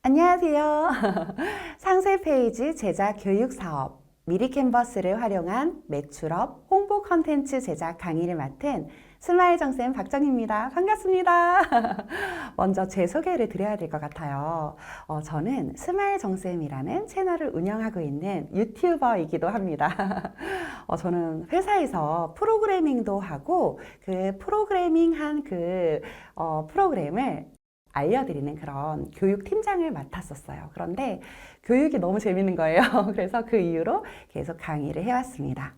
안녕하세요. 상세 페이지 제작 교육 사업 미리캔버스를 활용한 매출업 홍보 컨텐츠 제작 강의를 맡은 스마일 정쌤 박정희입니다. 반갑습니다. 먼저 제 소개를 드려야 될 것 같아요. 저는 스마일 정쌤이라는 채널을 운영하고 있는 유튜버이기도 합니다. 저는 회사에서 프로그래밍도 하고 그 프로그래밍한 프로그램을 알려드리는 그런 교육 팀장을 맡았었어요. 그런데 교육이 너무 재밌는 거예요. 그래서 그 이후로 계속 강의를 해왔습니다.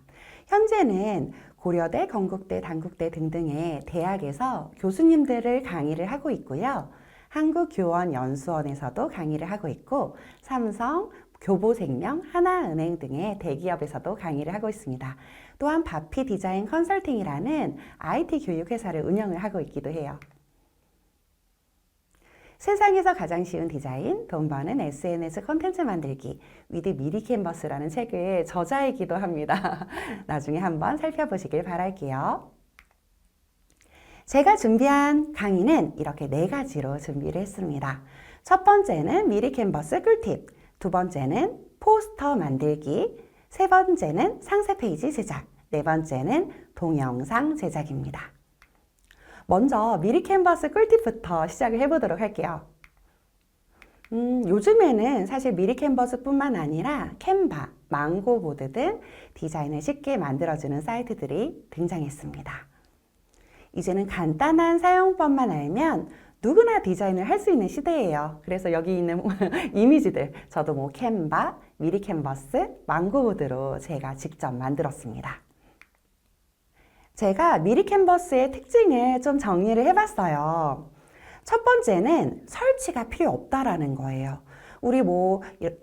현재는 고려대, 건국대, 단국대 등등의 대학에서 교수님들을 강의를 하고 있고요. 한국교원연수원에서도 강의를 하고 있고, 삼성, 교보생명, 하나은행 등의 대기업에서도 강의를 하고 있습니다. 또한 바피 디자인 컨설팅이라는 IT 교육회사를 운영을 하고 있기도 해요. 세상에서 가장 쉬운 디자인, 돈 버는 SNS 콘텐츠 만들기, 위드 미리캔버스라는 책의 저자이기도 합니다. 나중에 한번 살펴보시길 바랄게요. 제가 준비한 강의는 이렇게 4가지로 준비를 했습니다. 첫 번째는 미리캔버스 꿀팁, 두 번째는 포스터 만들기, 세 번째는 상세 페이지 제작, 네 번째는 동영상 제작입니다. 먼저 미리캔버스 꿀팁부터 시작을 해보도록 할게요. 요즘에는 사실 미리캔버스 뿐만 아니라 캔바, 망고보드 등 디자인을 쉽게 만들어주는 사이트들이 등장했습니다. 이제는 간단한 사용법만 알면 누구나 디자인을 할 수 있는 시대예요. 그래서 여기 있는 이미지들, 저도 캔바, 미리캔버스, 망고보드로 제가 직접 만들었습니다. 제가 미리캔버스의 특징을 좀 정리를 해봤어요. 첫 번째는 설치가 필요 없다라는 거예요. 우리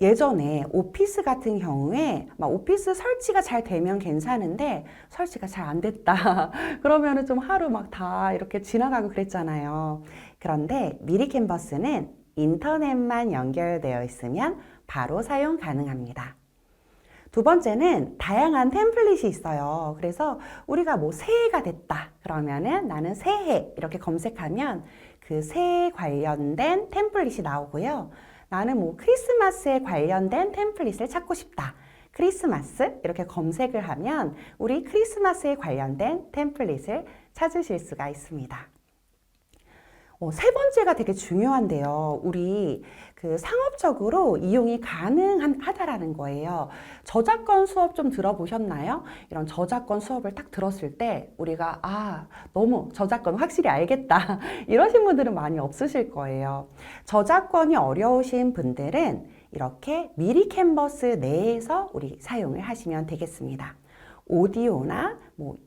예전에 오피스 같은 경우에 오피스 설치가 잘 되면 괜찮은데 설치가 잘 안 됐다. 그러면은 좀 하루 다 이렇게 지나가고 그랬잖아요. 그런데 미리캔버스는 인터넷만 연결되어 있으면 바로 사용 가능합니다. 두 번째는 다양한 템플릿이 있어요. 그래서 우리가 새해가 됐다 그러면은 나는 새해 이렇게 검색하면 그 새해 관련된 템플릿이 나오고요. 나는 크리스마스에 관련된 템플릿을 찾고 싶다. 크리스마스 이렇게 검색을 하면 우리 크리스마스에 관련된 템플릿을 찾으실 수가 있습니다. 세 번째가 되게 중요한데요. 우리 상업적으로 이용이 가능하다라는 거예요. 저작권 수업 좀 들어보셨나요? 이런 저작권 수업을 딱 들었을 때 우리가 너무 저작권 확실히 알겠다 이러신 분들은 많이 없으실 거예요. 저작권이 어려우신 분들은 이렇게 미리캔버스 내에서 우리 사용을 하시면 되겠습니다. 오디오나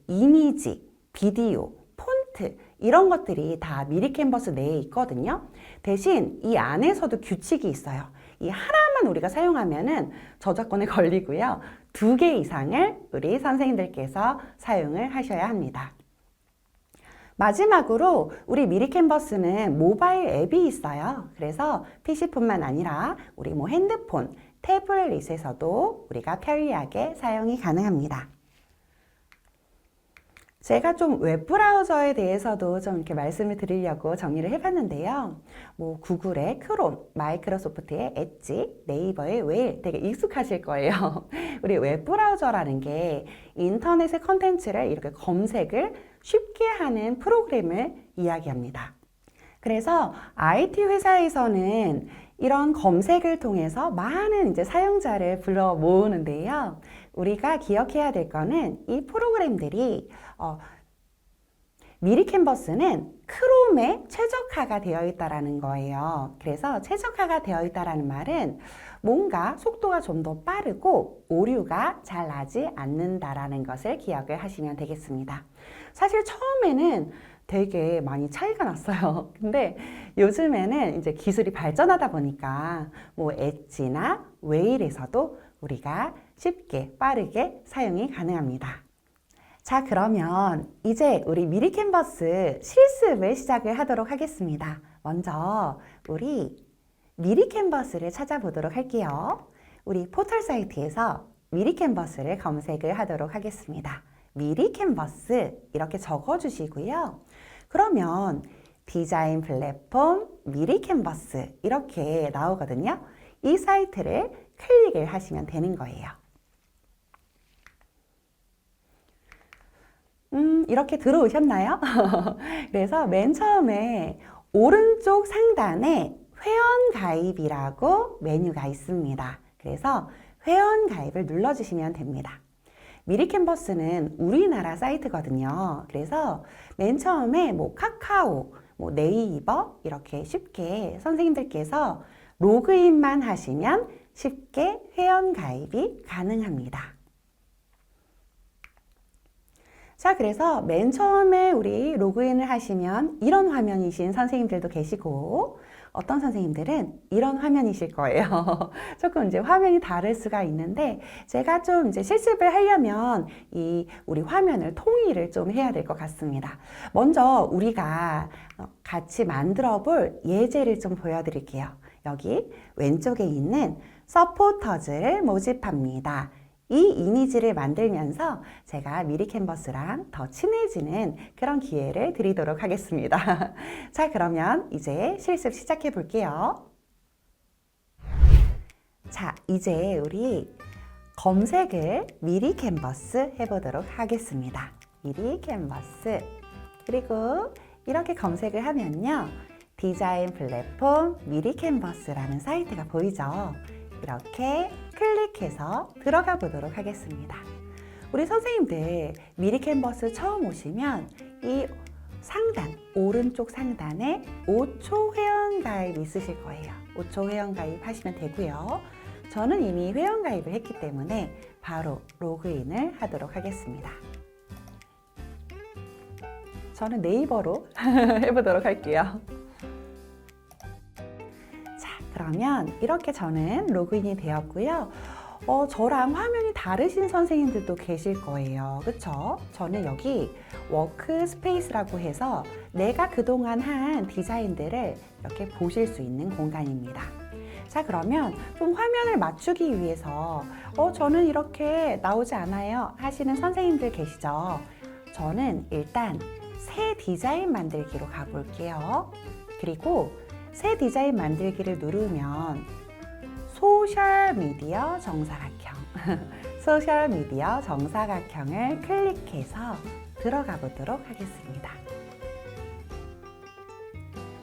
이미지, 비디오, 폰트 이런 것들이 다 미리캔버스 내에 있거든요. 대신 이 안에서도 규칙이 있어요. 이 하나만 우리가 사용하면은 저작권에 걸리고요. 2개 이상을 우리 선생님들께서 사용을 하셔야 합니다. 마지막으로 우리 미리캔버스는 모바일 앱이 있어요. 그래서 PC뿐만 아니라 우리 핸드폰, 태블릿에서도 우리가 편리하게 사용이 가능합니다. 제가 좀 웹브라우저에 대해서도 좀 이렇게 말씀을 드리려고 정리를 해봤는데요. 구글의 크롬, 마이크로소프트의 엣지, 네이버의 웨일 되게 익숙하실 거예요. 우리 웹브라우저라는 게 인터넷의 컨텐츠를 이렇게 검색을 쉽게 하는 프로그램을 이야기합니다. 그래서 IT 회사에서는 이런 검색을 통해서 많은 사용자를 불러 모으는데요. 우리가 기억해야 될 거는 이 프로그램들이 미리캔버스는 크롬에 최적화가 되어 있다는 거예요. 그래서 최적화가 되어 있다는 말은 뭔가 속도가 좀 더 빠르고 오류가 잘 나지 않는다라는 것을 기억을 하시면 되겠습니다. 사실 처음에는 되게 많이 차이가 났어요. 근데 요즘에는 이제 기술이 발전하다 보니까 엣지나 웨일에서도 우리가 쉽게 빠르게 사용이 가능합니다. 자, 그러면 이제 우리 미리캔버스 실습을 시작을 하도록 하겠습니다. 먼저 우리 미리 캔버스를 찾아보도록 할게요. 우리 포털 사이트에서 미리 캔버스를 검색을 하도록 하겠습니다. 미리 캔버스 이렇게 적어주시고요. 그러면 디자인 플랫폼 미리 캔버스 이렇게 나오거든요. 이 사이트를 클릭을 하시면 되는 거예요. 이렇게 들어오셨나요? 그래서 맨 처음에 오른쪽 상단에 회원 가입이라고 메뉴가 있습니다. 그래서 회원 가입을 눌러주시면 됩니다. 미리 캔버스는 우리나라 사이트거든요. 그래서 맨 처음에 카카오, 네이버 이렇게 쉽게 선생님들께서 로그인만 하시면 쉽게 회원 가입이 가능합니다. 자, 그래서 맨 처음에 우리 로그인을 하시면 이런 화면이신 선생님들도 계시고 어떤 선생님들은 이런 화면이실 거예요. 조금 이제 화면이 다를 수가 있는데 제가 좀 이제 실습을 하려면 우리 화면을 통일을 좀 해야 될 것 같습니다. 먼저 우리가 같이 만들어 볼 예제를 좀 보여드릴게요. 여기 왼쪽에 있는 서포터즈를 모집합니다. 이 이미지를 만들면서 제가 미리 캔버스랑 더 친해지는 그런 기회를 드리도록 하겠습니다. 자, 그러면 이제 실습 시작해 볼게요. 자, 이제 우리 검색을 미리 캔버스 해보도록 하겠습니다. 미리 캔버스. 그리고 이렇게 검색을 하면요. 디자인 플랫폼 미리 캔버스라는 사이트가 보이죠? 이렇게 클릭해서 들어가 보도록 하겠습니다. 우리 선생님들 미리 캔버스 처음 오시면 이 상단, 오른쪽 상단에 5초 회원 가입 있으실 거예요. 5초 회원 가입 하시면 되고요. 저는 이미 회원 가입을 했기 때문에 바로 로그인을 하도록 하겠습니다. 저는 네이버로 해보도록 할게요. 그러면 이렇게 저는 로그인이 되었고요. 저랑 화면이 다르신 선생님들도 계실 거예요. 그쵸? 저는 여기 워크스페이스라고 해서 내가 그동안 한 디자인들을 이렇게 보실 수 있는 공간입니다. 자, 그러면 좀 화면을 맞추기 위해서 저는 이렇게 나오지 않아요 하시는 선생님들 계시죠? 저는 일단 새 디자인 만들기로 가볼게요. 그리고 새 디자인 만들기를 누르면 소셜미디어 정사각형 소셜미디어 정사각형을 클릭해서 들어가 보도록 하겠습니다.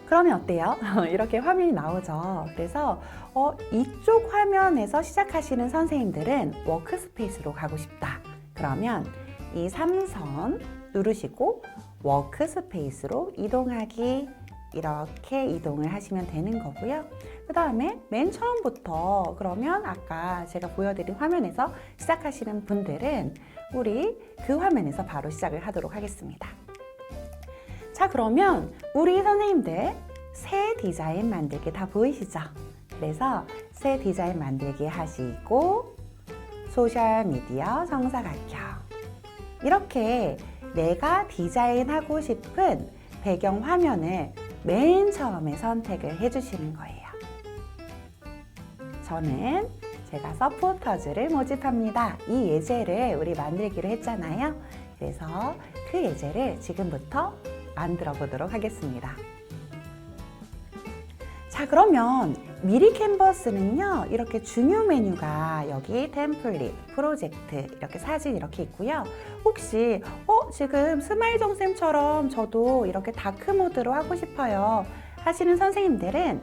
그러면 어때요? 이렇게 화면이 나오죠. 그래서 이쪽 화면에서 시작하시는 선생님들은 워크스페이스로 가고 싶다. 그러면 이 3선 누르시고 워크스페이스로 이동하기 이렇게 이동을 하시면 되는 거고요. 그 다음에 맨 처음부터 그러면 아까 제가 보여드린 화면에서 시작하시는 분들은 우리 그 화면에서 바로 시작을 하도록 하겠습니다. 자, 그러면 우리 선생님들 새 디자인 만들기 다 보이시죠? 그래서 새 디자인 만들기 하시고 소셜미디어 정사각형 이렇게 내가 디자인하고 싶은 배경 화면을 맨 처음에 선택을 해주시는 거예요. 저는 제가 서포터즈를 모집합니다. 이 예제를 우리 만들기로 했잖아요. 그래서 그 예제를 지금부터 만들어 보도록 하겠습니다. 자, 그러면 미리 캔버스는요, 이렇게 중요 메뉴가 여기 템플릿, 프로젝트, 이렇게 사진 이렇게 있고요. 혹시 지금 스마일 정쌤처럼 저도 이렇게 다크 모드로 하고 싶어요 하시는 선생님들은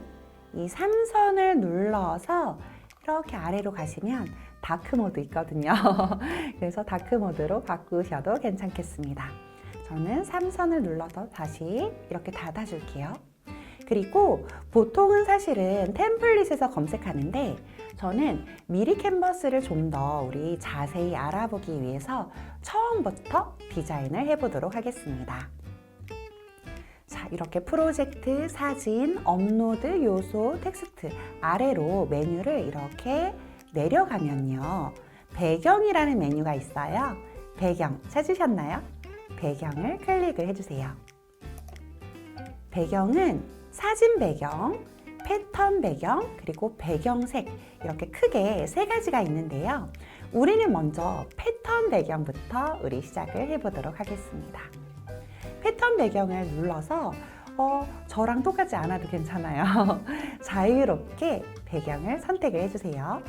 이 3선을 눌러서 이렇게 아래로 가시면 다크 모드 있거든요. 그래서 다크 모드로 바꾸셔도 괜찮겠습니다. 저는 3선을 눌러서 다시 이렇게 닫아줄게요. 그리고 보통은 사실은 템플릿에서 검색하는데 저는 미리 캔버스를 좀 더 우리 자세히 알아보기 위해서 처음부터 디자인을 해보도록 하겠습니다. 자, 이렇게 프로젝트, 사진, 업로드, 요소, 텍스트 아래로 메뉴를 이렇게 내려가면요. 배경이라는 메뉴가 있어요. 배경 찾으셨나요? 배경을 클릭을 해주세요. 배경은 사진 배경, 패턴 배경, 그리고 배경색 이렇게 크게 세 가지가 있는데요. 우리는 먼저 패턴 배경부터 우리 시작을 해보도록 하겠습니다. 패턴 배경을 눌러서 저랑 똑같지 않아도 괜찮아요. 자유롭게 배경을 선택을 해주세요.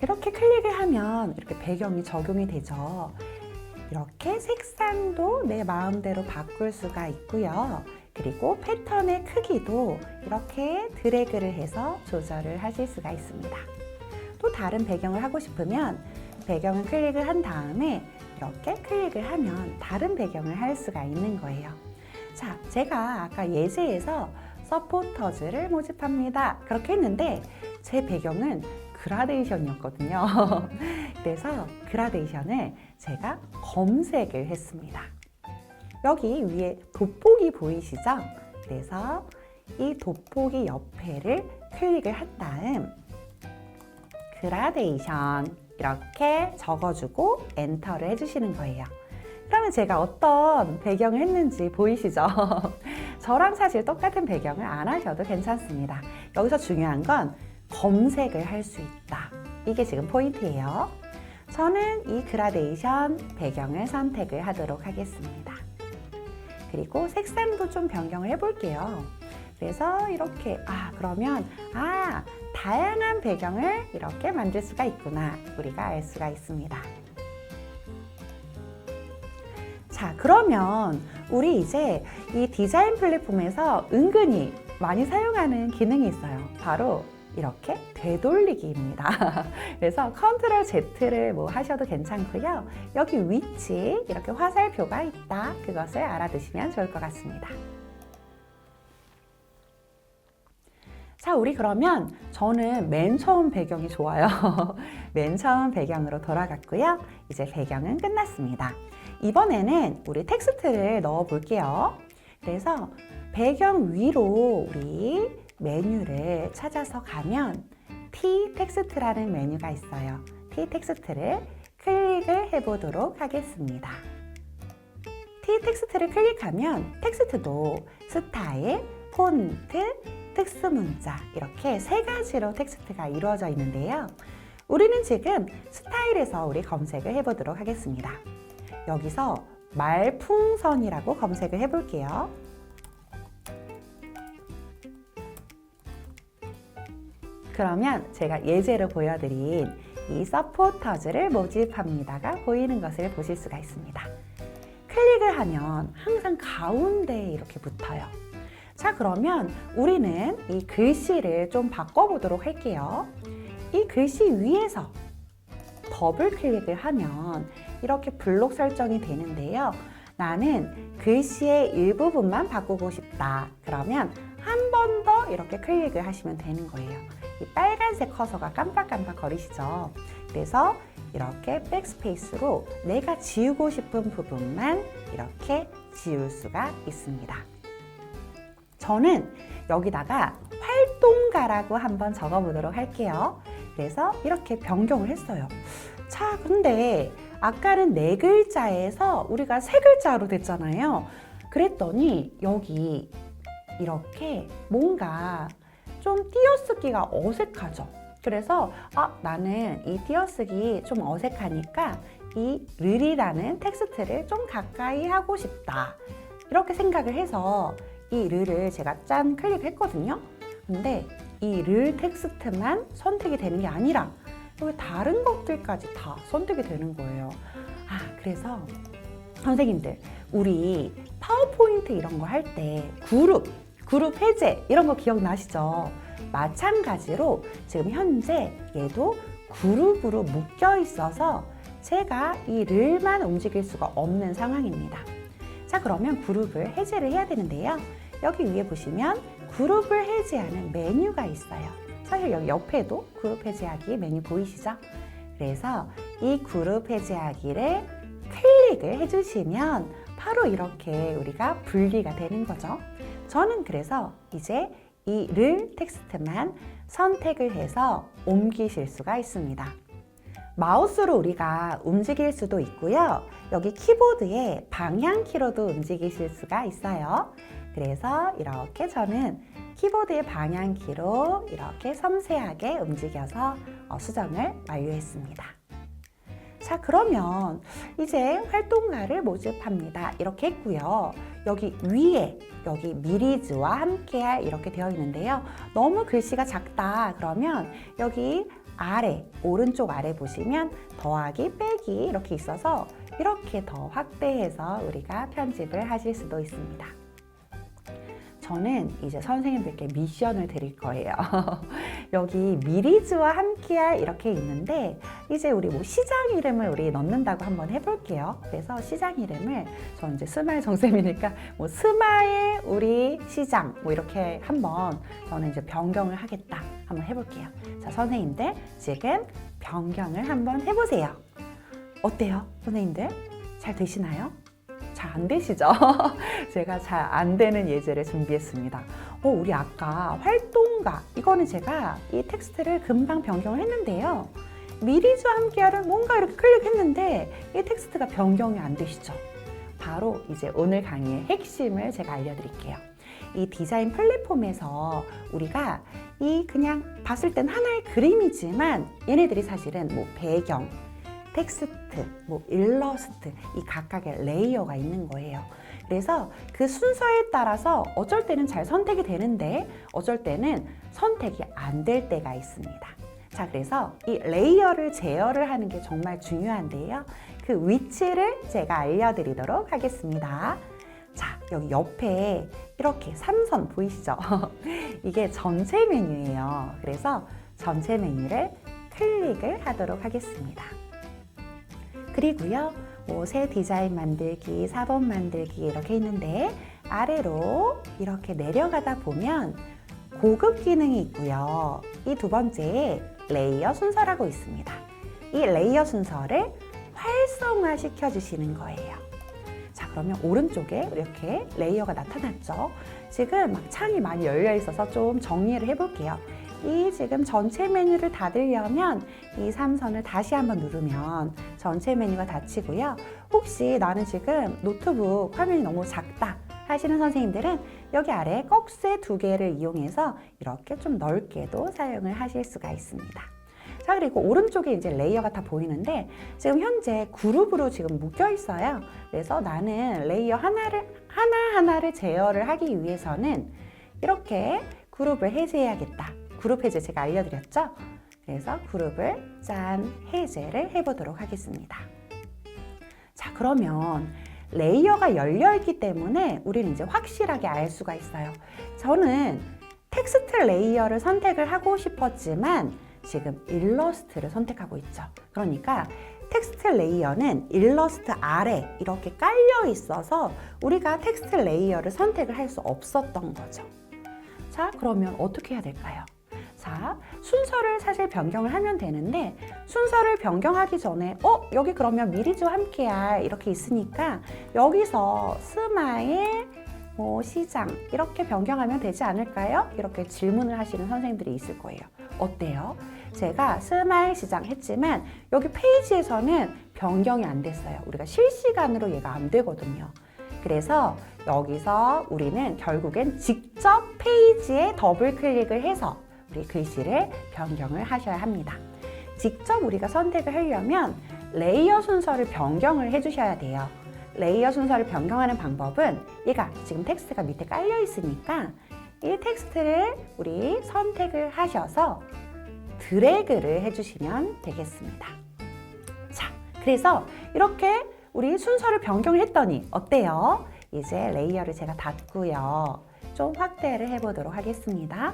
이렇게 클릭을 하면 이렇게 배경이 적용이 되죠. 이렇게 색상도 내 마음대로 바꿀 수가 있고요. 그리고 패턴의 크기도 이렇게 드래그를 해서 조절을 하실 수가 있습니다. 또 다른 배경을 하고 싶으면 배경을 클릭을 한 다음에 이렇게 클릭을 하면 다른 배경을 할 수가 있는 거예요. 자, 제가 아까 예제에서 서포터즈를 모집합니다. 그렇게 했는데 제 배경은 그라데이션이었거든요. 그래서 그라데이션을 제가 검색을 했습니다. 여기 위에 돋보기 보이시죠? 그래서 이 돋보기 옆에를 클릭을 한 다음 그라데이션 이렇게 적어주고 엔터를 해주시는 거예요. 그러면 제가 어떤 배경을 했는지 보이시죠? 저랑 사실 똑같은 배경을 안 하셔도 괜찮습니다. 여기서 중요한 건 검색을 할 수 있다. 이게 지금 포인트예요. 저는 이 그라데이션 배경을 선택을 하도록 하겠습니다. 그리고 색상도 좀 변경을 해볼게요. 그래서 이렇게 그러면 다양한 배경을 이렇게 만들 수가 있구나 우리가 알 수가 있습니다. 자, 그러면 우리 이제 이 디자인 플랫폼에서 은근히 많이 사용하는 기능이 있어요. 바로 이렇게 되돌리기입니다. 그래서 컨트롤 Z를 뭐 하셔도 괜찮고요. 여기 위치 이렇게 화살표가 있다. 그것을 알아두시면 좋을 것 같습니다. 자, 우리 그러면 저는 맨 처음 배경이 좋아요. 맨 처음 배경으로 돌아갔고요. 이제 배경은 끝났습니다. 이번에는 우리 텍스트를 넣어 볼게요. 그래서 배경 위로 우리 메뉴를 찾아서 가면 T 텍스트라는 메뉴가 있어요. T 텍스트를 클릭을 해보도록 하겠습니다. T 텍스트를 클릭하면 텍스트도 스타일, 폰트, 특수문자 이렇게 세 가지로 텍스트가 이루어져 있는데요. 우리는 지금 스타일에서 우리 검색을 해보도록 하겠습니다. 여기서 말풍선이라고 검색을 해볼게요. 그러면 제가 예제로 보여드린 이 서포터즈를 모집합니다가 보이는 것을 보실 수가 있습니다. 클릭을 하면 항상 가운데에 이렇게 붙어요. 자, 그러면 우리는 이 글씨를 좀 바꿔보도록 할게요. 이 글씨 위에서 더블 클릭을 하면 이렇게 블록 설정이 되는데요. 나는 글씨의 일부분만 바꾸고 싶다. 그러면 한 번 더 이렇게 클릭을 하시면 되는 거예요. 이 빨간색 커서가 깜빡깜빡 거리시죠? 그래서 이렇게 백스페이스로 내가 지우고 싶은 부분만 이렇게 지울 수가 있습니다. 저는 여기다가 활동가라고 한번 적어보도록 할게요. 그래서 이렇게 변경을 했어요. 자, 근데 아까는 4글자에서 우리가 3글자로 됐잖아요. 그랬더니 여기 이렇게 뭔가 좀 띄어쓰기가 어색하죠. 그래서 나는 이 띄어쓰기 좀 어색하니까 이 르리라는 텍스트를 좀 가까이 하고 싶다. 이렇게 생각을 해서 이 르를 제가 짠 클릭했거든요. 근데 이 르 텍스트만 선택이 되는 게 아니라 여기 다른 것들까지 다 선택이 되는 거예요. 그래서 선생님들, 우리 파워포인트 이런 거 할 때 그룹 해제 이런 거 기억나시죠? 마찬가지로 지금 현재 얘도 그룹으로 묶여 있어서 제가 이 르만 움직일 수가 없는 상황입니다. 자, 그러면 그룹을 해제를 해야 되는데요. 여기 위에 보시면 그룹을 해제하는 메뉴가 있어요. 사실 여기 옆에도 그룹 해제하기 메뉴 보이시죠? 그래서 이 그룹 해제하기를 클릭을 해주시면 바로 이렇게 우리가 분리가 되는 거죠. 저는 그래서 이제 이 를 텍스트만 선택을 해서 옮기실 수가 있습니다. 마우스로 우리가 움직일 수도 있고요. 여기 키보드에 방향키로도 움직이실 수가 있어요. 그래서 이렇게 저는 키보드의 방향키로 이렇게 섬세하게 움직여서 수정을 완료했습니다. 자, 그러면 이제 활동가를 모집합니다. 이렇게 했고요. 여기 위에 여기 미리즈와 함께할 이렇게 되어 있는데요. 너무 글씨가 작다 그러면 여기 아래 오른쪽 아래 보시면 더하기 빼기 이렇게 있어서 이렇게 더 확대해서 우리가 편집을 하실 수도 있습니다. 저는 이제 선생님들께 미션을 드릴 거예요. 여기 미리즈와 함께할 이렇게 있는데 이제 우리 뭐 시장 이름을 우리 넣는다고 한번 해볼게요. 그래서 시장 이름을 저는 이제 스마일 정쌤이니까 뭐 스마일 우리 시장 뭐 이렇게 한번 저는 이제 변경을 하겠다 한번 해볼게요. 자, 선생님들 지금 변경을 한번 해보세요. 어때요, 선생님들? 잘 되시나요? 잘 안 되시죠? 제가 잘 안 되는 예제를 준비했습니다. 우리 아까 활동가 이거는 제가 이 텍스트를 금방 변경을 했는데요. 미리즈와 함께하를 뭔가 이렇게 클릭했는데 이 텍스트가 변경이 안 되시죠? 바로 이제 오늘 강의의 핵심을 제가 알려드릴게요. 이 디자인 플랫폼에서 우리가 이 그냥 봤을 땐 하나의 그림이지만 얘네들이 사실은 뭐 배경, 텍스트, 뭐 일러스트 이 각각의 레이어가 있는 거예요. 그래서 그 순서에 따라서 어쩔 때는 잘 선택이 되는데 어쩔 때는 선택이 안 될 때가 있습니다. 자, 그래서 이 레이어를 제어를 하는 게 정말 중요한데요. 그 위치를 제가 알려드리도록 하겠습니다. 자, 여기 옆에 이렇게 3선 보이시죠? 이게 전체 메뉴예요. 그래서 전체 메뉴를 클릭을 하도록 하겠습니다. 그리고요, 뭐 새 디자인 만들기, 4번 만들기 이렇게 있는데 아래로 이렇게 내려가다 보면 고급 기능이 있고요. 이 두 번째에 레이어 순서라고 있습니다. 이 레이어 순서를 활성화 시켜주시는 거예요. 자, 그러면 오른쪽에 이렇게 레이어가 나타났죠. 지금 막 창이 많이 열려 있어서 좀 정리를 해볼게요. 이 지금 전체 메뉴를 닫으려면 이 3선을 다시 한번 누르면 전체 메뉴가 닫히고요. 혹시 나는 지금 노트북 화면이 너무 작다 하시는 선생님들은 여기 아래 꺽쇠 2개를 이용해서 이렇게 좀 넓게도 사용을 하실 수가 있습니다. 자, 그리고 오른쪽에 이제 레이어가 다 보이는데 지금 현재 그룹으로 지금 묶여 있어요. 그래서 나는 레이어 하나하나를 제어를 하기 위해서는 이렇게 그룹을 해제해야겠다. 그룹 해제 제가 알려드렸죠? 그래서 그룹을 해제를 해보도록 하겠습니다. 자, 그러면 레이어가 열려있기 때문에 우리는 이제 확실하게 알 수가 있어요. 저는 텍스트 레이어를 선택을 하고 싶었지만 지금 일러스트를 선택하고 있죠. 그러니까 텍스트 레이어는 일러스트 아래 이렇게 깔려 있어서 우리가 텍스트 레이어를 선택을 할 수 없었던 거죠. 자, 그러면 어떻게 해야 될까요? 자, 순서를 사실 변경을 하면 되는데 순서를 변경하기 전에 여기 그러면 미리즈와 함께할 이렇게 있으니까 여기서 스마일 시장 이렇게 변경하면 되지 않을까요? 이렇게 질문을 하시는 선생님들이 있을 거예요. 어때요? 제가 스마일 시장 했지만 여기 페이지에서는 변경이 안 됐어요. 우리가 실시간으로 얘가 안 되거든요. 그래서 여기서 우리는 결국엔 직접 페이지에 더블 클릭을 해서 우리 글씨를 변경을 하셔야 합니다. 직접 우리가 선택을 하려면 레이어 순서를 변경을 해주셔야 돼요. 레이어 순서를 변경하는 방법은 얘가 지금 텍스트가 밑에 깔려 있으니까 이 텍스트를 우리 선택을 하셔서 드래그를 해주시면 되겠습니다. 자, 그래서 이렇게 우리 순서를 변경을 했더니 어때요? 이제 레이어를 제가 닫고요. 좀 확대를 해보도록 하겠습니다.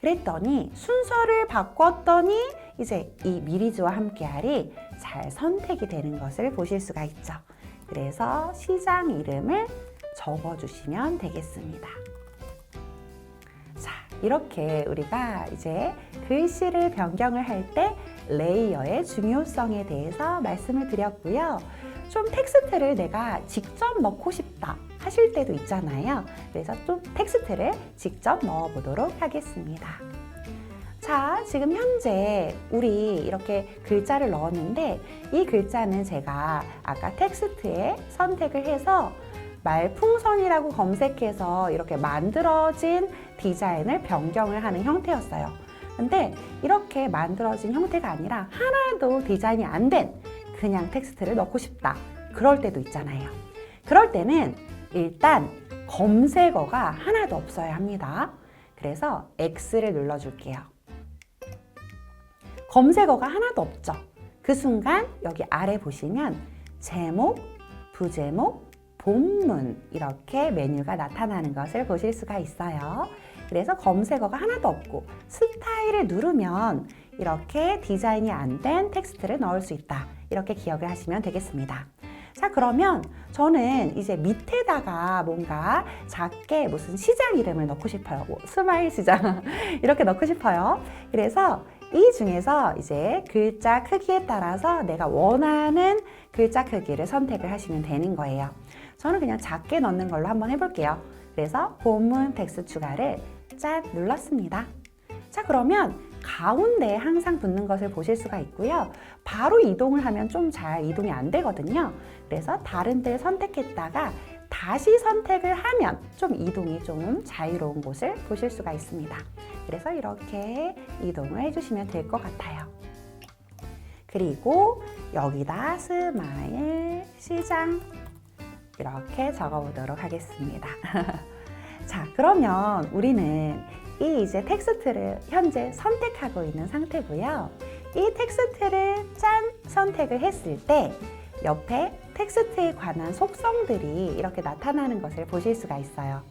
그랬더니 순서를 바꿨더니 이제 이 미리즈와 함께할이 잘 선택이 되는 것을 보실 수가 있죠. 그래서 시장 이름을 적어주시면 되겠습니다. 자, 이렇게 우리가 이제 글씨를 변경을 할 때 레이어의 중요성에 대해서 말씀을 드렸고요. 좀 텍스트를 내가 직접 넣고 싶다 하실 때도 있잖아요. 그래서 좀 텍스트를 직접 넣어보도록 하겠습니다. 자, 지금 현재 우리 이렇게 글자를 넣었는데 이 글자는 제가 아까 텍스트에 선택을 해서 말풍선이라고 검색해서 이렇게 만들어진 디자인을 변경을 하는 형태였어요. 근데 이렇게 만들어진 형태가 아니라 하나도 디자인이 안 된 그냥 텍스트를 넣고 싶다. 그럴 때도 있잖아요. 그럴 때는 일단 검색어가 하나도 없어야 합니다. 그래서 X를 눌러줄게요. 검색어가 하나도 없죠. 그 순간 여기 아래 보시면 제목, 부제목, 본문 이렇게 메뉴가 나타나는 것을 보실 수가 있어요. 그래서 검색어가 하나도 없고 스타일을 누르면 이렇게 디자인이 안 된 텍스트를 넣을 수 있다. 이렇게 기억을 하시면 되겠습니다. 자, 그러면 저는 이제 밑에다가 뭔가 작게 무슨 시장 이름을 넣고 싶어요. 뭐 스마일 시장 이렇게 넣고 싶어요. 그래서 이 중에서 이제 글자 크기에 따라서 내가 원하는 글자 크기를 선택을 하시면 되는 거예요. 저는 그냥 작게 넣는 걸로 한번 해볼게요. 그래서 본문 텍스트 추가를 짠 눌렀습니다. 자, 그러면 가운데에 항상 붙는 것을 보실 수가 있고요. 바로 이동을 하면 좀 잘 이동이 안 되거든요. 그래서 다른 데를 선택했다가 다시 선택을 하면 좀 이동이 좀 자유로운 곳을 보실 수가 있습니다. 그래서 이렇게 이동을 해주시면 될 것 같아요. 그리고 여기다 스마일 시장 이렇게 적어보도록 하겠습니다. 자, 그러면 우리는 이 이제 텍스트를 현재 선택하고 있는 상태고요. 이 텍스트를 짠 선택을 했을 때 옆에 텍스트에 관한 속성들이 이렇게 나타나는 것을 보실 수가 있어요.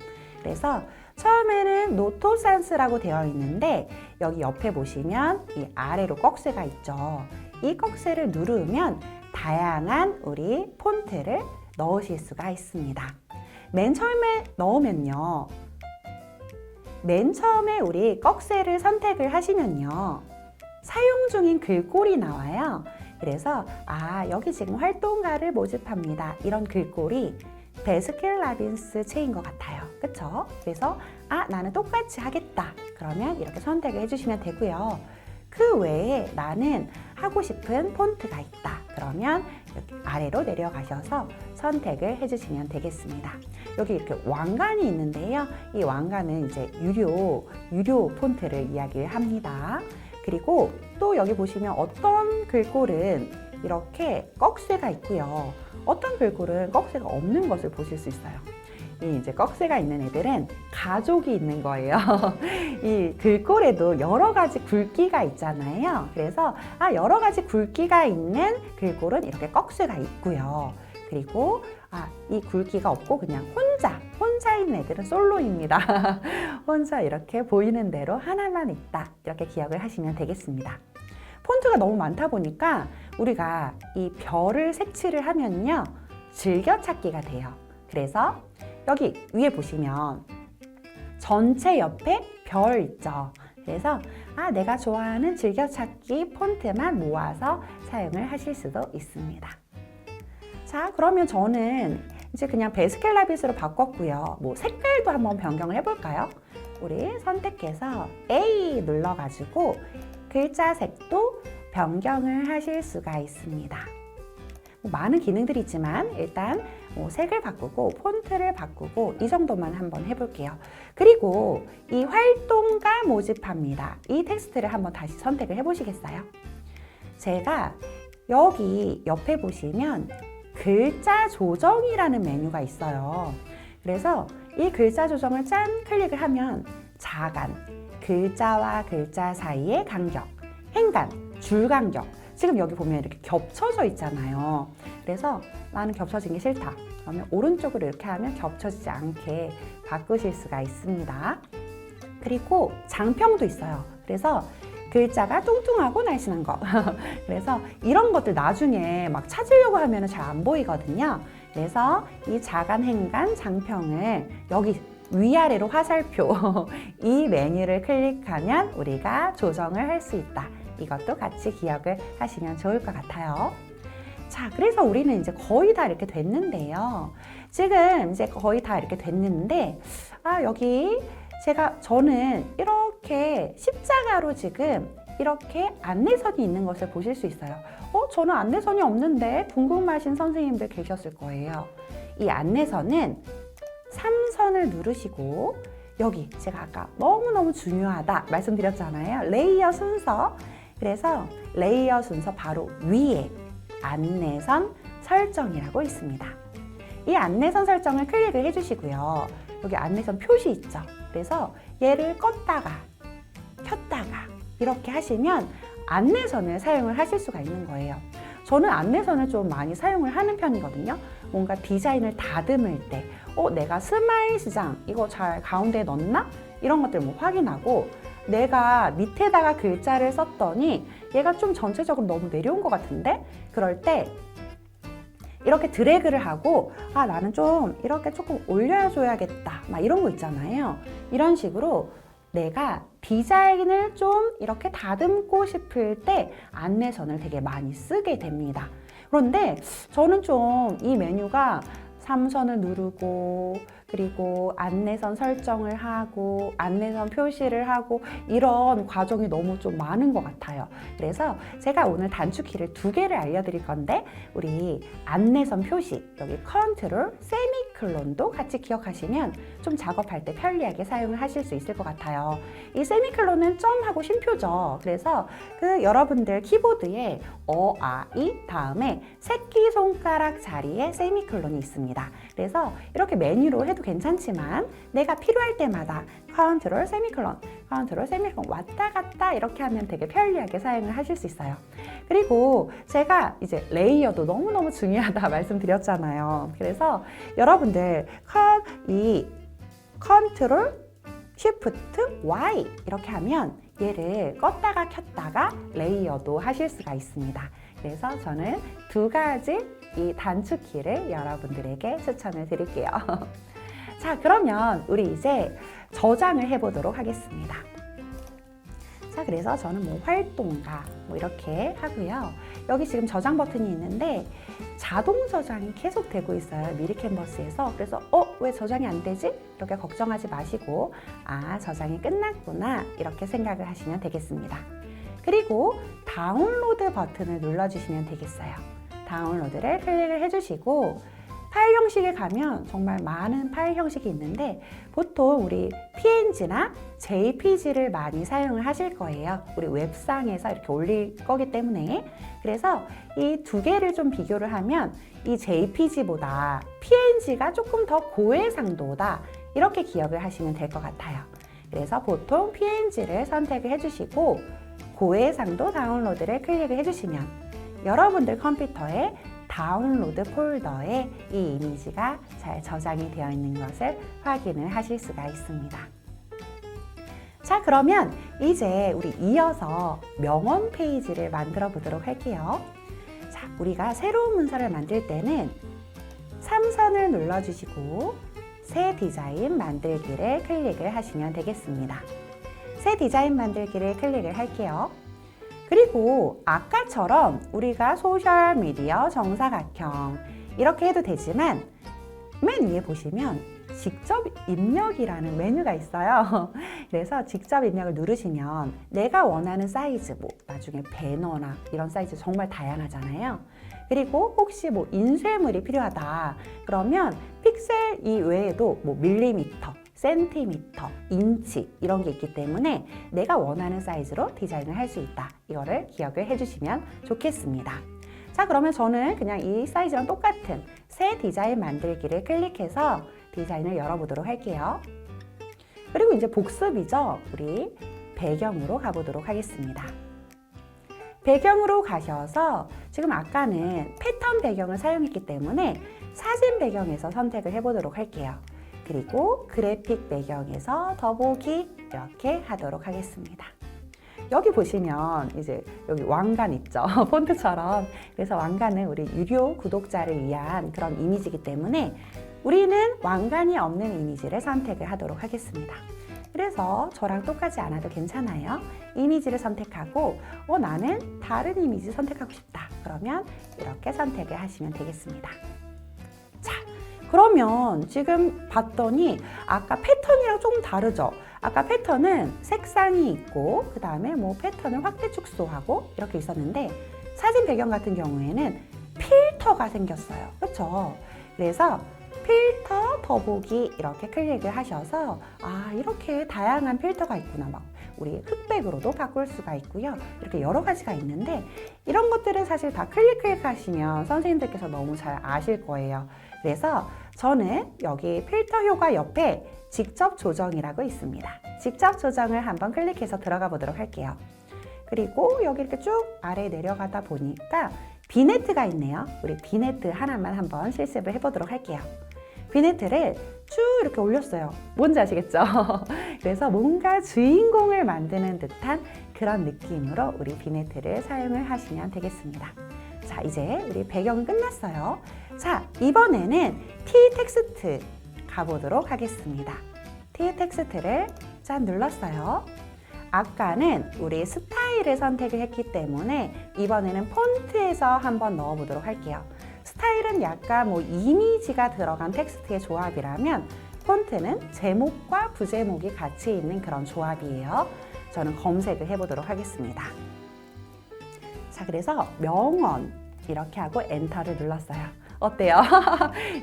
그래서 처음에는 노토산스라고 되어 있는데 여기 옆에 보시면 이 아래로 꺽쇠가 있죠. 이 꺽쇠를 누르면 다양한 우리 폰트를 넣으실 수가 있습니다. 맨 처음에 넣으면요. 맨 처음에 우리 꺽쇠를 선택을 하시면요. 사용 중인 글꼴이 나와요. 그래서 여기 지금 활동가를 모집합니다. 이런 글꼴이 베스킨라빈스 책인 것 같아요. 그쵸? 그래서 나는 똑같이 하겠다. 그러면 이렇게 선택을 해주시면 되고요. 그 외에 나는 하고 싶은 폰트가 있다. 그러면 여기 아래로 내려가셔서 선택을 해주시면 되겠습니다. 여기 이렇게 왕관이 있는데요. 이 왕관은 이제 유료 폰트를 이야기를 합니다. 그리고 또 여기 보시면 어떤 글꼴은 이렇게 꺽쇠가 있고요. 어떤 글꼴은 꺽쇠가 없는 것을 보실 수 있어요. 이 이제 꺽쇠가 있는 애들은 가족이 있는 거예요. 이 글꼴에도 여러 가지 굵기가 있잖아요. 그래서 여러 가지 굵기가 있는 글꼴은 이렇게 꺽쇠가 있고요. 그리고 이 굵기가 없고 그냥 혼자 있는 애들은 솔로입니다. 혼자 이렇게 보이는 대로 하나만 있다. 이렇게 기억을 하시면 되겠습니다. 폰트가 너무 많다 보니까 우리가 이 별을 색칠을 하면요. 즐겨찾기가 돼요. 그래서 여기 위에 보시면 전체 옆에 별 있죠. 그래서 내가 좋아하는 즐겨찾기 폰트만 모아서 사용을 하실 수도 있습니다. 자, 그러면 저는 이제 그냥 베스킨라빈스로 바꿨고요. 뭐 색깔도 한번 변경을 해볼까요? 우리 선택해서 A 눌러가지고 글자 색도 변경을 하실 수가 있습니다. 많은 기능들이 있지만 일단 색을 바꾸고 폰트를 바꾸고 이 정도만 한번 해볼게요. 그리고 이 활동가 모집합니다. 이 텍스트를 한번 다시 선택을 해보시겠어요? 제가 여기 옆에 보시면 글자 조정이라는 메뉴가 있어요. 그래서 이 글자 조정을 짠 클릭을 하면 자간, 글자와 글자 사이의 간격, 행간, 줄 간격. 지금 여기 보면 이렇게 겹쳐져 있잖아요. 그래서 나는 겹쳐진 게 싫다. 그러면 오른쪽으로 이렇게 하면 겹쳐지지 않게 바꾸실 수가 있습니다. 그리고 장평도 있어요. 그래서 글자가 뚱뚱하고 날씬한 거. 그래서 이런 것들 나중에 막 찾으려고 하면 잘 안 보이거든요. 그래서 이 자간, 행간, 장평을 여기 위아래로 화살표 이 메뉴를 클릭하면 우리가 조정을 할 수 있다. 이것도 같이 기억을 하시면 좋을 것 같아요. 자, 그래서 우리는 이제 거의 다 이렇게 됐는데요. 지금 이제 거의 다 이렇게 됐는데, 여기 저는 이렇게 십자가로 지금 이렇게 안내선이 있는 것을 보실 수 있어요. 저는 안내선이 없는데 궁금하신 선생님들 계셨을 거예요. 이 안내선은 3선을 누르시고 여기 제가 아까 너무너무 중요하다 말씀드렸잖아요. 레이어 순서. 그래서 레이어 순서 바로 위에 안내선 설정이라고 있습니다. 이 안내선 설정을 클릭을 해주시고요. 여기 안내선 표시 있죠. 그래서 얘를 껐다가 켰다가 이렇게 하시면 안내선을 사용을 하실 수가 있는 거예요. 저는 안내선을 좀 많이 사용을 하는 편이거든요. 뭔가 디자인을 다듬을 때 내가 스마일 시장 이거 잘 가운데에 넣었나? 이런 것들 뭐 확인하고 내가 밑에다가 글자를 썼더니 얘가 좀 전체적으로 너무 내려온 것 같은데? 그럴 때 이렇게 드래그를 하고 나는 좀 이렇게 조금 올려줘야겠다 막 이런 거 있잖아요. 이런 식으로 내가 디자인을 좀 이렇게 다듬고 싶을 때 안내선을 되게 많이 쓰게 됩니다. 그런데 저는 좀 이 메뉴가 3선을 누르고 그리고 안내선 설정을 하고 안내선 표시를 하고 이런 과정이 너무 좀 많은 것 같아요. 그래서 제가 오늘 단축키를 2개를 알려드릴 건데 우리 안내선 표시 여기 컨트롤 세미콜론도 같이 기억하시면 좀 작업할 때 편리하게 사용을 하실 수 있을 것 같아요. 이 세미콜론은 점하고 쉼표죠. 그래서 여러분들 키보드에 이 다음에 새끼손가락 자리에 세미콜론이 있습니다. 그래서 이렇게 메뉴로 해도 괜찮지만 내가 필요할 때마다 컨트롤 세미콜론 왔다 갔다 이렇게 하면 되게 편리하게 사용을 하실 수 있어요. 그리고 제가 이제 레이어도 너무너무 중요하다 말씀드렸잖아요. 그래서 여러분들 이 컨트롤 쉬프트 Y 이렇게 하면 얘를 껐다가 켰다가 레이어도 하실 수가 있습니다. 그래서 저는 2가지 이 단축키를 여러분들에게 추천을 드릴게요. 자, 그러면 우리 이제 저장을 해보도록 하겠습니다. 자, 그래서 저는 뭐 활동가 이렇게 하고요. 여기 지금 저장 버튼이 있는데 자동 저장이 계속 되고 있어요. 미리 캔버스에서. 그래서 왜 저장이 안 되지? 이렇게 걱정하지 마시고 저장이 끝났구나 이렇게 생각을 하시면 되겠습니다. 그리고 다운로드 버튼을 눌러주시면 되겠어요. 다운로드를 클릭을 해주시고 파일 형식에 가면 정말 많은 파일 형식이 있는데 보통 우리 PNG나 JPG를 많이 사용을 하실 거예요. 우리 웹상에서 이렇게 올릴 거기 때문에. 그래서 이 2개를 좀 비교를 하면 이 JPG보다 PNG가 조금 더 고해상도다 이렇게 기억을 하시면 될 것 같아요. 그래서 보통 PNG를 선택을 해주시고 고해상도 다운로드를 클릭을 해주시면 여러분들 컴퓨터에 다운로드 폴더에 이 이미지가 잘 저장이 되어 있는 것을 확인을 하실 수가 있습니다. 자, 그러면 이제 우리 이어서 명언 페이지를 만들어 보도록 할게요. 자, 우리가 새로운 문서를 만들 때는 3선을 눌러주시고 새 디자인 만들기를 클릭을 하시면 되겠습니다. 새 디자인 만들기를 클릭을 할게요. 그리고 아까처럼 우리가 소셜미디어 정사각형 이렇게 해도 되지만 맨 위에 보시면 직접 입력이라는 메뉴가 있어요. 그래서 직접 입력을 누르시면 내가 원하는 사이즈, 나중에 배너나 이런 사이즈 정말 다양하잖아요. 그리고 혹시 인쇄물이 필요하다 그러면 픽셀 이외에도 밀리미터, 센티미터, 인치 이런 게 있기 때문에 내가 원하는 사이즈로 디자인을 할 수 있다. 이거를 기억을 해주시면 좋겠습니다. 자, 그러면 저는 그냥 이 사이즈랑 똑같은 새 디자인 만들기를 클릭해서 디자인을 열어보도록 할게요. 그리고 이제 복습이죠. 우리 배경으로 가보도록 하겠습니다. 배경으로 가셔서 지금 아까는 패턴 배경을 사용했기 때문에 사진 배경에서 선택을 해보도록 할게요. 그리고 그래픽 배경에서 더보기 이렇게 하도록 하겠습니다. 여기 보시면 이제 여기 왕관 있죠. 폰트처럼. 그래서 왕관은 우리 유료 구독자를 위한 그런 이미지이기 때문에 우리는 왕관이 없는 이미지를 선택을 하도록 하겠습니다. 그래서 저랑 똑같지 않아도 괜찮아요. 이미지를 선택하고 나는 다른 이미지 선택하고 싶다. 그러면 이렇게 선택을 하시면 되겠습니다. 자, 그러면 지금 봤더니 아까 패턴이랑 조금 다르죠? 아까 패턴은 색상이 있고 그 다음에 패턴을 확대 축소하고 이렇게 있었는데 사진 배경 같은 경우에는 필터가 생겼어요. 그렇죠? 그래서 필터 더보기 이렇게 클릭을 하셔서 이렇게 다양한 필터가 있구나. 막 우리 흑백으로도 바꿀 수가 있고요. 이렇게 여러 가지가 있는데 이런 것들은 사실 다 클릭하시면 선생님들께서 너무 잘 아실 거예요. 그래서 저는 여기 필터 효과 옆에 직접 조정이라고 있습니다. 직접 조정을 한번 클릭해서 들어가 보도록 할게요. 그리고 여기 이렇게 쭉 아래 내려가다 보니까 비네트가 있네요. 우리 비네트 하나만 한번 실습을 해보도록 할게요. 비네트를 쭉 이렇게 올렸어요. 뭔지 아시겠죠? 그래서 뭔가 주인공을 만드는 듯한 그런 느낌으로 우리 비네트를 사용을 하시면 되겠습니다. 자, 이제 우리 배경은 끝났어요. 자, 이번에는 T 텍스트 가보도록 하겠습니다. T 텍스트를 짠 눌렀어요. 아까는 우리 스타일을 선택을 했기 때문에 이번에는 폰트에서 한번 넣어보도록 할게요. 스타일은 약간 이미지가 들어간 텍스트의 조합이라면 폰트는 제목과 부제목이 같이 있는 그런 조합이에요. 저는 검색을 해보도록 하겠습니다. 자, 그래서 명언 이렇게 하고 엔터를 눌렀어요. 어때요?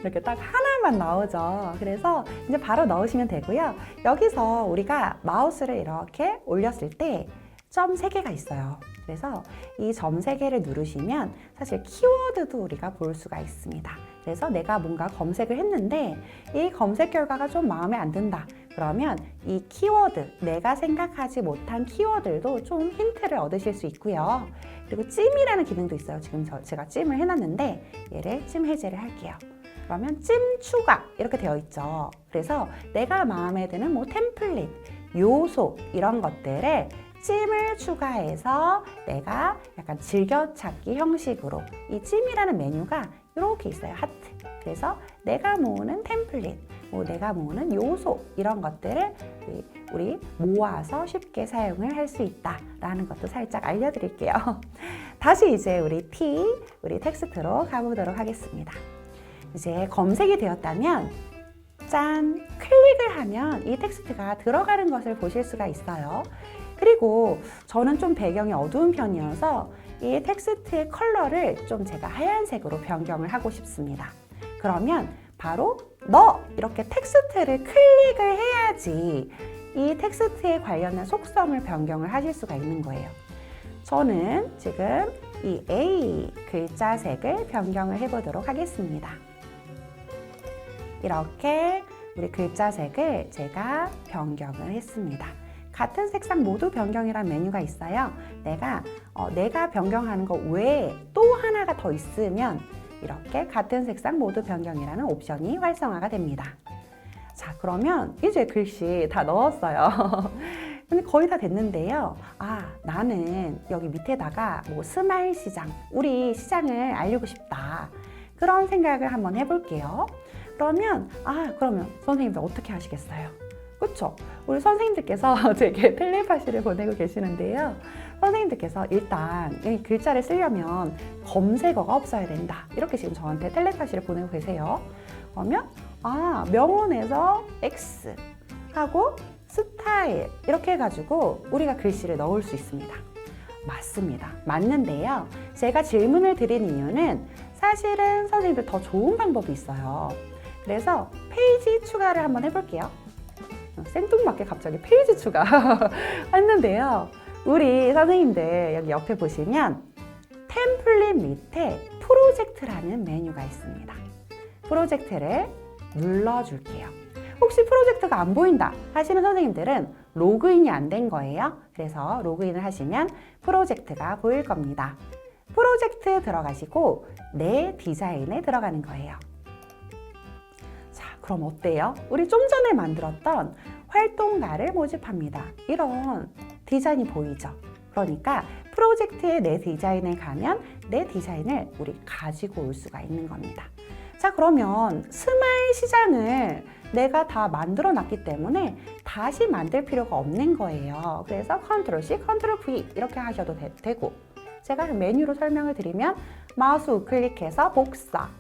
이렇게 딱 하나만 나오죠. 그래서 이제 바로 넣으시면 되고요. 여기서 우리가 마우스를 이렇게 올렸을 때 점 3개가 있어요. 그래서 이 점 3개를 누르시면 사실 키워드도 우리가 볼 수가 있습니다. 그래서 내가 뭔가 검색을 했는데 이 검색 결과가 좀 마음에 안 든다. 그러면 이 키워드, 내가 생각하지 못한 키워드도 좀 힌트를 얻으실 수 있고요. 그리고 찜이라는 기능도 있어요. 지금 제가 찜을 해놨는데 얘를 찜 해제를 할게요. 그러면 찜 추가 이렇게 되어 있죠. 그래서 내가 마음에 드는 템플릿, 요소 이런 것들을 찜을 추가해서 내가 약간 즐겨찾기 형식으로 이 찜이라는 메뉴가 이렇게 있어요. 하트. 그래서 내가 모으는 템플릿, 내가 모으는 요소 이런 것들을 우리 모아서 쉽게 사용을 할 수 있다라는 것도 살짝 알려드릴게요. 다시 이제 우리 텍스트로 가보도록 하겠습니다. 이제 검색이 되었다면 짠! 클릭을 하면 이 텍스트가 들어가는 것을 보실 수가 있어요. 그리고 저는 좀 배경이 어두운 편이어서 이 텍스트의 컬러를 좀 제가 하얀색으로 변경을 하고 싶습니다. 그러면 바로 이렇게 텍스트를 클릭을 해야지 이 텍스트에 관련된 속성을 변경을 하실 수가 있는 거예요. 저는 지금 이 A 글자색을 변경을 해보도록 하겠습니다. 이렇게 우리 글자색을 제가 변경을 했습니다. 같은 색상 모두 변경이라는 메뉴가 있어요. 내가 변경하는 것 외에 또 하나가 더 있으면 이렇게 같은 색상 모두 변경이라는 옵션이 활성화가 됩니다. 자, 그러면 이제 글씨 다 넣었어요. 근데 거의 다 됐는데요. 나는 여기 밑에다가 스마일 시장, 우리 시장을 알리고 싶다. 그런 생각을 한번 해볼게요. 그러면 선생님들 어떻게 하시겠어요? 그쵸? 우리 선생님들께서 제게 텔레파시를 보내고 계시는데요. 선생님들께서 일단 이 글자를 쓰려면 검색어가 없어야 된다. 이렇게 지금 저한테 텔레파시를 보내고 계세요. 그러면 명언에서 X 하고 스타일 이렇게 해가지고 우리가 글씨를 넣을 수 있습니다. 맞습니다. 맞는데요. 제가 질문을 드린 이유는 사실은 선생님들 더 좋은 방법이 있어요. 그래서 페이지 추가를 한번 해볼게요. 생뚱맞게 갑자기 페이지 추가 했는데요. 우리 선생님들 여기 옆에 보시면 템플릿 밑에 프로젝트라는 메뉴가 있습니다. 프로젝트를 눌러줄게요. 혹시 프로젝트가 안 보인다 하시는 선생님들은 로그인이 안 된 거예요. 그래서 로그인을 하시면 프로젝트가 보일 겁니다. 프로젝트 들어가시고 내 디자인에 들어가는 거예요. 그럼 어때요? 우리 좀 전에 만들었던 활동가를 모집합니다. 이런 디자인이 보이죠? 그러니까 프로젝트의 내 디자인에 가면 내 디자인을 우리 가지고 올 수가 있는 겁니다. 자, 그러면 스마일 시장을 내가 다 만들어 놨기 때문에 다시 만들 필요가 없는 거예요. 그래서 컨트롤 C, 컨트롤 V 이렇게 하셔도 되고, 제가 메뉴로 설명을 드리면 마우스 우클릭해서 복사,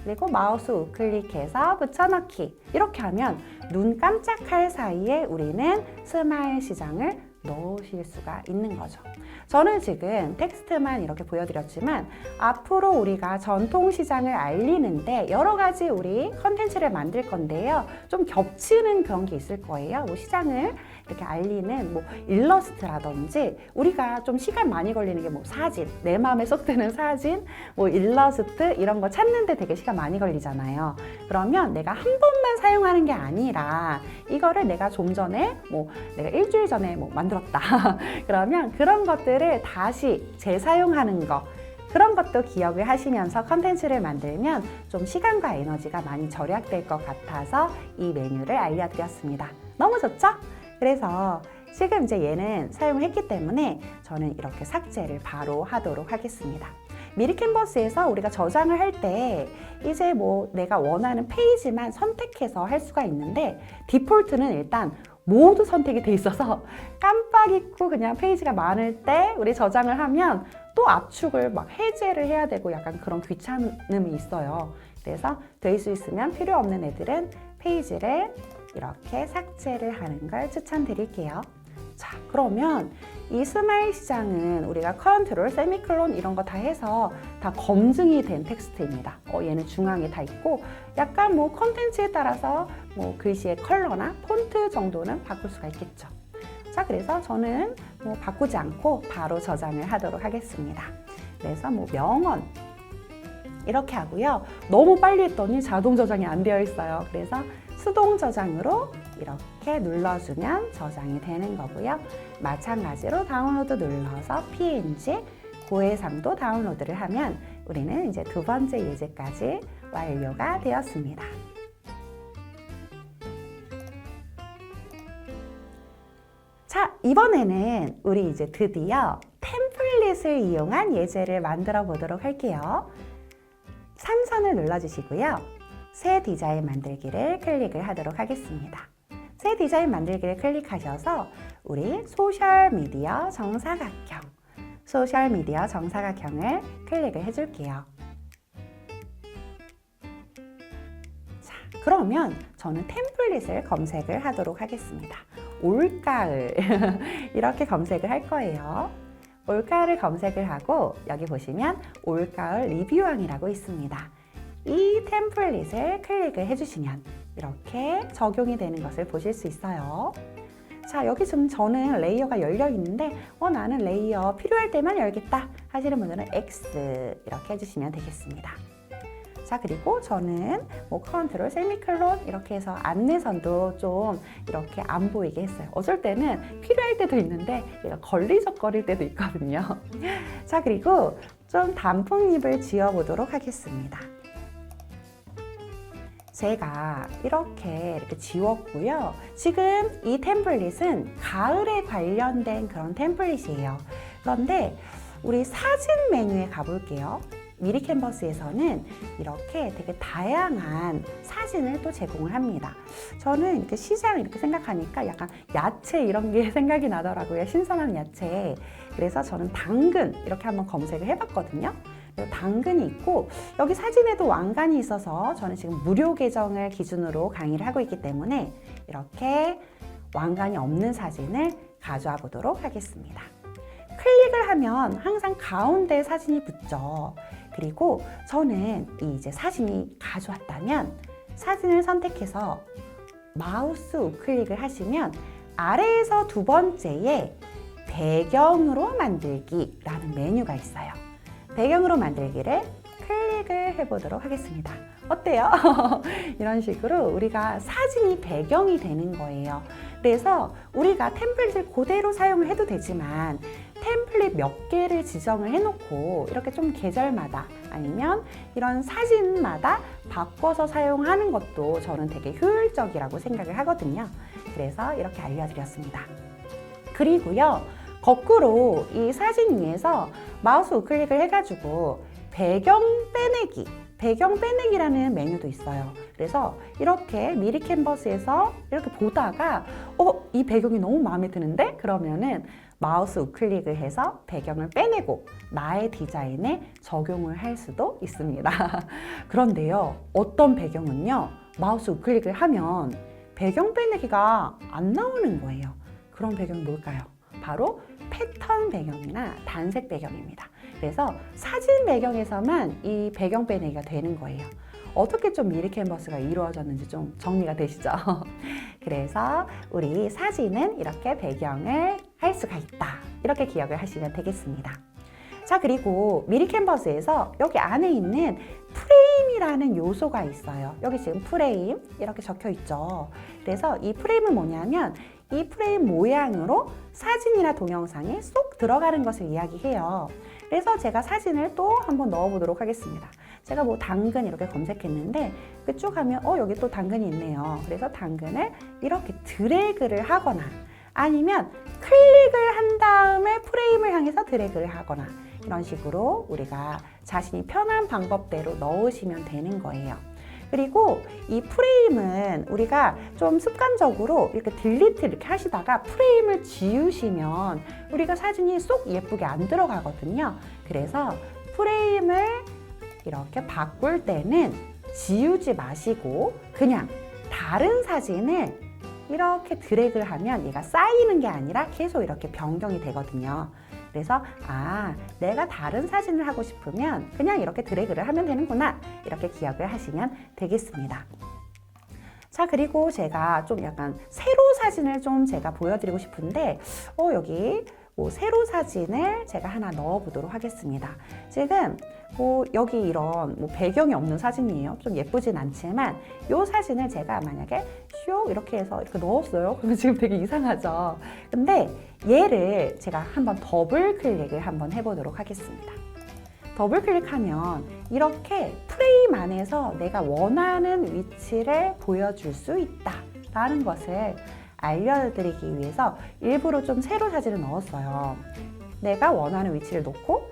그리고 마우스 우클릭해서 붙여넣기 이렇게 하면 눈 깜짝할 사이에 우리는 스마일 시장을 넣으실 수가 있는 거죠. 저는 지금 텍스트만 이렇게 보여드렸지만 앞으로 우리가 전통시장을 알리는데 여러 가지 우리 컨텐츠를 만들 건데요. 좀 겹치는 그런 게 있을 거예요. 뭐 시장을 이렇게 알리는 뭐 일러스트라든지 우리가 좀 시간 많이 걸리는 게 뭐 사진, 내 마음에 쏙 드는 사진, 뭐 일러스트 이런 거 찾는데 되게 시간 많이 걸리잖아요. 그러면 내가 한 번만 사용하는 게 아니라 이거를 내가 좀 전에 뭐 내가 일주일 전에 뭐 만들었다. 그러면 그런 것들을 다시 재사용하는 거 그런 것도 기억을 하시면서 컨텐츠를 만들면 좀 시간과 에너지가 많이 절약될 것 같아서 이 메뉴를 알려드렸습니다. 너무 좋죠? 그래서 지금 이제 얘는 사용을 했기 때문에 저는 이렇게 삭제를 바로 하도록 하겠습니다. 미리 캔버스에서 우리가 저장을 할 때 이제 뭐 내가 원하는 페이지만 선택해서 할 수가 있는데 디폴트는 일단 모두 선택이 돼 있어서 깜빡 잊고 그냥 페이지가 많을 때 우리 저장을 하면 또 압축을 막 해제를 해야 되고 약간 그런 귀찮음이 있어요. 그래서 될 수 있으면 필요 없는 애들은 페이지를 이렇게 삭제를 하는 걸 추천드릴게요. 자, 그러면 이 스마일 시장은 우리가 컨트롤, 세미콜론 이런 거 다 해서 다 검증이 된 텍스트입니다. 얘는 중앙에 다 있고 약간 뭐 컨텐츠에 따라서 뭐 글씨의 컬러나 폰트 정도는 바꿀 수가 있겠죠. 자, 그래서 저는 뭐 바꾸지 않고 바로 저장을 하도록 하겠습니다. 그래서 뭐 명언 이렇게 하고요. 너무 빨리 했더니 자동 저장이 안 되어 있어요. 그래서 수동 저장으로 이렇게 눌러주면 저장이 되는 거고요. 마찬가지로 다운로드 눌러서 PNG, 고해상도 다운로드를 하면 우리는 이제 두 번째 예제까지 완료가 되었습니다. 자, 이번에는 우리 이제 드디어 템플릿을 이용한 예제를 만들어 보도록 할게요. 3선을 눌러주시고요. 새 디자인 만들기를 클릭을 하도록 하겠습니다. 새 디자인 만들기를 클릭하셔서 우리 소셜미디어 정사각형을 클릭을 해줄게요. 자, 그러면 저는 템플릿을 검색을 하도록 하겠습니다. 올가을 이렇게 검색을 할 거예요. 올가을을 검색을 하고 여기 보시면 올가을 리뷰왕이라고 있습니다. 이 템플릿을 클릭을 해주시면 이렇게 적용이 되는 것을 보실 수 있어요. 자, 여기 지금 저는 레이어가 열려 있는데 나는 레이어 필요할 때만 열겠다 하시는 분들은 X 이렇게 해주시면 되겠습니다. 자, 그리고 저는 뭐 컨트롤, 세미콜론 이렇게 해서 안내선도 좀 이렇게 안 보이게 했어요. 어쩔 때는 필요할 때도 있는데 얘가 걸리적거릴 때도 있거든요. 자, 그리고 좀 단풍잎을 지어보도록 하겠습니다. 제가 이렇게 지웠고요. 지금 이 템플릿은 가을에 관련된 그런 템플릿이에요. 그런데 우리 사진 메뉴에 가볼게요. 미리 캔버스에서는 이렇게 되게 다양한 사진을 또 제공을 합니다. 저는 이렇게 시장 이렇게 생각하니까 약간 야채 이런 게 생각이 나더라고요. 신선한 야채. 그래서 저는 당근 이렇게 한번 검색을 해봤거든요. 당근이 있고 여기 사진에도 왕관이 있어서 저는 지금 무료 계정을 기준으로 강의를 하고 있기 때문에 이렇게 왕관이 없는 사진을 가져와 보도록 하겠습니다. 클릭을 하면 항상 가운데 사진이 붙죠. 그리고 저는 이제 사진이 가져왔다면 사진을 선택해서 마우스 우클릭을 하시면 아래에서 두 번째에 배경으로 만들기라는 메뉴가 있어요. 배경으로 만들기를 클릭을 해보도록 하겠습니다. 어때요? 이런 식으로 우리가 사진이 배경이 되는 거예요. 그래서 우리가 템플릿을 그대로 사용을 해도 되지만 템플릿 몇 개를 지정을 해놓고 이렇게 좀 계절마다 아니면 이런 사진마다 바꿔서 사용하는 것도 저는 되게 효율적이라고 생각을 하거든요. 그래서 이렇게 알려드렸습니다. 그리고요, 거꾸로 이 사진 위에서 마우스 우클릭을 해가지고 배경 빼내기라는 메뉴도 있어요. 그래서 이렇게 미리 캔버스에서 이렇게 보다가 이 배경이 너무 마음에 드는데? 그러면은 마우스 우클릭을 해서 배경을 빼내고 나의 디자인에 적용을 할 수도 있습니다. 그런데요, 어떤 배경은요, 마우스 우클릭을 하면 배경 빼내기가 안 나오는 거예요. 그런 배경이 뭘까요? 바로 패턴 배경이나 단색 배경입니다. 그래서 사진 배경에서만 이 배경 빼내기가 되는 거예요. 어떻게 좀 미리 캔버스가 이루어졌는지 좀 정리가 되시죠? 그래서 우리 사진은 이렇게 배경을 할 수가 있다. 이렇게 기억을 하시면 되겠습니다. 자, 그리고 미리 캔버스에서 여기 안에 있는 프레임이라는 요소가 있어요. 여기 지금 프레임 이렇게 적혀 있죠. 그래서 이 프레임은 뭐냐면 이 프레임 모양으로 사진이나 동영상에 쏙 들어가는 것을 이야기해요. 그래서 제가 사진을 또 한번 넣어보도록 하겠습니다. 제가 뭐 당근 이렇게 검색했는데 쭉 하면 여기 또 당근이 있네요. 그래서 당근을 이렇게 드래그를 하거나 아니면 클릭을 한 다음에 프레임을 향해서 드래그를 하거나 이런 식으로 우리가 자신이 편한 방법대로 넣으시면 되는 거예요. 그리고 이 프레임은 우리가 좀 습관적으로 이렇게 딜리트 이렇게 하시다가 프레임을 지우시면 우리가 사진이 쏙 예쁘게 안 들어가거든요. 그래서 프레임을 이렇게 바꿀 때는 지우지 마시고 그냥 다른 사진을 이렇게 드래그를 하면 얘가 쌓이는 게 아니라 계속 이렇게 변경이 되거든요. 그래서 내가 다른 사진을 하고 싶으면 그냥 이렇게 드래그를 하면 되는구나 이렇게 기억을 하시면 되겠습니다. 자, 그리고 제가 좀 약간 세로 사진을 좀 제가 보여드리고 싶은데 여기 세로 사진을 제가 하나 넣어 보도록 하겠습니다. 지금 여기 이런 배경이 없는 사진이에요. 좀 예쁘진 않지만 이 사진을 제가 만약에 슉 이렇게 해서 이렇게 넣었어요. 그러면 지금 되게 이상하죠. 근데 얘를 제가 한번 더블 클릭을 한번 해보도록 하겠습니다. 더블 클릭하면 이렇게 프레임 안에서 내가 원하는 위치를 보여줄 수 있다라는 것을 알려드리기 위해서 일부러 좀 세로 사진을 넣었어요. 내가 원하는 위치를 놓고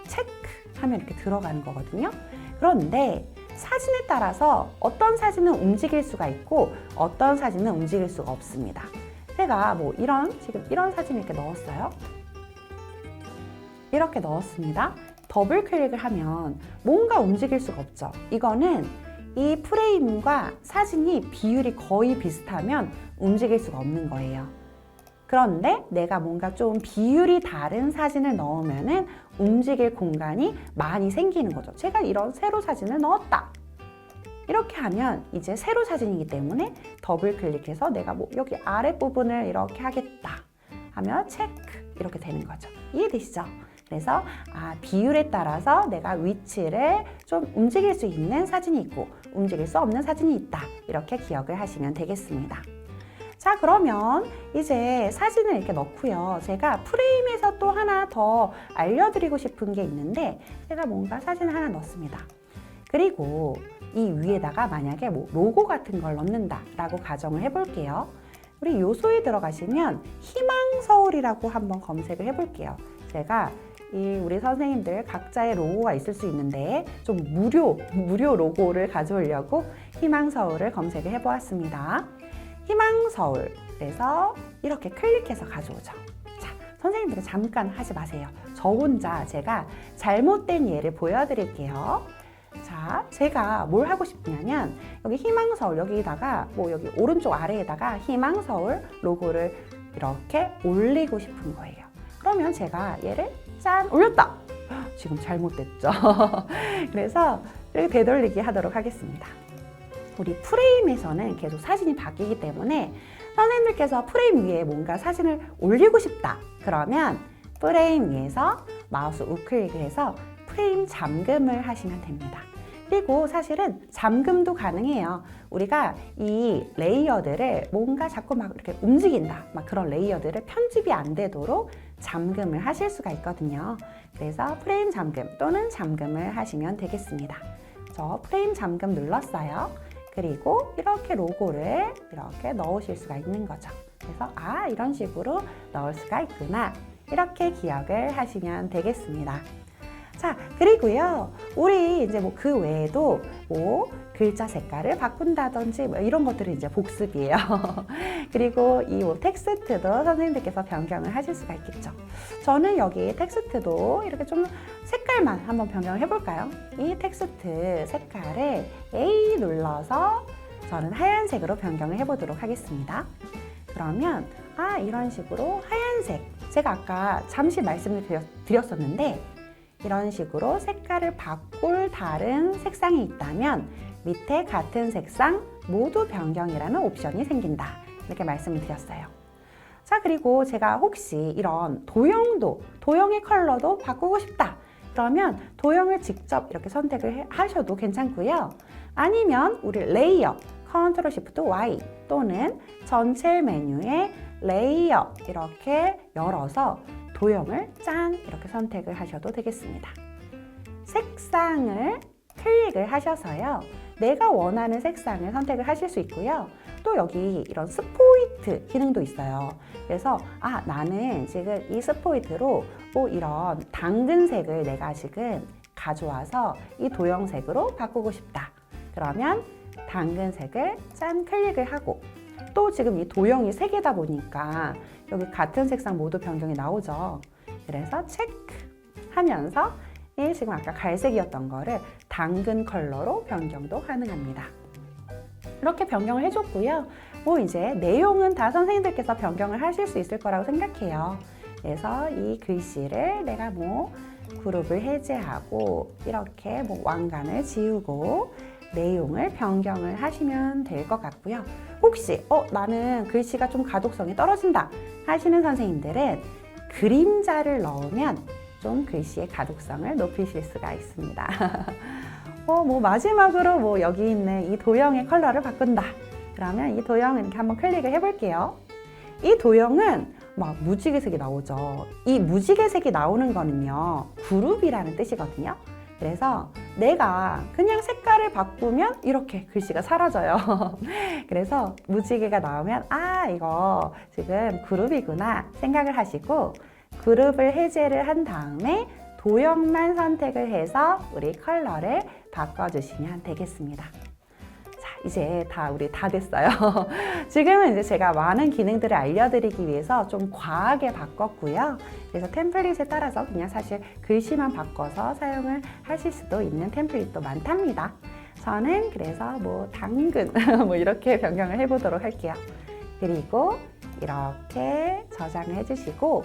체크하면 이렇게 들어가는 거거든요. 그런데 사진에 따라서 어떤 사진은 움직일 수가 있고 어떤 사진은 움직일 수가 없습니다. 제가 지금 이런 사진 이렇게 넣었어요. 이렇게 넣었습니다. 더블 클릭을 하면 뭔가 움직일 수가 없죠. 이거는 이 프레임과 사진이 비율이 거의 비슷하면 움직일 수가 없는 거예요. 그런데 내가 뭔가 좀 비율이 다른 사진을 넣으면은 움직일 공간이 많이 생기는 거죠. 제가 이런 세로 사진을 넣었다. 이렇게 하면 이제 세로 사진이기 때문에 더블 클릭해서 내가 여기 아랫부분을 이렇게 하겠다 하면 체크 이렇게 되는 거죠. 이해되시죠? 그래서 비율에 따라서 내가 위치를 좀 움직일 수 있는 사진이 있고 움직일 수 없는 사진이 있다. 이렇게 기억을 하시면 되겠습니다. 자, 그러면 이제 사진을 이렇게 넣고요. 제가 프레임에서 또 하나 더 알려드리고 싶은 게 있는데 제가 뭔가 사진을 하나 넣습니다. 그리고 이 위에다가 만약에 로고 같은 걸 넣는다라고 가정을 해볼게요. 우리 요소에 들어가시면 희망서울이라고 한번 검색을 해볼게요. 제가 우리 선생님들 각자의 로고가 있을 수 있는데 좀 무료 로고를 가져오려고 희망서울을 검색을 해보았습니다. 희망서울. 그래서 이렇게 클릭해서 가져오죠. 자, 선생님들은 잠깐 하지 마세요. 저 혼자 제가 잘못된 예를 보여드릴게요. 자, 제가 뭘 하고 싶냐면 여기 희망서울 여기다가 여기 오른쪽 아래에다가 희망서울 로고를 이렇게 올리고 싶은 거예요. 그러면 제가 얘를 짠! 올렸다! 지금 잘못됐죠? 그래서 이렇게 되돌리기 하도록 하겠습니다. 우리 프레임에서는 계속 사진이 바뀌기 때문에 선생님들께서 프레임 위에 뭔가 사진을 올리고 싶다. 그러면 프레임 위에서 마우스 우클릭을 해서 프레임 잠금을 하시면 됩니다. 그리고 사실은 잠금도 가능해요. 우리가 이 레이어들을 뭔가 자꾸 이렇게 움직인다. 그런 레이어들을 편집이 안 되도록 잠금을 하실 수가 있거든요. 그래서 프레임 잠금 또는 잠금을 하시면 되겠습니다. 저 프레임 잠금 눌렀어요. 그리고 이렇게 로고를 이렇게 넣으실 수가 있는 거죠. 그래서 이런 식으로 넣을 수가 있구나. 이렇게 기억을 하시면 되겠습니다. 자, 그리고요. 우리 이제 그 외에도 글자 색깔을 바꾼다든지 이런 것들은 이제 복습이에요. 그리고 이 텍스트도 선생님들께서 변경을 하실 수가 있겠죠. 저는 여기 텍스트도 이렇게 좀 색깔만 한번 변경을 해볼까요? 이 텍스트 색깔을 A 눌러서 저는 하얀색으로 변경을 해보도록 하겠습니다. 그러면 이런 식으로 파란색, 제가 아까 잠시 말씀을 드렸었는데 이런 식으로 색깔을 바꿀 다른 색상이 있다면 밑에 같은 색상 모두 변경이라는 옵션이 생긴다. 이렇게 말씀을 드렸어요. 자, 그리고 제가 혹시 이런 도형의 컬러도 바꾸고 싶다. 그러면 도형을 직접 이렇게 선택을 하셔도 괜찮고요. 아니면 우리 레이어, 컨트롤 시프트 Y 또는 전체 메뉴에 레이어 이렇게 열어서 도형을 짠 이렇게 선택을 하셔도 되겠습니다. 색상을 클릭을 하셔서요. 내가 원하는 색상을 선택을 하실 수 있고요. 또 여기 이런 스포이트 기능도 있어요. 그래서 나는 지금 이 스포이트로 이런 당근색을 내가 지금 가져와서 이 도형색으로 바꾸고 싶다. 그러면 당근색을 짠 클릭을 하고 또 지금 이 도형이 3개다 보니까 여기 같은 색상 모두 변경이 나오죠. 그래서 체크 하면서 지금 아까 갈색이었던 거를 당근 컬러로 변경도 가능합니다. 이렇게 변경을 해줬고요. 이제 내용은 다 선생님들께서 변경을 하실 수 있을 거라고 생각해요. 그래서 이 글씨를 내가 그룹을 해제하고 이렇게 왕관을 지우고 내용을 변경을 하시면 될 것 같고요. 혹시 나는 글씨가 좀 가독성이 떨어진다 하시는 선생님들은 그림자를 넣으면 좀 글씨의 가독성을 높이실 수가 있습니다. 마지막으로 여기 있는 이 도형의 컬러를 바꾼다. 그러면 이 도형을 이렇게 한번 클릭을 해볼게요. 이 도형은 무지개색이 나오죠. 이 무지개색이 나오는 거는요, 그룹이라는 뜻이거든요. 그래서 내가 그냥 색깔을 바꾸면 이렇게 글씨가 사라져요. 그래서 무지개가 나오면 이거 지금 그룹이구나 생각을 하시고 그룹을 해제를 한 다음에 도형만 선택을 해서 우리 컬러를 바꿔주시면 되겠습니다. 자, 이제 우리 다 됐어요. 지금은 이제 제가 많은 기능들을 알려드리기 위해서 좀 과하게 바꿨고요. 그래서 템플릿에 따라서 그냥 사실 글씨만 바꿔서 사용을 하실 수도 있는 템플릿도 많답니다. 저는 그래서 당근 이렇게 변경을 해보도록 할게요. 그리고 이렇게 저장을 해주시고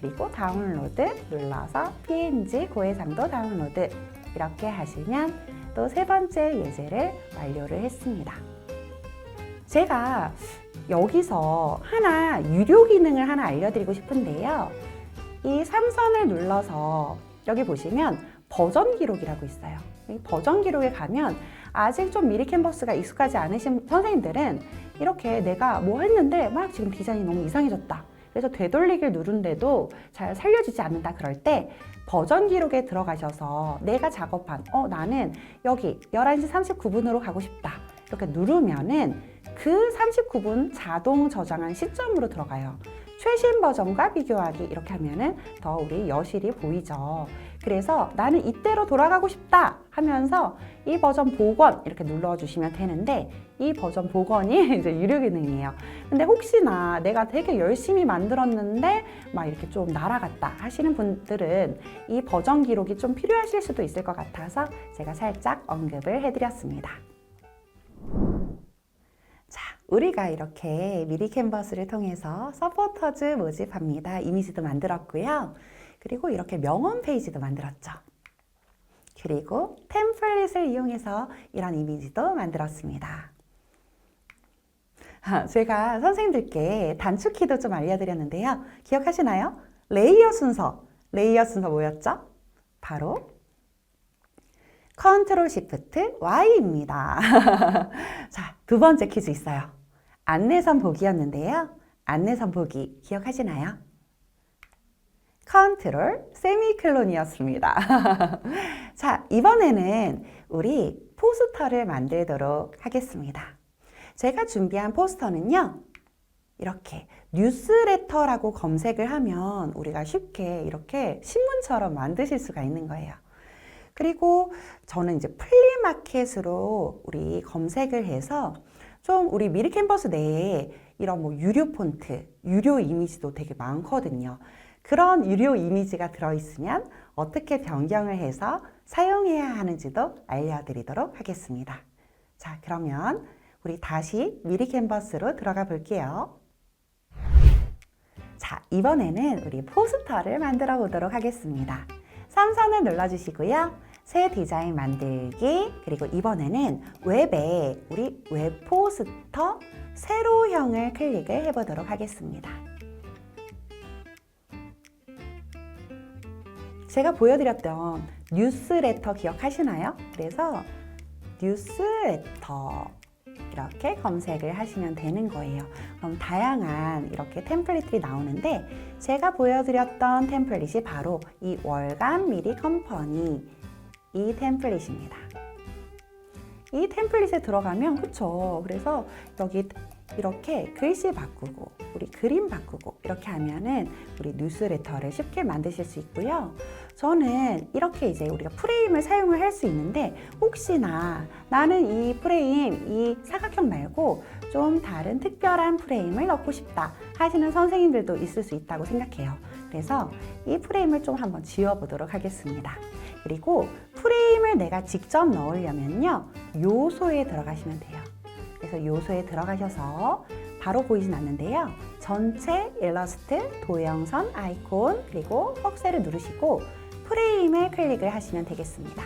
그리고 다운로드 눌러서 PNG 고해상도 다운로드 이렇게 하시면 또 3번째 예제를 완료를 했습니다. 제가 여기서 유료 기능을 하나 알려드리고 싶은데요. 이 3선을 눌러서 여기 보시면 버전 기록이라고 있어요. 이 버전 기록에 가면 아직 좀 미리 캔버스가 익숙하지 않으신 선생님들은 이렇게 내가 했는데 지금 디자인이 너무 이상해졌다. 그래서 되돌리기를 누른데도 잘 살려지지 않는다 그럴 때 버전 기록에 들어가셔서 내가 작업한 나는 여기 11시 39분으로 가고 싶다 이렇게 누르면은 그 39분 자동 저장한 시점으로 들어가요. 최신 버전과 비교하기 이렇게 하면은 더 우리 여실히 보이죠. 그래서 나는 이때로 돌아가고 싶다 하면서 이 버전 복원 이렇게 눌러주시면 되는데 이 버전 복원이 이제 유료 기능이에요. 근데 혹시나 내가 되게 열심히 만들었는데 이렇게 좀 날아갔다 하시는 분들은 이 버전 기록이 좀 필요하실 수도 있을 것 같아서 제가 살짝 언급을 해드렸습니다. 자, 우리가 이렇게 미리 캔버스를 통해서 서포터즈 모집합니다. 이미지도 만들었고요. 그리고 이렇게 명언 페이지도 만들었죠. 그리고 템플릿을 이용해서 이런 이미지도 만들었습니다. 제가 선생님들께 단축키도 좀 알려드렸는데요. 기억하시나요? 레이어 순서 뭐였죠? 바로 컨트롤 시프트 Y입니다. 자, 2번째 퀴즈 있어요. 안내선 보기였는데요. 안내선 보기 기억하시나요? 컨트롤 세미클론이었습니다. 자, 이번에는 우리 포스터를 만들도록 하겠습니다. 제가 준비한 포스터는요. 이렇게 뉴스레터라고 검색을 하면 우리가 쉽게 이렇게 신문처럼 만드실 수가 있는 거예요. 그리고 저는 이제 플리마켓으로 우리 검색을 해서 좀 우리 미리 캔버스 내에 이런 유료 폰트, 유료 이미지도 되게 많거든요. 그런 유료 이미지가 들어있으면 어떻게 변경을 해서 사용해야 하는지도 알려드리도록 하겠습니다. 자, 그러면 우리 다시 미리 캔버스로 들어가 볼게요. 자, 이번에는 우리 포스터를 만들어 보도록 하겠습니다. 3선을 눌러주시고요. 새 디자인 만들기, 그리고 이번에는 웹에 우리 웹 포스터 세로형을 클릭을 해보도록 하겠습니다. 제가 보여드렸던 뉴스레터 기억하시나요? 그래서 뉴스레터 이렇게 검색을 하시면 되는 거예요. 그럼 다양한 이렇게 템플릿들이 나오는데 제가 보여드렸던 템플릿이 바로 이 월간 미리 컴퍼니 이 템플릿입니다. 이 템플릿에 들어가면 그쵸? 그래서 여기 이렇게 글씨 바꾸고 우리 그림 바꾸고 이렇게 하면은 우리 뉴스레터를 쉽게 만드실 수 있고요. 저는 이렇게 이제 우리가 프레임을 사용을 할 수 있는데 혹시나 나는 이 프레임, 이 사각형 말고 좀 다른 특별한 프레임을 넣고 싶다 하시는 선생님들도 있을 수 있다고 생각해요. 그래서 이 프레임을 좀 한번 지워보도록 하겠습니다. 그리고 프레임을 내가 직접 넣으려면요. 요소에 들어가시면 돼요. 그래서 요소에 들어가셔서 바로 보이진 않는데요. 전체 일러스트, 도형선, 아이콘, 그리고 퍽셀을 누르시고 프레임에 클릭을 하시면 되겠습니다.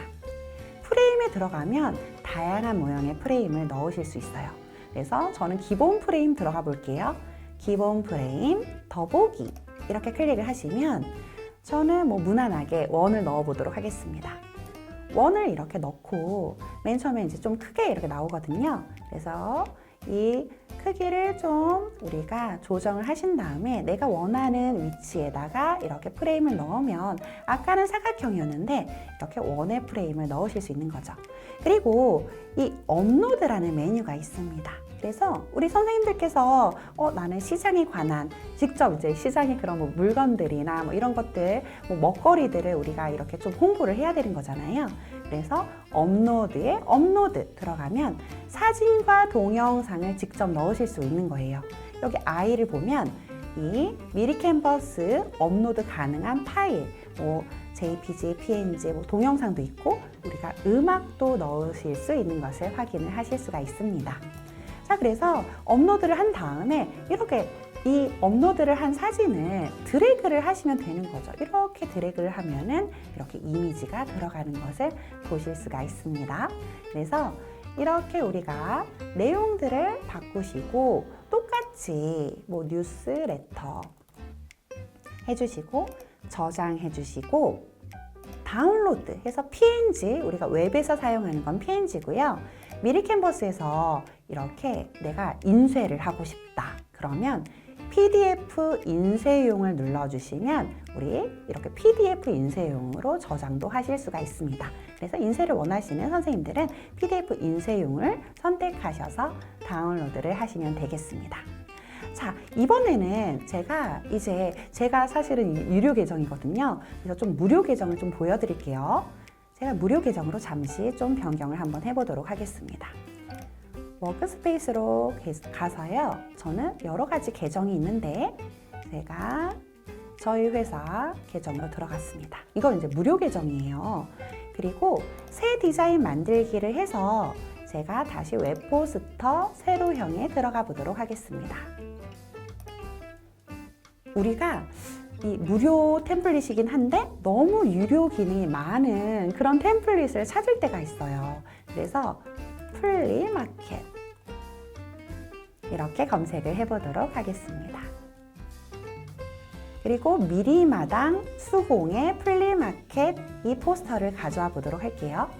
프레임에 들어가면 다양한 모양의 프레임을 넣으실 수 있어요. 그래서 저는 기본 프레임 들어가 볼게요. 기본 프레임, 더보기 이렇게 클릭을 하시면 저는 무난하게 원을 넣어 보도록 하겠습니다. 원을 이렇게 넣고 맨 처음에 이제 좀 크게 이렇게 나오거든요. 그래서 이 크기를 좀 우리가 조정을 하신 다음에 내가 원하는 위치에다가 이렇게 프레임을 넣으면 아까는 사각형이었는데 이렇게 원의 프레임을 넣으실 수 있는 거죠. 그리고 이 업로드라는 메뉴가 있습니다. 그래서 우리 선생님들께서 나는 시장에 관한 직접 이제 시장의 그런 물건들이나 이런 것들 먹거리들을 우리가 이렇게 좀 홍보를 해야 되는 거잖아요. 그래서 업로드에 업로드 들어가면 사진과 동영상을 직접 넣으실 수 있는 거예요. 여기 I를 보면 이 미리 캔버스 업로드 가능한 파일, JPG, PNG, 동영상도 있고 우리가 음악도 넣으실 수 있는 것을 확인을 하실 수가 있습니다. 자, 그래서 업로드를 한 다음에 이렇게 이 업로드를 한 사진을 드래그를 하시면 되는 거죠. 이렇게 드래그를 하면은 이렇게 이미지가 들어가는 것을 보실 수가 있습니다. 그래서 이렇게 우리가 내용들을 바꾸시고 똑같이 뉴스레터 해주시고 저장해 주시고 다운로드 해서 PNG, 우리가 웹에서 사용하는 건 PNG고요. 미리 캔버스에서 이렇게 내가 인쇄를 하고 싶다. 그러면 PDF 인쇄용을 눌러주시면 우리 이렇게 PDF 인쇄용으로 저장도 하실 수가 있습니다. 그래서 인쇄를 원하시는 선생님들은 PDF 인쇄용을 선택하셔서 다운로드를 하시면 되겠습니다. 자, 이번에는 제가 사실은 유료 계정이거든요. 그래서 좀 무료 계정을 좀 보여드릴게요. 제가 무료 계정으로 잠시 좀 변경을 한번 해보도록 하겠습니다. 워크스페이스로 가서요. 저는 여러 가지 계정이 있는데 제가 저희 회사 계정으로 들어갔습니다. 이건 이제 무료 계정이에요. 그리고 새 디자인 만들기를 해서 제가 다시 웹포스터 세로형에 들어가 보도록 하겠습니다. 우리가 이 무료 템플릿이긴 한데 너무 유료 기능이 많은 그런 템플릿을 찾을 때가 있어요. 그래서 플리마켓 이렇게 검색을 해보도록 하겠습니다. 그리고 미리마당 수공의 플리마켓 이 포스터를 가져와 보도록 할게요.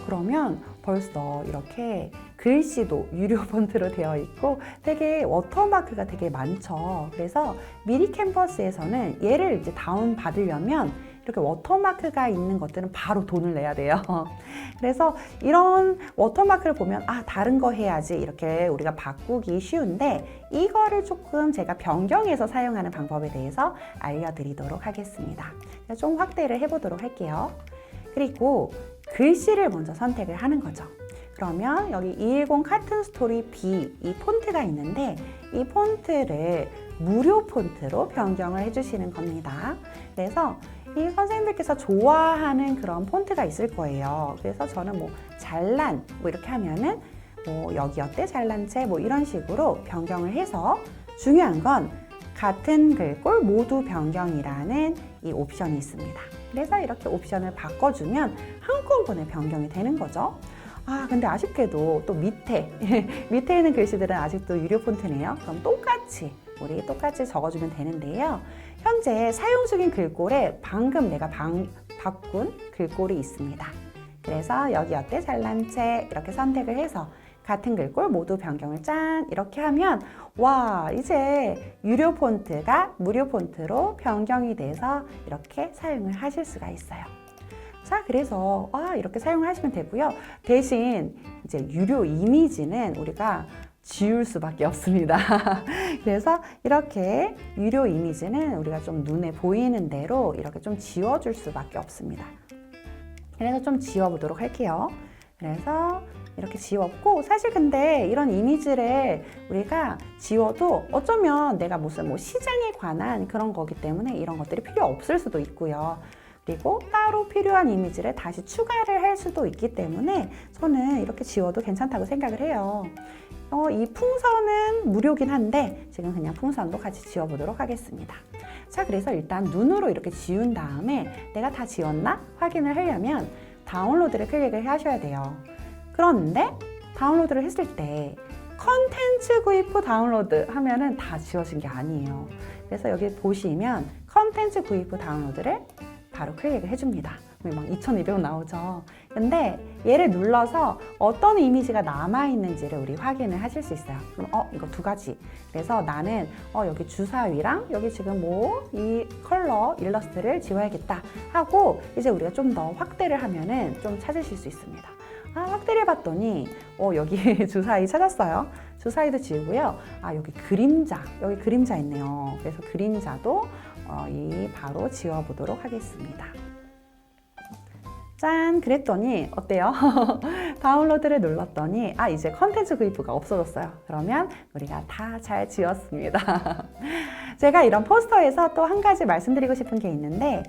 그러면 벌써 이렇게 글씨도 유료 폰트로 되어 있고 되게 워터마크가 되게 많죠. 그래서 미리 캔버스에서는 얘를 이제 다운 받으려면 이렇게 워터마크가 있는 것들은 바로 돈을 내야 돼요. 그래서 이런 워터마크를 보면 다른 거 해야지 이렇게 우리가 바꾸기 쉬운데 이거를 조금 제가 변경해서 사용하는 방법에 대해서 알려드리도록 하겠습니다. 좀 확대를 해보도록 할게요. 그리고 글씨를 먼저 선택을 하는 거죠. 그러면 여기 210 카툰 스토리 B 이 폰트가 있는데 이 폰트를 무료 폰트로 변경을 해주시는 겁니다. 그래서 이 선생님들께서 좋아하는 그런 폰트가 있을 거예요. 그래서 저는 잘란 이렇게 하면은 뭐 여기 어때 잘난 채 뭐 이런 식으로 변경을 해서 중요한 건 같은 글꼴 모두 변경이라는 이 옵션이 있습니다. 그래서 이렇게 옵션을 바꿔주면 한꺼번에 변경이 되는 거죠. 근데 아쉽게도 또 밑에 있는 글씨들은 아직도 유료 폰트네요. 그럼 우리 똑같이 적어주면 되는데요. 현재 사용 중인 글꼴에 방금 내가 바꾼 글꼴이 있습니다. 그래서 여기 어때 잘난 채 이렇게 선택을 해서 같은 글꼴 모두 변경을 짠 이렇게 하면 와 이제 유료 폰트가 무료 폰트로 변경이 돼서 이렇게 사용을 하실 수가 있어요. 자, 그래서 이렇게 사용을 하시면 되고요. 대신 이제 유료 이미지는 우리가 지울 수밖에 없습니다. 그래서 이렇게 유료 이미지는 우리가 좀 눈에 보이는 대로 이렇게 좀 지워줄 수밖에 없습니다. 그래서 좀 지워보도록 할게요. 그래서 이렇게 지웠고, 사실 근데 이런 이미지를 우리가 지워도 어쩌면 내가 무슨 뭐 시장에 관한 그런 거기 때문에 이런 것들이 필요 없을 수도 있고요. 그리고 따로 필요한 이미지를 다시 추가를 할 수도 있기 때문에 저는 이렇게 지워도 괜찮다고 생각을 해요. 이 풍선은 무료긴 한데 지금 그냥 풍선도 같이 지워보도록 하겠습니다. 자, 그래서 일단 눈으로 이렇게 지운 다음에 내가 다 지웠나 확인을 하려면 다운로드를 클릭을 하셔야 돼요. 그런데 다운로드를 했을 때 컨텐츠 구입 후 다운로드 하면은 다 지워진 게 아니에요. 그래서 여기 보시면 컨텐츠 구입 후 다운로드를 바로 클릭을 해줍니다. 막 2200원 나오죠. 근데 얘를 눌러서 어떤 이미지가 남아있는지를 우리 확인을 하실 수 있어요. 그럼 이거 두 가지. 그래서 나는 여기 주사위랑 여기 지금 뭐 이 컬러 일러스트를 지워야겠다 하고 이제 우리가 좀 더 확대를 하면은 좀 찾으실 수 있습니다. 확대를 해봤더니 여기 주사위 찾았어요. 주사위도 지우고요. 여기 그림자 있네요. 그래서 그림자도 바로 지워보도록 하겠습니다. 짠! 그랬더니 어때요? 다운로드를 눌렀더니 이제 컨텐츠 구입부가 없어졌어요. 그러면 우리가 다 잘 지웠습니다. 제가 이런 포스터에서 또 한 가지 말씀드리고 싶은 게 있는데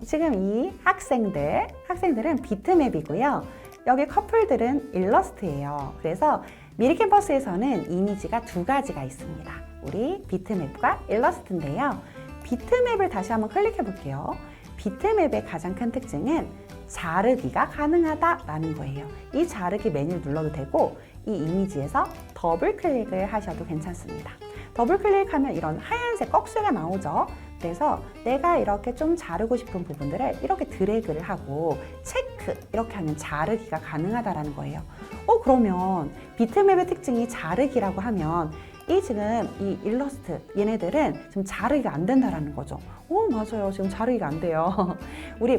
지금 이 학생들은 비트맵이고요. 여기 커플들은 일러스트예요. 그래서 미리 캠퍼스에서는 이미지가 두 가지가 있습니다. 우리 비트맵과 일러스트인데요. 비트맵을 다시 한번 클릭해 볼게요. 비트맵의 가장 큰 특징은 자르기가 가능하다라는 거예요. 이 자르기 메뉴를 눌러도 되고 이 이미지에서 더블 클릭을 하셔도 괜찮습니다. 더블 클릭하면 이런 하얀색 꺽쇠가 나오죠. 그래서 내가 이렇게 좀 자르고 싶은 부분들을 이렇게 드래그를 하고 체크 이렇게 하면 자르기가 가능하다라는 거예요. 그러면 비트맵의 특징이 자르기라고 하면 지금 이 일러스트 얘네들은 지금 자르기가 안 된다라는 거죠. 맞아요. 지금 자르기가 안 돼요.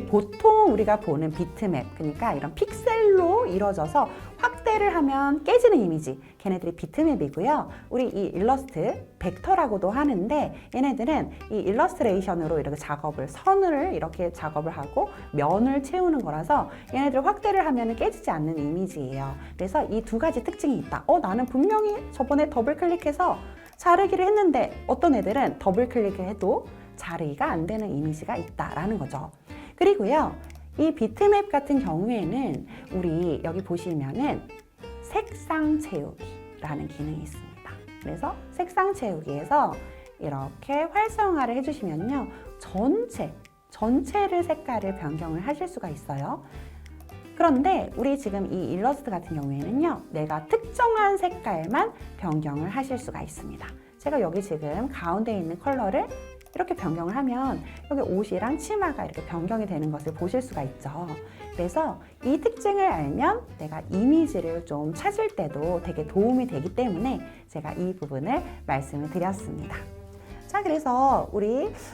보통 우리가 보는 비트맵, 그러니까 이런 픽셀로 이루어져서 확대를 하면 깨지는 이미지, 걔네들이 비트맵이고요. 우리 이 일러스트, 벡터라고도 하는데 얘네들은 이 일러스트레이션으로 이렇게 선을 이렇게 작업을 하고 면을 채우는 거라서 얘네들 확대를 하면 깨지지 않는 이미지예요. 그래서 이 두 가지 특징이 있다. 나는 분명히 저번에 더블 클릭해서 자르기를 했는데 어떤 애들은 더블 클릭을 해도 자르기가 안 되는 이미지가 있다라는 거죠. 그리고요, 이 비트맵 같은 경우에는 우리 여기 보시면은 색상 채우기라는 기능이 있습니다. 그래서 색상 채우기에서 이렇게 활성화를 해주시면요, 전체를 색깔을 변경을 하실 수가 있어요. 그런데 우리 지금 이 일러스트 같은 경우에는요, 내가 특정한 색깔만 변경을 하실 수가 있습니다. 제가 여기 지금 가운데 있는 컬러를 이렇게 변경을 하면 여기 옷이랑 치마가 이렇게 변경이 되는 것을 보실 수가 있죠. 그래서 이 특징을 알면 내가 이미지를 좀 찾을 때도 되게 도움이 되기 때문에 제가 이 부분을 말씀을 드렸습니다. 자, 그래서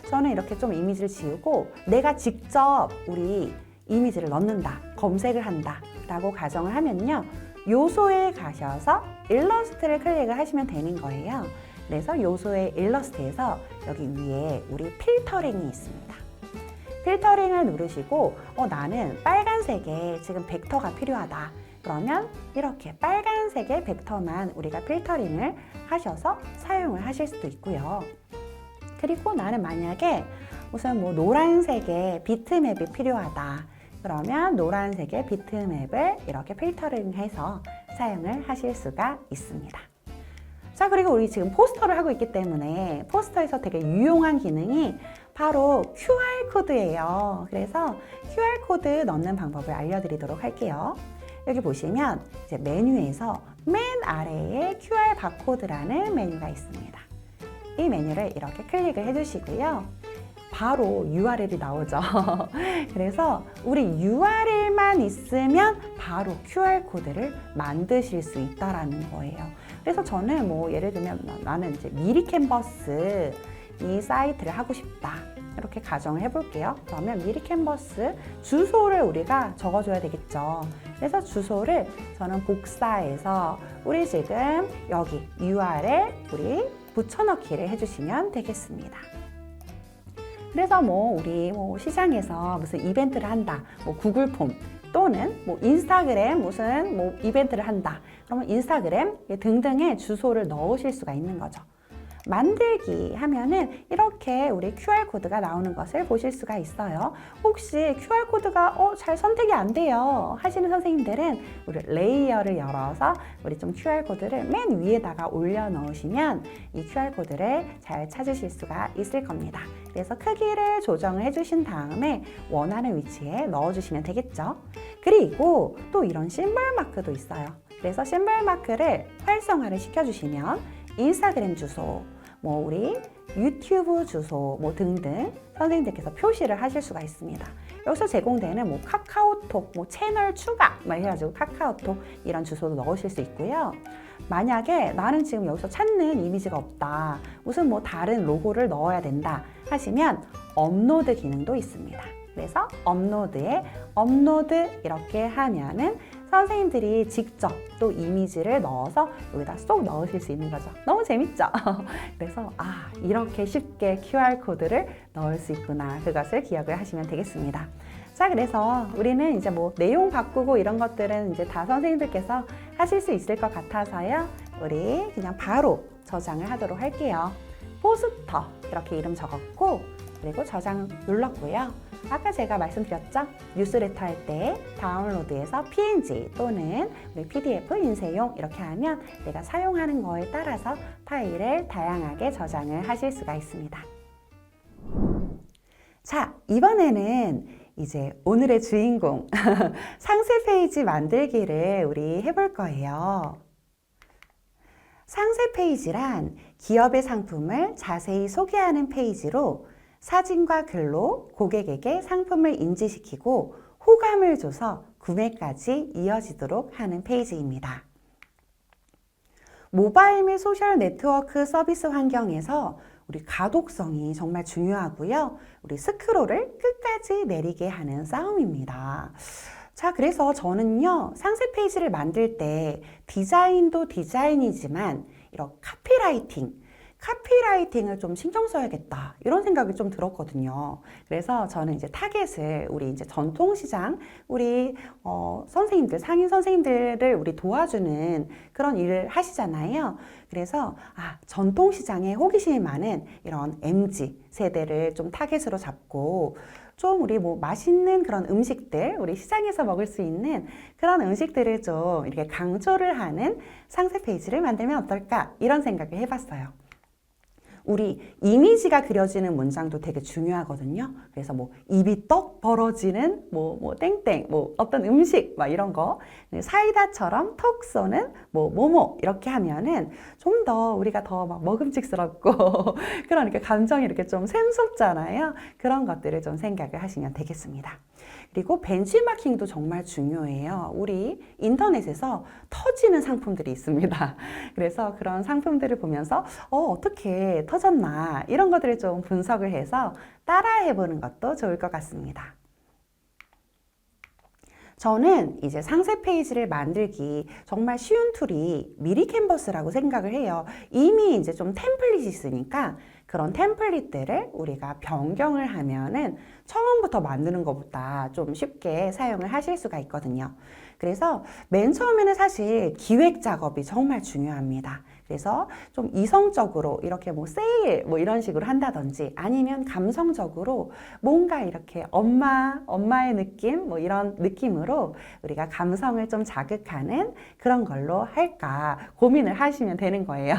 저는 이렇게 좀 이미지를 지우고 내가 직접 우리 이미지를 넣는다, 검색을 한다 라고 가정을 하면요, 요소에 가셔서 일러스트를 클릭을 하시면 되는 거예요. 그래서 요소의 일러스트에서 여기 위에 우리 필터링이 있습니다. 필터링을 누르시고 나는 빨간색에 지금 벡터가 필요하다. 그러면 이렇게 빨간색의 벡터만 우리가 필터링을 하셔서 사용을 하실 수도 있고요. 그리고 나는 만약에 우선 뭐 노란색의 비트맵이 필요하다. 그러면 노란색의 비트맵을 이렇게 필터링해서 사용을 하실 수가 있습니다. 자, 그리고 우리 지금 포스터를 하고 있기 때문에 포스터에서 되게 유용한 기능이 바로 QR코드예요. 그래서 QR코드 넣는 방법을 알려드리도록 할게요. 여기 보시면 이제 메뉴에서 맨 아래에 QR 바코드라는 메뉴가 있습니다. 이 메뉴를 이렇게 클릭을 해주시고요. 바로 URL이 나오죠. 그래서 우리 URL만 있으면 바로 QR코드를 만드실 수 있다라는 거예요. 그래서 저는 뭐 예를 들면 나는 이제 미리 캔버스 이 사이트를 하고 싶다. 이렇게 가정을 해볼게요. 그러면 미리 캔버스 주소를 우리가 적어줘야 되겠죠. 그래서 주소를 저는 복사해서 우리 지금 여기 URL 우리 붙여넣기를 해주시면 되겠습니다. 그래서 뭐 우리 뭐 시장에서 무슨 이벤트를 한다, 뭐 구글 폼 또는 뭐 인스타그램 무슨 뭐 이벤트를 한다. 그러면 인스타그램 등등의 주소를 넣으실 수가 있는 거죠. 만들기 하면은 이렇게 우리 QR코드가 나오는 것을 보실 수가 있어요. 혹시 QR코드가 잘 선택이 안 돼요 하시는 선생님들은 우리 레이어를 열어서 우리 좀 QR코드를 맨 위에다가 올려 넣으시면 이 QR코드를 잘 찾으실 수가 있을 겁니다. 그래서 크기를 조정을 해주신 다음에 원하는 위치에 넣어주시면 되겠죠. 그리고 또 이런 심벌 마크도 있어요. 그래서 심벌 마크를 활성화를 시켜주시면 인스타그램 주소, 뭐 우리 유튜브 주소 뭐 등등 선생님들께서 표시를 하실 수가 있습니다. 여기서 제공되는 뭐 카카오톡, 뭐 채널 추가 막 해가지고 카카오톡 이런 주소도 넣으실 수 있고요. 만약에 나는 지금 여기서 찾는 이미지가 없다, 무슨 뭐 다른 로고를 넣어야 된다 하시면 업로드 기능도 있습니다. 그래서 업로드에 업로드 이렇게 하면은 선생님들이 직접 또 이미지를 넣어서 여기다 쏙 넣으실 수 있는 거죠. 너무 재밌죠? 그래서 이렇게 쉽게 QR코드를 넣을 수 있구나. 그것을 기억을 하시면 되겠습니다. 자, 그래서 우리는 이제 뭐 내용 바꾸고 이런 것들은 이제 다 선생님들께서 하실 수 있을 것 같아서요. 우리 그냥 바로 저장을 하도록 할게요. 포스터 이렇게 이름 적었고 그리고 저장 눌렀고요. 아까 제가 말씀드렸죠? 뉴스레터 할 때 다운로드해서 PNG 또는 우리 PDF 인쇄용 이렇게 하면 내가 사용하는 거에 따라서 파일을 다양하게 저장을 하실 수가 있습니다. 자, 이번에는 이제 오늘의 주인공 상세 페이지 만들기를 우리 해볼 거예요. 상세 페이지란 기업의 상품을 자세히 소개하는 페이지로 사진과 글로 고객에게 상품을 인지시키고 호감을 줘서 구매까지 이어지도록 하는 페이지입니다. 모바일 및 소셜 네트워크 서비스 환경에서 우리 가독성이 정말 중요하고요. 우리 스크롤을 끝까지 내리게 하는 싸움입니다. 자, 그래서 저는요, 상세 페이지를 만들 때 디자인도 디자인이지만 이런 카피라이팅을 좀 신경 써야겠다 이런 생각이 좀 들었거든요. 그래서 저는 이제 타겟을 우리 이제 전통시장 우리 선생님들 상인 선생님들을 우리 도와주는 그런 일을 하시잖아요. 그래서 전통시장에 호기심이 많은 이런 MZ 세대를 좀 타겟으로 잡고 좀 우리 뭐 맛있는 그런 음식들, 우리 시장에서 먹을 수 있는 그런 음식들을 좀 이렇게 강조를 하는 상세 페이지를 만들면 어떨까 이런 생각을 해봤어요. 우리 이미지가 그려지는 문장도 되게 중요하거든요. 그래서 뭐 입이 떡 벌어지는 뭐 땡땡 뭐 어떤 음식 막 이런 거 사이다처럼 톡 쏘는 뭐뭐 이렇게 하면은 좀 더 우리가 더 막 먹음직스럽고 그러니까 감정이 이렇게 좀 샘솟잖아요. 그런 것들을 좀 생각을 하시면 되겠습니다. 그리고 벤치마킹도 정말 중요해요. 우리 인터넷에서 터지는 상품들이 있습니다. 그래서 그런 상품들을 보면서 어떻게 터졌나 이런 것들을 좀 분석을 해서 따라해보는 것도 좋을 것 같습니다. 저는 이제 상세 페이지를 만들기 정말 쉬운 툴이 미리 캔버스라고 생각을 해요. 이미 이제 좀 템플릿이 있으니까 그런 템플릿들을 우리가 변경을 하면은 처음부터 만드는 것보다 좀 쉽게 사용을 하실 수가 있거든요. 그래서 맨 처음에는 사실 기획 작업이 정말 중요합니다. 그래서 좀 이성적으로 이렇게 뭐 세일 뭐 이런 식으로 한다든지 아니면 감성적으로 뭔가 이렇게 엄마의 느낌 뭐 이런 느낌으로 우리가 감성을 좀 자극하는 그런 걸로 할까 고민을 하시면 되는 거예요.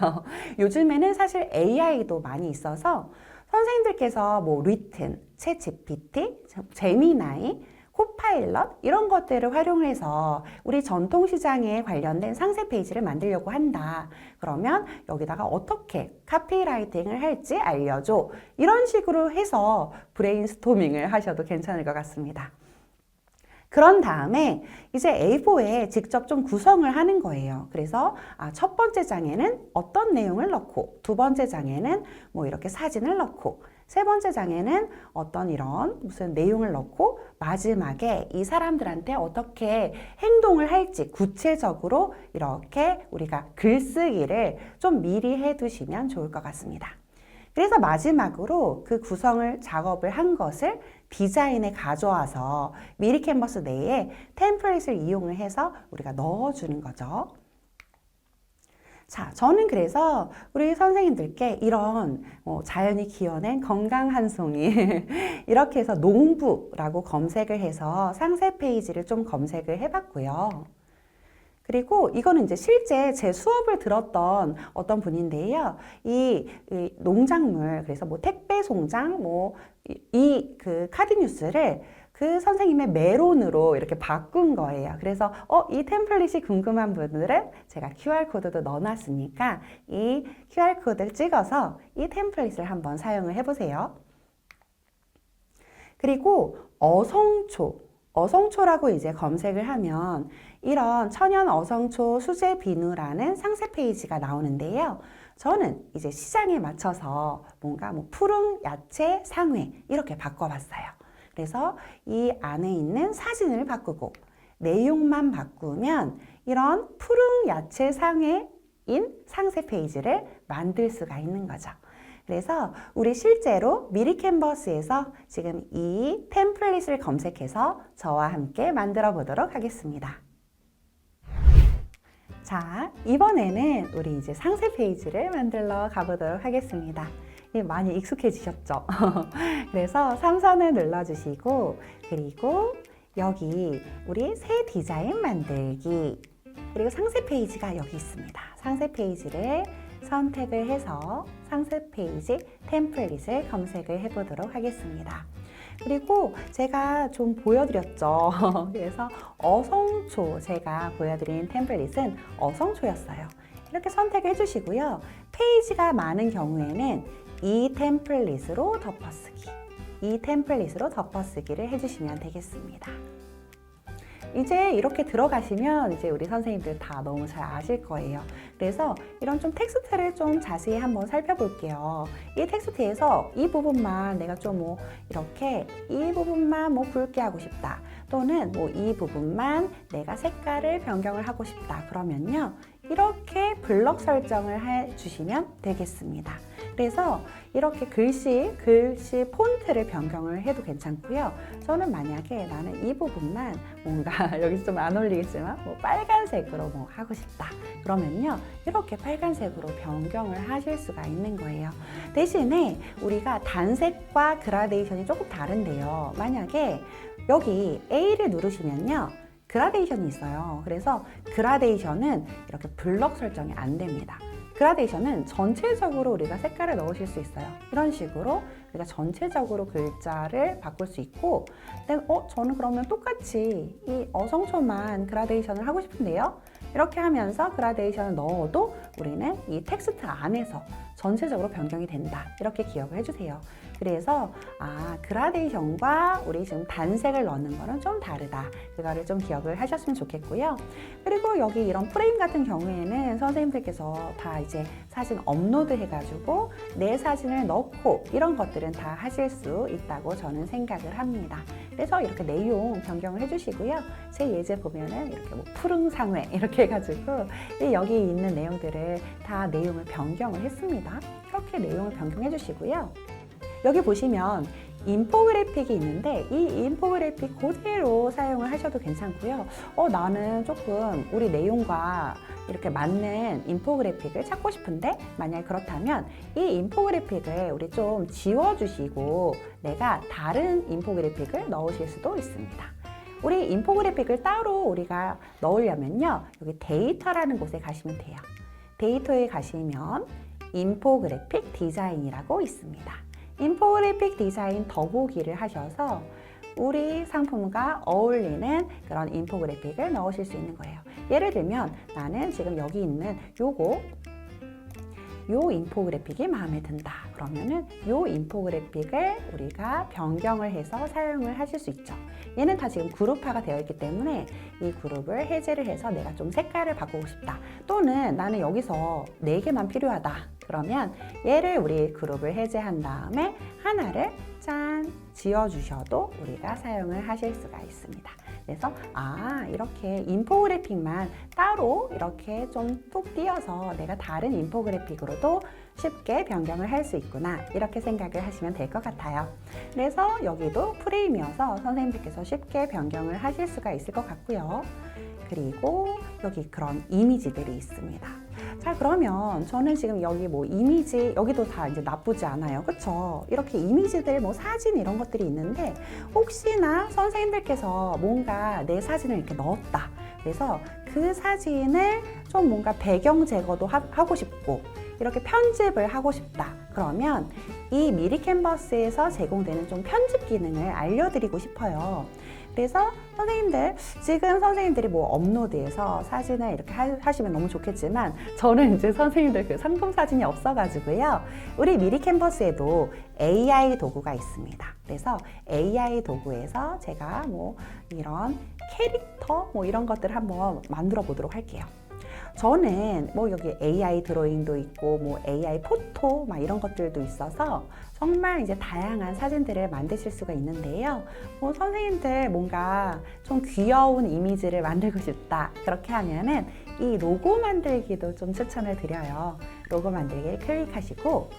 요즘에는 사실 AI도 많이 있어서 선생님들께서 뭐 리튼, 챗GPT, 제미나이, 코파일럿 이런 것들을 활용해서 우리 전통시장에 관련된 상세 페이지를 만들려고 한다. 그러면 여기다가 어떻게 카피라이팅을 할지 알려줘. 이런 식으로 해서 브레인스토밍을 하셔도 괜찮을 것 같습니다. 그런 다음에 이제 A4에 직접 좀 구성을 하는 거예요. 그래서 첫 번째 장에는 어떤 내용을 넣고 두 번째 장에는 뭐 이렇게 사진을 넣고 세 번째 장에는 어떤 이런 무슨 내용을 넣고 마지막에 이 사람들한테 어떻게 행동을 할지 구체적으로 이렇게 우리가 글쓰기를 좀 미리 해두시면 좋을 것 같습니다. 그래서 마지막으로 그 구성을 작업을 한 것을 디자인에 가져와서 미리 캔버스 내에 템플릿을 이용을 해서 우리가 넣어주는 거죠. 자, 저는 그래서 우리 선생님들께 이런 자연이 키워낸 건강 한 송이 이렇게 해서 농부라고 검색을 해서 상세 페이지를 좀 검색을 해봤고요. 그리고 이거는 이제 실제 제 수업을 들었던 어떤 분인데요. 이 농작물, 그래서 뭐 택배 송장, 뭐 그 카드 뉴스를 그 선생님의 메론으로 이렇게 바꾼 거예요. 그래서 이 템플릿이 궁금한 분들은 제가 QR코드도 넣어놨으니까 이 QR코드를 찍어서 이 템플릿을 한번 사용을 해보세요. 그리고 어성초라고 이제 검색을 하면 이런 천연 어성초 수제 비누라는 상세 페이지가 나오는데요. 저는 이제 시장에 맞춰서 뭔가 뭐 푸른 야채 상회 이렇게 바꿔봤어요. 그래서 이 안에 있는 사진을 바꾸고 내용만 바꾸면 이런 푸른 야채 상회인 상세 페이지를 만들 수가 있는 거죠. 그래서 우리 실제로 미리 캔버스에서 지금 이 템플릿을 검색해서 저와 함께 만들어 보도록 하겠습니다. 자, 이번에는 우리 이제 상세 페이지를 만들러 가보도록 하겠습니다. 많이 익숙해지셨죠? 그래서 3선을 눌러주시고 그리고 여기 우리 새 디자인 만들기 그리고 상세 페이지가 여기 있습니다. 상세 페이지를 선택을 해서 상세 페이지 템플릿을 검색을 해보도록 하겠습니다. 그리고 제가 좀 보여드렸죠. 그래서 어성초 제가 보여드린 템플릿은 어성초였어요. 이렇게 선택을 해주시고요. 페이지가 많은 경우에는 이 템플릿으로 덮어쓰기를 해주시면 되겠습니다. 이제 이렇게 들어가시면 이제 우리 선생님들 다 너무 잘 아실 거예요. 그래서 이런 좀 텍스트를 좀 자세히 한번 살펴볼게요. 이 텍스트에서 이 부분만 내가 좀 뭐 이렇게 이 부분만 뭐 붉게 하고 싶다. 또는 뭐 이 부분만 내가 색깔을 변경을 하고 싶다. 그러면요. 이렇게 블럭 설정을 해주시면 되겠습니다. 그래서 이렇게 글씨 폰트를 변경을 해도 괜찮고요. 저는 만약에 나는 이 부분만 뭔가 여기서 좀 안 어울리겠지만 뭐 빨간색으로 뭐 하고 싶다. 그러면요. 이렇게 빨간색으로 변경을 하실 수가 있는 거예요. 대신에 우리가 단색과 그라데이션이 조금 다른데요. 만약에 여기 A를 누르시면요. 그라데이션이 있어요. 그래서 그라데이션은 이렇게 블럭 설정이 안 됩니다. 그라데이션은 전체적으로 우리가 색깔을 넣으실 수 있어요. 이런 식으로 우리가 전체적으로 글자를 바꿀 수 있고 저는 그러면 똑같이 이 어성초만 그라데이션을 하고 싶은데요. 이렇게 하면서 그라데이션을 넣어도 우리는 이 텍스트 안에서 전체적으로 변경이 된다. 이렇게 기억을 해주세요. 그래서 그라데이션과 우리 지금 단색을 넣는 거는 좀 다르다. 그거를 좀 기억을 하셨으면 좋겠고요. 그리고 여기 이런 프레임 같은 경우에는 선생님들께서 다 이제 사진 업로드 해가지고 내 사진을 넣고 이런 것들은 다 하실 수 있다고 저는 생각을 합니다. 그래서 이렇게 내용 변경을 해주시고요. 제 예제 보면은 이렇게 뭐 푸른 상회 이렇게 해가지고 여기 있는 내용들을 다 내용을 변경을 했습니다. 이렇게 내용을 변경해 주시고요. 여기 보시면 인포그래픽이 있는데 이 인포그래픽 그대로 사용을 하셔도 괜찮고요. 나는 조금 우리 내용과 이렇게 맞는 인포그래픽을 찾고 싶은데 만약 그렇다면 이 인포그래픽을 우리 좀 지워주시고 내가 다른 인포그래픽을 넣으실 수도 있습니다. 우리 인포그래픽을 따로 우리가 넣으려면요. 여기 데이터라는 곳에 가시면 돼요. 데이터에 가시면 인포그래픽 디자인이라고 있습니다. 인포그래픽 디자인 더보기를 하셔서 우리 상품과 어울리는 그런 인포그래픽을 넣으실 수 있는 거예요. 예를 들면 나는 지금 여기 있는 요 인포그래픽이 마음에 든다. 그러면은 요 인포그래픽을 우리가 변경을 해서 사용을 하실 수 있죠. 얘는 다 지금 그룹화가 되어 있기 때문에 이 그룹을 해제를 해서 내가 좀 색깔을 바꾸고 싶다. 또는 나는 여기서 4개만 필요하다. 그러면 얘를 우리 그룹을 해제한 다음에 하나를 짠 지워주셔도 우리가 사용을 하실 수가 있습니다. 그래서 이렇게 인포그래픽만 따로 이렇게 좀 톡 띄어서 내가 다른 인포그래픽으로도 쉽게 변경을 할 수 있구나 이렇게 생각을 하시면 될 것 같아요. 그래서 여기도 프레임이어서 선생님들께서 쉽게 변경을 하실 수가 있을 것 같고요. 그리고 여기 그런 이미지들이 있습니다. 자, 그러면 저는 지금 여기 뭐 이미지 여기도 다 이제 나쁘지 않아요. 그쵸? 이렇게 이미지들 뭐 사진 이런 것들이 있는데 혹시나 선생님들께서 뭔가 내 사진을 이렇게 넣었다. 그래서 그 사진을 좀 뭔가 배경 제거도 하고 싶고 이렇게 편집을 하고 싶다. 그러면 이 미리 캔버스에서 제공되는 좀 편집 기능을 알려드리고 싶어요. 그래서 지금 선생님들이 뭐 업로드해서 사진을 이렇게 하시면 너무 좋겠지만 저는 이제 선생님들 그 상품 사진이 없어가지고요. 우리 미리 캔버스에도 AI 도구가 있습니다. 그래서 AI 도구에서 제가 뭐 이런 캐릭터 뭐 이런 것들 한번 만들어 보도록 할게요. 저는 뭐 여기 AI 드로잉도 있고 뭐 AI 포토 막 이런 것들도 있어서 정말 이제 다양한 사진들을 만드실 수가 있는데요. 뭐 선생님들 뭔가 좀 귀여운 이미지를 만들고 싶다. 그렇게 하면은 이 로고 만들기도 좀 추천을 드려요. 로고 만들기를 클릭하시고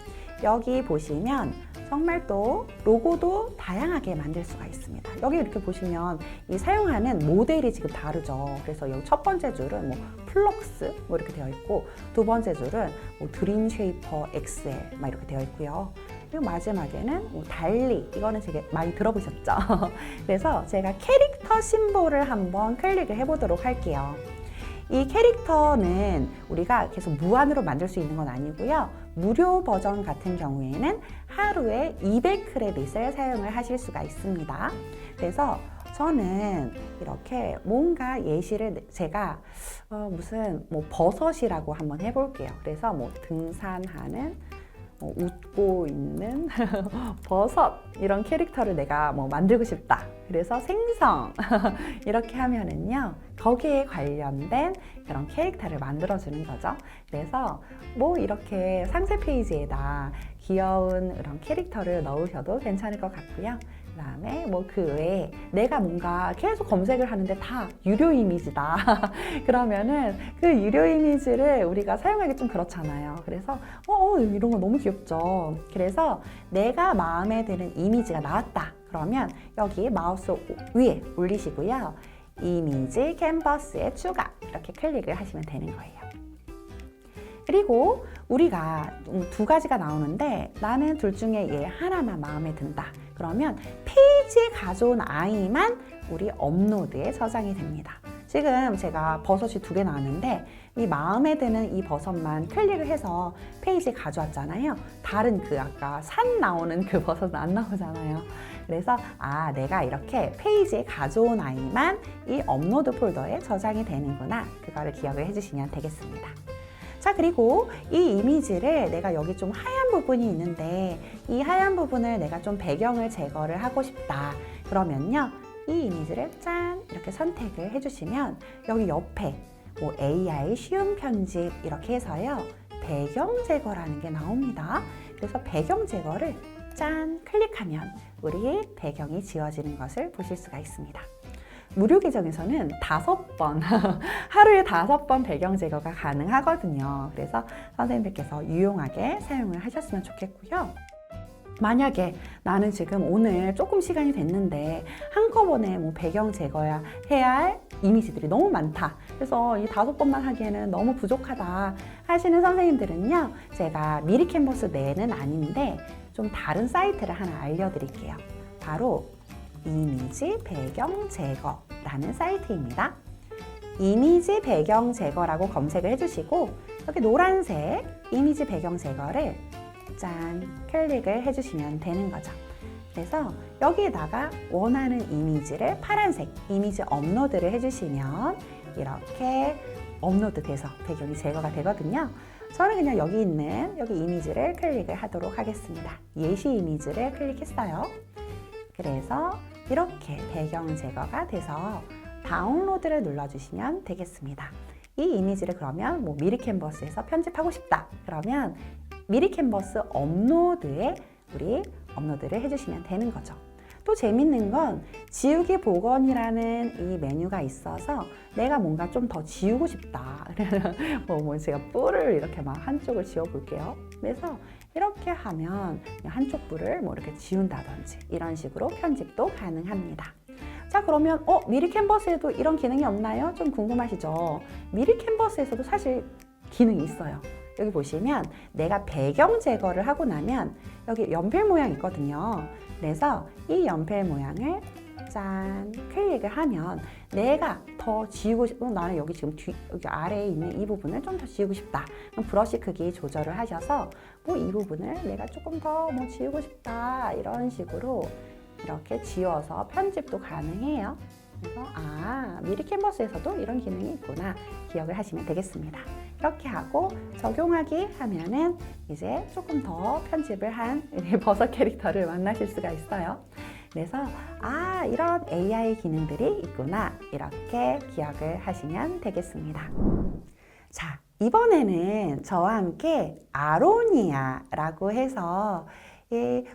여기 보시면 정말 또 로고도 다양하게 만들 수가 있습니다. 여기 이렇게 보시면 이 사용하는 모델이 지금 다르죠. 그래서 여기 첫 번째 줄은 뭐 플럭스 뭐 이렇게 되어 있고 두 번째 줄은 뭐 드림 쉐이퍼 XL 막 이렇게 되어 있고요. 그리고 마지막에는 뭐 달리 이거는 되게 많이 들어보셨죠? 그래서 제가 캐릭터 심볼을 한번 클릭을 해보도록 할게요. 이 캐릭터는 우리가 계속 무한으로 만들 수 있는 건 아니고요. 무료 버전 같은 경우에는 하루에 200크레딧을 사용을 하실 수가 있습니다. 그래서 저는 이렇게 뭔가 예시를 제가 무슨 뭐 버섯이라고 한번 해볼게요. 그래서 뭐 등산하는 웃고 있는 버섯 이런 캐릭터를 내가 뭐 만들고 싶다. 그래서 생성 이렇게 하면은요 거기에 관련된 그런 캐릭터를 만들어주는 거죠. 그래서 뭐 이렇게 상세 페이지에다 귀여운 그런 캐릭터를 넣으셔도 괜찮을 것 같고요. 그 다음에 뭐 그 외에 내가 뭔가 계속 검색을 하는데 다 유료 이미지다. 그러면은 그 유료 이미지를 우리가 사용하기 좀 그렇잖아요. 그래서 이런 거 너무 귀엽죠. 그래서 내가 마음에 드는 이미지가 나왔다. 그러면 여기 마우스 위에 올리시고요. 이미지 캔버스에 추가 이렇게 클릭을 하시면 되는 거예요. 그리고 우리가 두 가지가 나오는데 나는 둘 중에 얘 하나만 마음에 든다. 그러면 페이지에 가져온 아이만 우리 업로드에 저장이 됩니다. 지금 제가 버섯이 2개 나왔는데 이 마음에 드는 이 버섯만 클릭을 해서 페이지에 가져왔잖아요. 다른 그 아까 산 나오는 그 버섯은 안 나오잖아요. 그래서 내가 이렇게 페이지에 가져온 아이만 이 업로드 폴더에 저장이 되는구나. 그거를 기억을 해주시면 되겠습니다. 자, 그리고 이 이미지를 내가 여기 좀 하얀 부분이 있는데 이 하얀 부분을 내가 좀 배경을 제거를 하고 싶다. 그러면요. 이 이미지를 짠 이렇게 선택을 해주시면 여기 옆에 뭐 AI 쉬운 편집 이렇게 해서요. 배경 제거라는 게 나옵니다. 그래서 배경 제거를 짠 클릭하면 우리 배경이 지워지는 것을 보실 수가 있습니다. 무료 계정에서는 5번, 하루에 5번 배경 제거가 가능하거든요. 그래서 선생님들께서 유용하게 사용을 하셨으면 좋겠고요. 만약에 나는 지금 오늘 조금 시간이 됐는데 한꺼번에 뭐 배경 제거야 해야 할 이미지들이 너무 많다. 그래서 이 5번만 하기에는 너무 부족하다 하시는 선생님들은요. 제가 미리 캔버스 내는 아닌데 좀 다른 사이트를 하나 알려드릴게요. 바로 이미지 배경 제거라는 사이트입니다. 이미지 배경 제거라고 검색을 해주시고 여기 노란색 이미지 배경 제거를 짠 클릭을 해주시면 되는 거죠. 그래서 여기에다가 원하는 이미지를 파란색 이미지 업로드를 해주시면 이렇게 업로드 돼서 배경이 제거가 되거든요. 저는 그냥 여기 있는 여기 이미지를 클릭을 하도록 하겠습니다. 예시 이미지를 클릭했어요. 그래서 이렇게 배경 제거가 돼서 다운로드를 눌러주시면 되겠습니다. 이 이미지를 그러면 뭐 미리 캔버스에서 편집하고 싶다. 그러면 미리 캔버스 업로드에 우리 업로드를 해주시면 되는 거죠. 또 재밌는 건 지우기 복원이라는 이 메뉴가 있어서 내가 뭔가 좀 더 지우고 싶다. 뭐 제가 뿔을 이렇게 막 한쪽을 지워 볼게요. 그래서 이렇게 하면 한쪽 뿔을 뭐 이렇게 지운다든지 이런 식으로 편집도 가능합니다. 자, 그러면 미리 캔버스에도 이런 기능이 없나요? 좀 궁금하시죠? 미리 캔버스에서도 사실 기능이 있어요. 여기 보시면 내가 배경 제거를 하고 나면 여기 연필 모양 있거든요. 그래서 이 연필 모양을 짠 클릭을 하면 내가 더 지우고 싶은 나는 여기 지금 여기 아래에 있는 이 부분을 좀 더 지우고 싶다. 그럼 브러쉬 크기 조절을 하셔서 뭐 이 부분을 내가 조금 더 뭐 지우고 싶다 이런 식으로 이렇게 지워서 편집도 가능해요. 그래서 미리 캔버스에서도 이런 기능이 있구나 기억을 하시면 되겠습니다. 이렇게 하고 적용하기 하면은 이제 조금 더 편집을 한 버섯 캐릭터를 만나실 수가 있어요. 그래서 이런 AI 기능들이 있구나 이렇게 기억을 하시면 되겠습니다. 자, 이번에는 저와 함께 아로니아라고 해서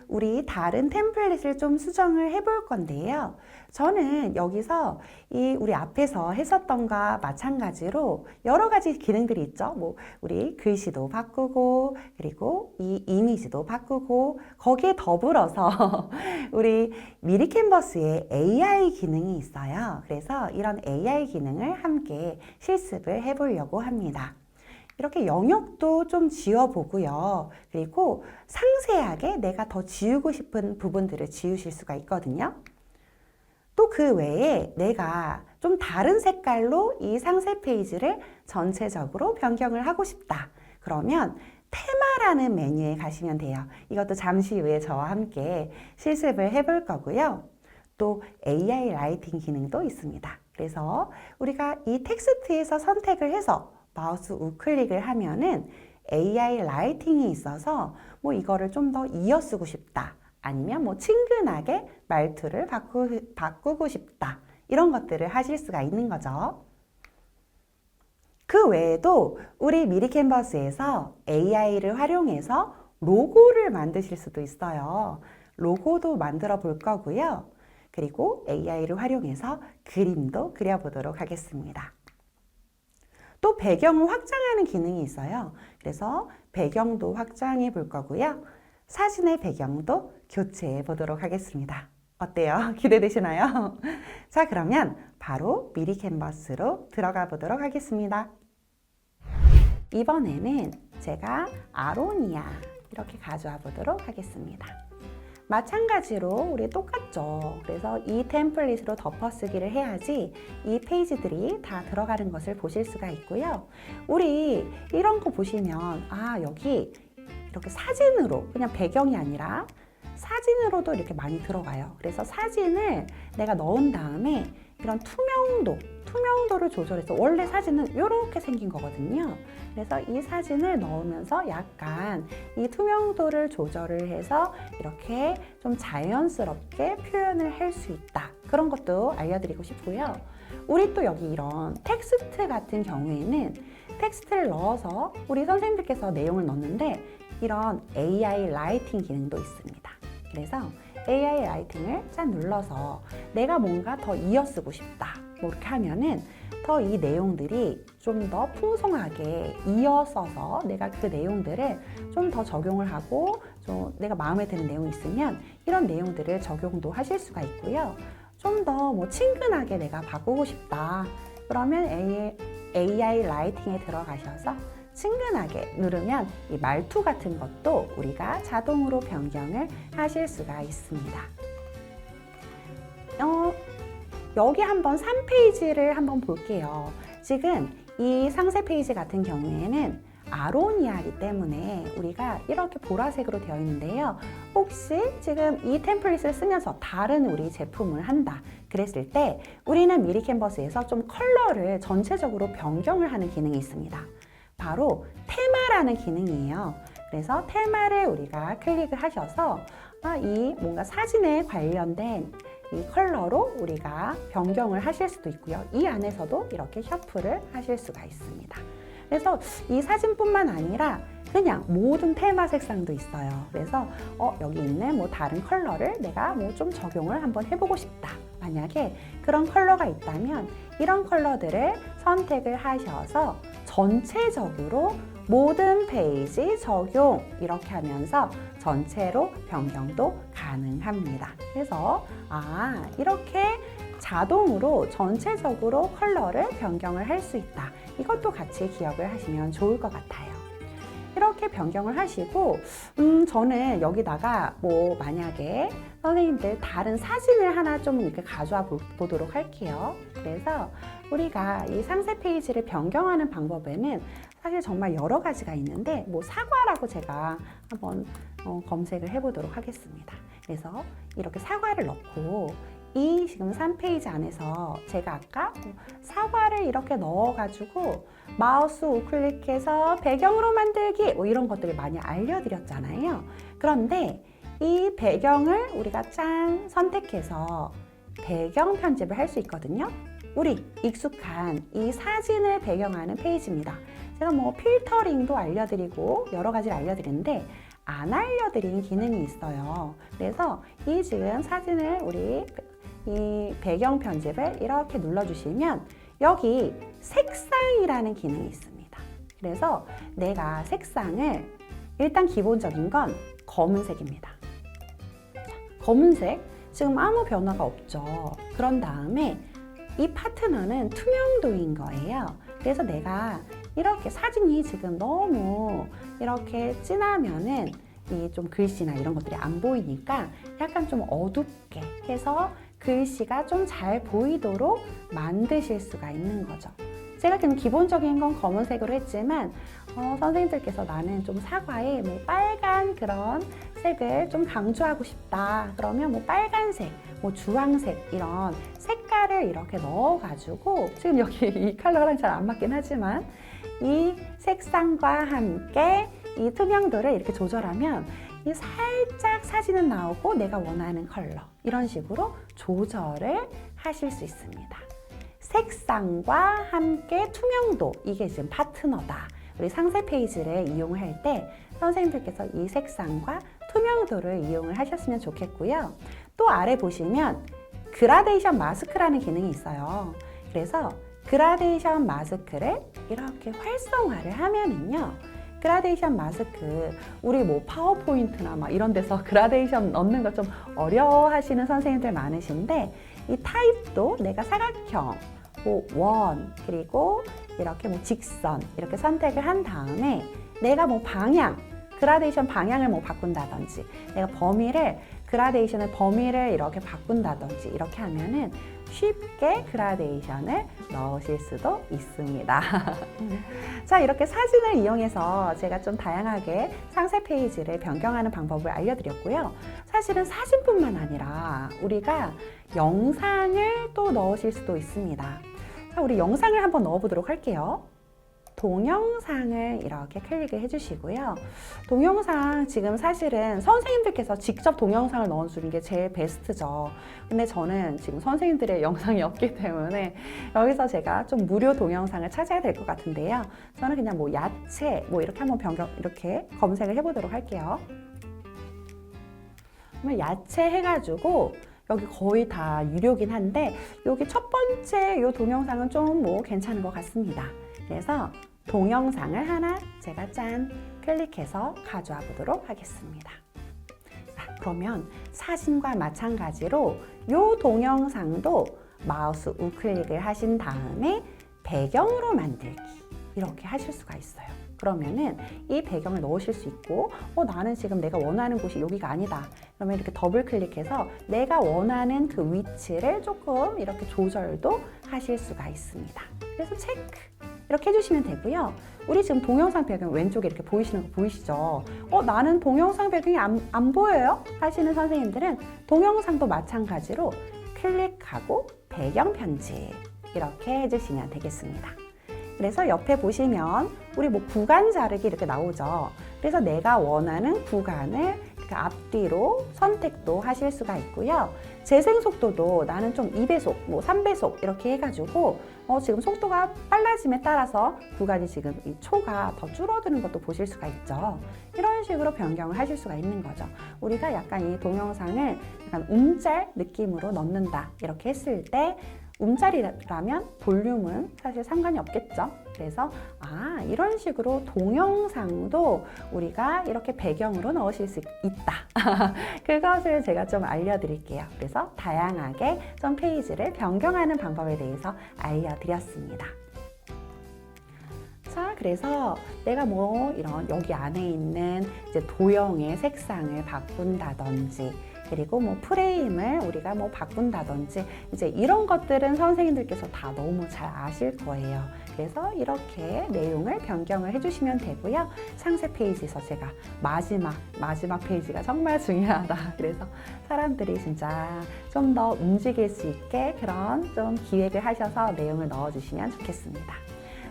우리 다른 템플릿을 좀 수정을 해볼 건데요. 저는 여기서 우리 앞에서 했었던 것과 마찬가지로 여러 가지 기능들이 있죠. 뭐 우리 글씨도 바꾸고 그리고 이 이미지도 바꾸고 거기에 더불어서 우리 미리 캔버스에 AI 기능이 있어요. 그래서 이런 AI 기능을 함께 실습을 해보려고 합니다. 이렇게 영역도 좀 지워보고요. 그리고 상세하게 내가 더 지우고 싶은 부분들을 지우실 수가 있거든요. 또 그 외에 내가 좀 다른 색깔로 이 상세 페이지를 전체적으로 변경을 하고 싶다. 그러면 테마라는 메뉴에 가시면 돼요. 이것도 잠시 후에 저와 함께 실습을 해볼 거고요. 또 AI 라이팅 기능도 있습니다. 그래서 우리가 이 텍스트에서 선택을 해서 마우스 우클릭을 하면은 AI 라이팅이 있어서 뭐 이거를 좀 더 이어 쓰고 싶다. 아니면 뭐 친근하게 말투를 바꾸고 싶다. 이런 것들을 하실 수가 있는 거죠. 그 외에도 우리 미리 캔버스에서 AI를 활용해서 로고를 만드실 수도 있어요. 로고도 만들어 볼 거고요. 그리고 AI를 활용해서 그림도 그려보도록 하겠습니다. 또 배경을 확장하는 기능이 있어요. 그래서 배경도 확장해 볼 거고요. 사진의 배경도 교체해 보도록 하겠습니다. 어때요? 기대되시나요? 자, 그러면 바로 미리 캔버스로 들어가 보도록 하겠습니다. 이번에는 제가 아로니아 이렇게 가져와 보도록 하겠습니다. 마찬가지로 우리 똑같죠. 그래서 이 템플릿으로 덮어쓰기를 해야지 이 페이지들이 다 들어가는 것을 보실 수가 있고요. 우리 이런 거 보시면 여기 이렇게 사진으로 그냥 배경이 아니라 사진으로도 이렇게 많이 들어가요. 그래서 사진을 내가 넣은 다음에 이런 투명도를 조절해서 원래 사진은 이렇게 생긴 거거든요. 그래서 이 사진을 넣으면서 약간 이 투명도를 조절을 해서 이렇게 좀 자연스럽게 표현을 할 수 있다. 그런 것도 알려드리고 싶고요. 우리 또 여기 이런 텍스트 같은 경우에는 텍스트를 넣어서 우리 선생님들께서 내용을 넣는데 이런 AI 라이팅 기능도 있습니다. 그래서 AI 라이팅을 짠 눌러서 내가 뭔가 더 이어 쓰고 싶다. 뭐 이렇게 하면은 더 이 내용들이 좀 더 풍성하게 이어서서 내가 그 내용들을 좀 더 적용을 하고 좀 내가 마음에 드는 내용이 있으면 이런 내용들을 적용도 하실 수가 있고요. 좀 더 뭐 친근하게 내가 바꾸고 싶다. 그러면 AI 라이팅에 들어가셔서 친근하게 누르면 이 말투 같은 것도 우리가 자동으로 변경을 하실 수가 있습니다. 여기 한번 3페이지를 한번 볼게요. 지금 이 상세 페이지 같은 경우에는 아로니아이기 때문에 우리가 이렇게 보라색으로 되어 있는데요. 혹시 지금 이 템플릿을 쓰면서 다른 우리 제품을 한다 그랬을 때 우리는 미리 캔버스에서 좀 컬러를 전체적으로 변경을 하는 기능이 있습니다. 바로 테마라는 기능이에요. 그래서 테마를 우리가 클릭을 하셔서 이 뭔가 사진에 관련된 이 컬러로 우리가 변경을 하실 수도 있고요. 이 안에서도 이렇게 셔플을 하실 수가 있습니다. 그래서 이 사진뿐만 아니라 그냥 모든 테마 색상도 있어요. 그래서 여기 있는 뭐 다른 컬러를 내가 뭐 좀 적용을 한번 해보고 싶다. 만약에 그런 컬러가 있다면 이런 컬러들을 선택을 하셔서 전체적으로 모든 페이지 적용 이렇게 하면서 전체로 변경도 가능합니다. 그래서 이렇게 자동으로 전체적으로 컬러를 변경을 할 수 있다. 이것도 같이 기억을 하시면 좋을 것 같아요. 이렇게 변경을 하시고 저는 여기다가 뭐 만약에 선생님들 다른 사진을 하나 좀 이렇게 가져와 보도록 할게요. 그래서 우리가 이 상세 페이지를 변경하는 방법에는 사실 정말 여러 가지가 있는데 뭐 사과라고 제가 한번 검색을 해보도록 하겠습니다. 그래서 이렇게 사과를 넣고 이 지금 3페이지 안에서 제가 아까 사과를 이렇게 넣어가지고 마우스 우클릭해서 배경으로 만들기 뭐 이런 것들을 많이 알려드렸잖아요. 그런데 이 배경을 우리가 짠 선택해서 배경 편집을 할 수 있거든요. 우리 익숙한 이 사진을 배경하는 페이지입니다. 제가 뭐 필터링도 알려드리고 여러 가지를 알려드리는데 안 알려드린 기능이 있어요. 그래서 이 지금 사진을 우리 이 배경 편집을 이렇게 눌러주시면 여기 색상이라는 기능이 있습니다. 그래서 내가 색상을 일단 기본적인 건 검은색입니다. 검은색 지금 아무 변화가 없죠. 그런 다음에 이 파트너는 투명도인 거예요. 그래서 내가 이렇게 사진이 지금 너무 이렇게 진하면은 이 좀 글씨나 이런 것들이 안 보이니까 약간 좀 어둡게 해서 글씨가 좀 잘 보이도록 만드실 수가 있는 거죠. 제가 그냥 기본적인 건 검은색으로 했지만 선생님들께서 나는 좀 사과에 뭐 빨간 그런 색을 좀 강조하고 싶다. 그러면 뭐 빨간색, 뭐 주황색 이런 색깔을 이렇게 넣어가지고 지금 여기 이 컬러랑 잘 안 맞긴 하지만 이 색상과 함께 이 투명도를 이렇게 조절하면 이 살짝 사진은 나오고 내가 원하는 컬러 이런 식으로 조절을 하실 수 있습니다. 색상과 함께 투명도 이게 지금 파트너다. 우리 상세 페이지를 이용할 때 선생님들께서 이 색상과 투명도를 이용을 하셨으면 좋겠고요. 또 아래 보시면 그라데이션 마스크라는 기능이 있어요. 그래서 그라데이션 마스크를 이렇게 활성화를 하면은요. 그라데이션 마스크 우리 뭐 파워포인트나 막 이런 데서 그라데이션 넣는 거 좀 어려워하시는 선생님들 많으신데 이 타입도 내가 사각형, 뭐 원, 그리고 이렇게 뭐 직선 이렇게 선택을 한 다음에 내가 뭐 방향, 그라데이션 방향을 뭐 바꾼다든지 내가 그라데이션의 범위를 이렇게 바꾼다든지 이렇게 하면은 쉽게 그라데이션을 넣으실 수도 있습니다. 자, 이렇게 사진을 이용해서 제가 좀 다양하게 상세 페이지를 변경하는 방법을 알려드렸고요. 사실은 사진뿐만 아니라 우리가 영상을 또 넣으실 수도 있습니다. 자, 우리 영상을 한번 넣어보도록 할게요. 동영상을 이렇게 클릭을 해주시고요. 동영상 지금 사실은 선생님들께서 직접 동영상을 넣어주는 게 제일 베스트죠. 근데 저는 지금 선생님들의 영상이 없기 때문에 여기서 제가 좀 무료 동영상을 찾아야 될 것 같은데요. 저는 그냥 뭐 야채 뭐 이렇게 한번 이렇게 검색을 해보도록 할게요. 그러면 야채 해가지고 여기 거의 다 유료긴 한데 여기 첫 번째 이 동영상은 좀 뭐 괜찮은 것 같습니다. 그래서 동영상을 하나 제가 짠 클릭해서 가져와 보도록 하겠습니다. 자, 그러면 사진과 마찬가지로 이 동영상도 마우스 우클릭을 하신 다음에 배경으로 만들기 이렇게 하실 수가 있어요. 그러면은 이 배경을 넣으실 수 있고 나는 지금 내가 원하는 곳이 여기가 아니다. 그러면 이렇게 더블 클릭해서 내가 원하는 그 위치를 조금 이렇게 조절도 하실 수가 있습니다. 그래서 체크 이렇게 해주시면 되고요. 우리 지금 동영상 배경 왼쪽에 이렇게 보이시는 거 보이시죠? 나는 동영상 배경이 안 보여요? 하시는 선생님들은 동영상도 마찬가지로 클릭하고 배경 편집 이렇게 해주시면 되겠습니다. 그래서 옆에 보시면 우리 뭐 구간 자르기 이렇게 나오죠. 그래서 내가 원하는 구간을 이렇게 앞뒤로 선택도 하실 수가 있고요. 재생 속도도 나는 좀 2배속, 뭐 3배속 이렇게 해가지고 지금 속도가 빨라짐에 따라서 구간이 지금 이 초가 더 줄어드는 것도 보실 수가 있죠. 이런 식으로 변경을 하실 수가 있는 거죠. 우리가 약간 이 동영상을 약간 움짤 느낌으로 넣는다 이렇게 했을 때 움짤이라면 볼륨은 사실 상관이 없겠죠. 그래서 이런 식으로 동영상도 우리가 이렇게 배경으로 넣으실 수 있다. 그것을 제가 좀 알려드릴게요. 그래서 다양하게 좀 페이지를 변경하는 방법에 대해서 알려드렸습니다. 자, 그래서 내가 뭐 이런 여기 안에 있는 이제 도형의 색상을 바꾼다든지 그리고 뭐 프레임을 우리가 뭐 바꾼다든지 이제 이런 것들은 선생님들께서 다 너무 잘 아실 거예요. 그래서 이렇게 내용을 변경을 해주시면 되고요. 상세 페이지에서 제가 마지막 페이지가 정말 중요하다. 그래서 사람들이 진짜 좀 더 움직일 수 있게 그런 좀 기획을 하셔서 내용을 넣어주시면 좋겠습니다.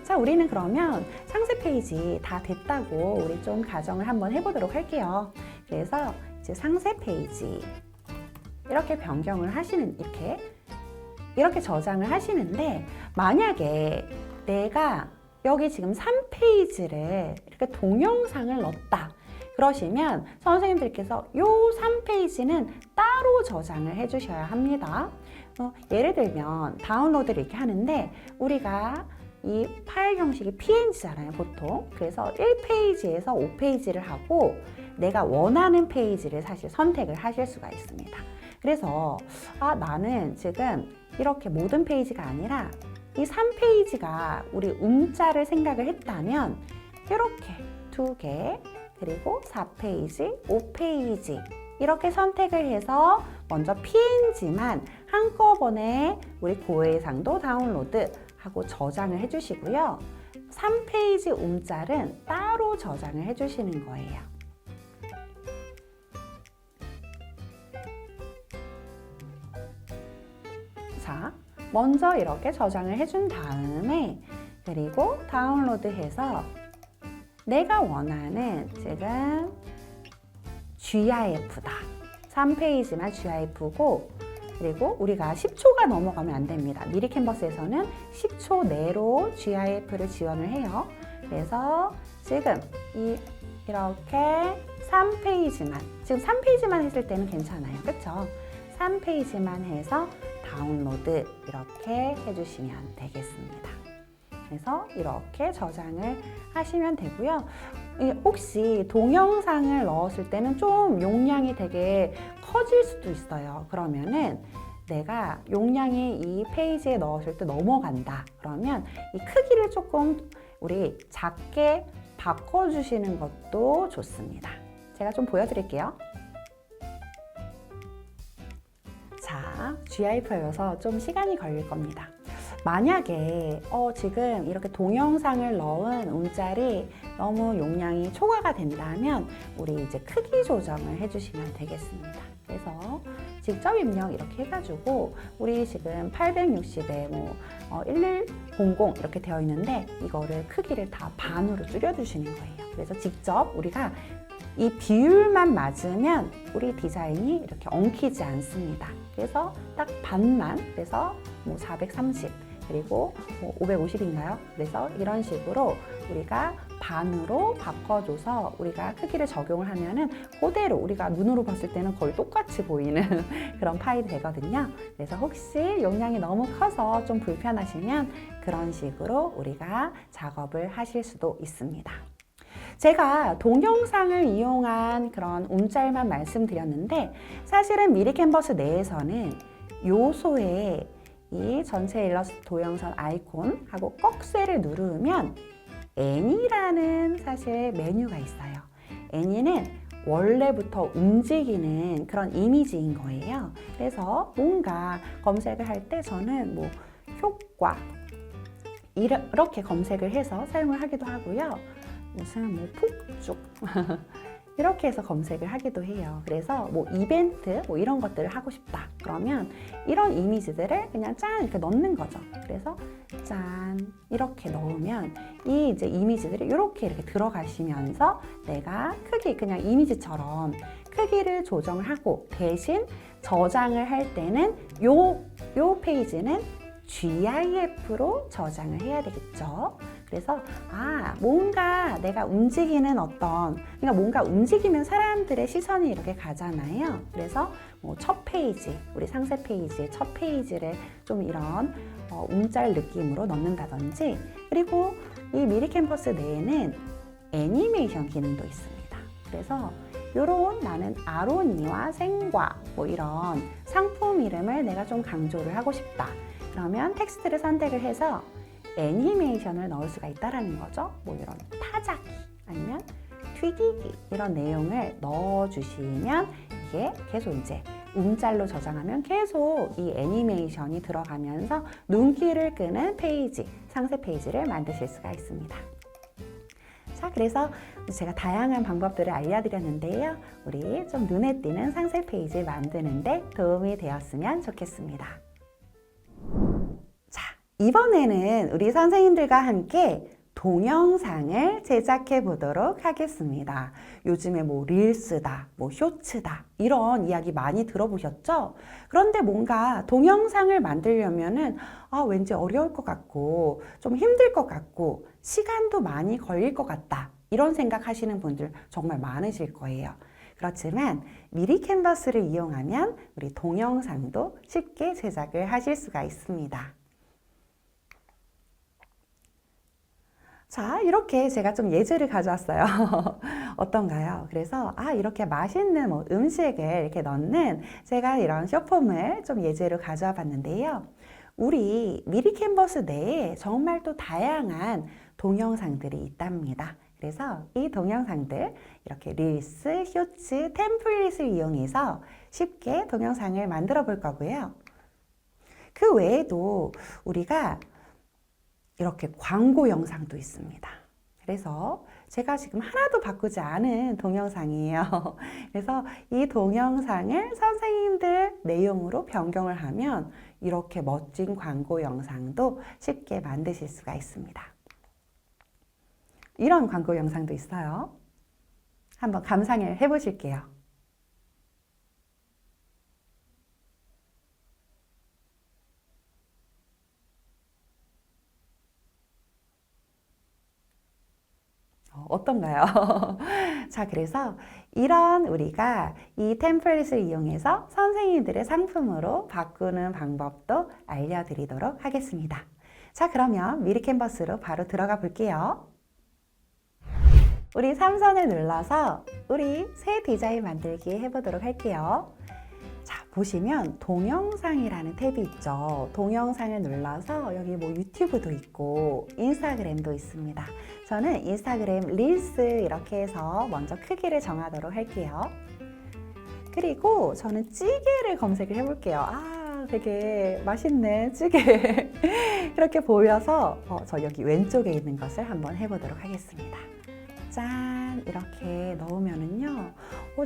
자, 우리는 그러면 상세 페이지 다 됐다고 우리 좀 가정을 한번 해보도록 할게요. 그래서 이제 상세 페이지 이렇게 변경을 하시는 이렇게 저장을 하시는데 만약에 내가 여기 지금 3페이지를 이렇게 동영상을 넣었다 그러시면 선생님들께서 이 3페이지는 따로 저장을 해 주셔야 합니다. 예를 들면 다운로드를 이렇게 하는데 우리가 이 파일 형식이 PNG잖아요, 보통. 그래서 1페이지에서 5페이지를 하고 내가 원하는 페이지를 사실 선택을 하실 수가 있습니다. 그래서 나는 지금 이렇게 모든 페이지가 아니라 이 3페이지가 우리 움짤을 생각을 했다면 이렇게 2개 그리고 4페이지, 5페이지 이렇게 선택을 해서 먼저 PNG만 한꺼번에 우리 고해상도 다운로드 하고 저장을 해주시고요. 3페이지 움짤은 따로 저장을 해주시는 거예요. 자, 먼저 이렇게 저장을 해준 다음에 그리고 다운로드해서 내가 원하는 지금 GIF다. 3페이지만 GIF고 그리고 우리가 10초가 넘어가면 안 됩니다. 미리 캔버스에서는 10초 내로 GIF를 지원을 해요. 그래서 지금 이렇게 3페이지만, 지금 3페이지만 했을 때는 괜찮아요. 그쵸? 3페이지만 해서 다운로드 이렇게 해주시면 되겠습니다. 그래서 이렇게 저장을 하시면 되고요. 혹시 동영상을 넣었을 때는 좀 용량이 되게 커질 수도 있어요. 그러면은 내가 용량이 이 페이지에 넣었을 때 넘어간다. 그러면 이 크기를 조금 우리 작게 바꿔주시는 것도 좋습니다. 제가 좀 보여드릴게요. 자, GIF여서 좀 시간이 걸릴 겁니다. 만약에 지금 이렇게 동영상을 넣은 움짤이 너무 용량이 초과가 된다면 우리 이제 크기 조정을 해주시면 되겠습니다. 그래서 직접 입력 이렇게 해가지고 우리 지금 860에 1100 이렇게 되어 있는데 이거를 크기를 다 반으로 줄여주시는 거예요. 그래서 직접 우리가 이 비율만 맞으면 우리 디자인이 이렇게 엉키지 않습니다. 그래서 딱 반만, 그래서 430 그리고 550인가요? 그래서 이런 식으로 우리가 반으로 바꿔줘서 우리가 크기를 적용을 하면은 그대로 우리가 눈으로 봤을 때는 거의 똑같이 보이는 그런 파일이 되거든요. 그래서 혹시 용량이 너무 커서 좀 불편하시면 그런 식으로 우리가 작업을 하실 수도 있습니다. 제가 동영상을 이용한 그런 움짤만 말씀드렸는데 사실은 미리 캔버스 내에서는 요소에 이 전체 일러스트 도형선 아이콘하고 꺽쇠를 누르면 애니라는 사실 메뉴가 있어요. 애니는 원래부터 움직이는 그런 이미지인 거예요. 그래서 뭔가 검색을 할 때 저는 뭐 효과 이렇게 검색을 해서 사용을 하기도 하고요. 무슨 뭐 폭죽 이렇게 해서 검색을 하기도 해요. 그래서 뭐 이벤트 뭐 이런 것들을 하고 싶다 그러면 이런 이미지들을 그냥 짠 이렇게 넣는 거죠. 그래서 짠 이렇게 넣으면 이 이제 이미지들이 이렇게 들어가시면서 내가 크기 그냥 이미지처럼 크기를 조정을 하고 대신 저장을 할 때는 요 페이지는 GIF로 저장을 해야 되겠죠. 그래서 뭔가 내가 움직이는 그러니까 뭔가 움직이면 사람들의 시선이 이렇게 가잖아요. 그래서 뭐 첫 페이지, 우리 상세 페이지의 첫 페이지를 좀 이런 움짤 느낌으로 넣는다든지, 그리고 이 미리 캔버스 내에는 애니메이션 기능도 있습니다. 그래서 요런 나는 아로니와 생과 뭐 이런 상품 이름을 내가 좀 강조를 하고 싶다. 그러면 텍스트를 선택을 해서 애니메이션을 넣을 수가 있다라는 거죠. 뭐 이런 타자기 아니면 튀기기 이런 내용을 넣어주시면 이게 계속 이제 움짤로 저장하면 계속 이 애니메이션이 들어가면서 눈길을 끄는 페이지, 상세 페이지를 만드실 수가 있습니다. 자, 그래서 제가 다양한 방법들을 알려드렸는데요. 우리 좀 눈에 띄는 상세 페이지 만드는데 도움이 되었으면 좋겠습니다. 이번에는 우리 선생님들과 함께 동영상을 제작해 보도록 하겠습니다. 요즘에 뭐 릴스다, 뭐 쇼츠다 이런 이야기 많이 들어보셨죠? 그런데 뭔가 동영상을 만들려면은 왠지 어려울 것 같고 좀 힘들 것 같고 시간도 많이 걸릴 것 같다 이런 생각하시는 분들 정말 많으실 거예요. 그렇지만 미리 캔버스를 이용하면 우리 동영상도 쉽게 제작을 하실 수가 있습니다. 자, 이렇게 제가 좀 예제를 가져왔어요. 어떤가요? 그래서 이렇게 맛있는 뭐 음식을 이렇게 넣는 제가 이런 쇼폼을 좀 예제로 가져와 봤는데요. 우리 미리 캔버스 내에 정말 또 다양한 동영상들이 있답니다. 그래서 이 동영상들 이렇게 릴스, 쇼츠, 템플릿을 이용해서 쉽게 동영상을 만들어 볼 거고요. 그 외에도 우리가 이렇게 광고 영상도 있습니다. 그래서 제가 지금 하나도 바꾸지 않은 동영상이에요. 그래서 이 동영상을 선생님들 내용으로 변경을 하면 이렇게 멋진 광고 영상도 쉽게 만드실 수가 있습니다. 이런 광고 영상도 있어요. 한번 감상을 해보실게요. 어떤가요? 자, 그래서 이런 우리가 이 템플릿을 이용해서 선생님들의 상품으로 바꾸는 방법도 알려드리도록 하겠습니다. 자, 그러면 미리 캔버스로 바로 들어가 볼게요. 우리 3선을 눌러서 우리 새 디자인 만들기 해보도록 할게요. 자, 보시면 동영상이라는 탭이 있죠. 동영상을 눌러서 여기 뭐 유튜브도 있고 인스타그램도 있습니다. 저는 인스타그램 릴스 이렇게 해서 먼저 크기를 정하도록 할게요. 그리고 저는 찌개를 검색을 해볼게요. 되게 맛있는 찌개 이렇게 보여서 저 여기 왼쪽에 있는 것을 한번 해보도록 하겠습니다. 짠! 이렇게 넣으면은요,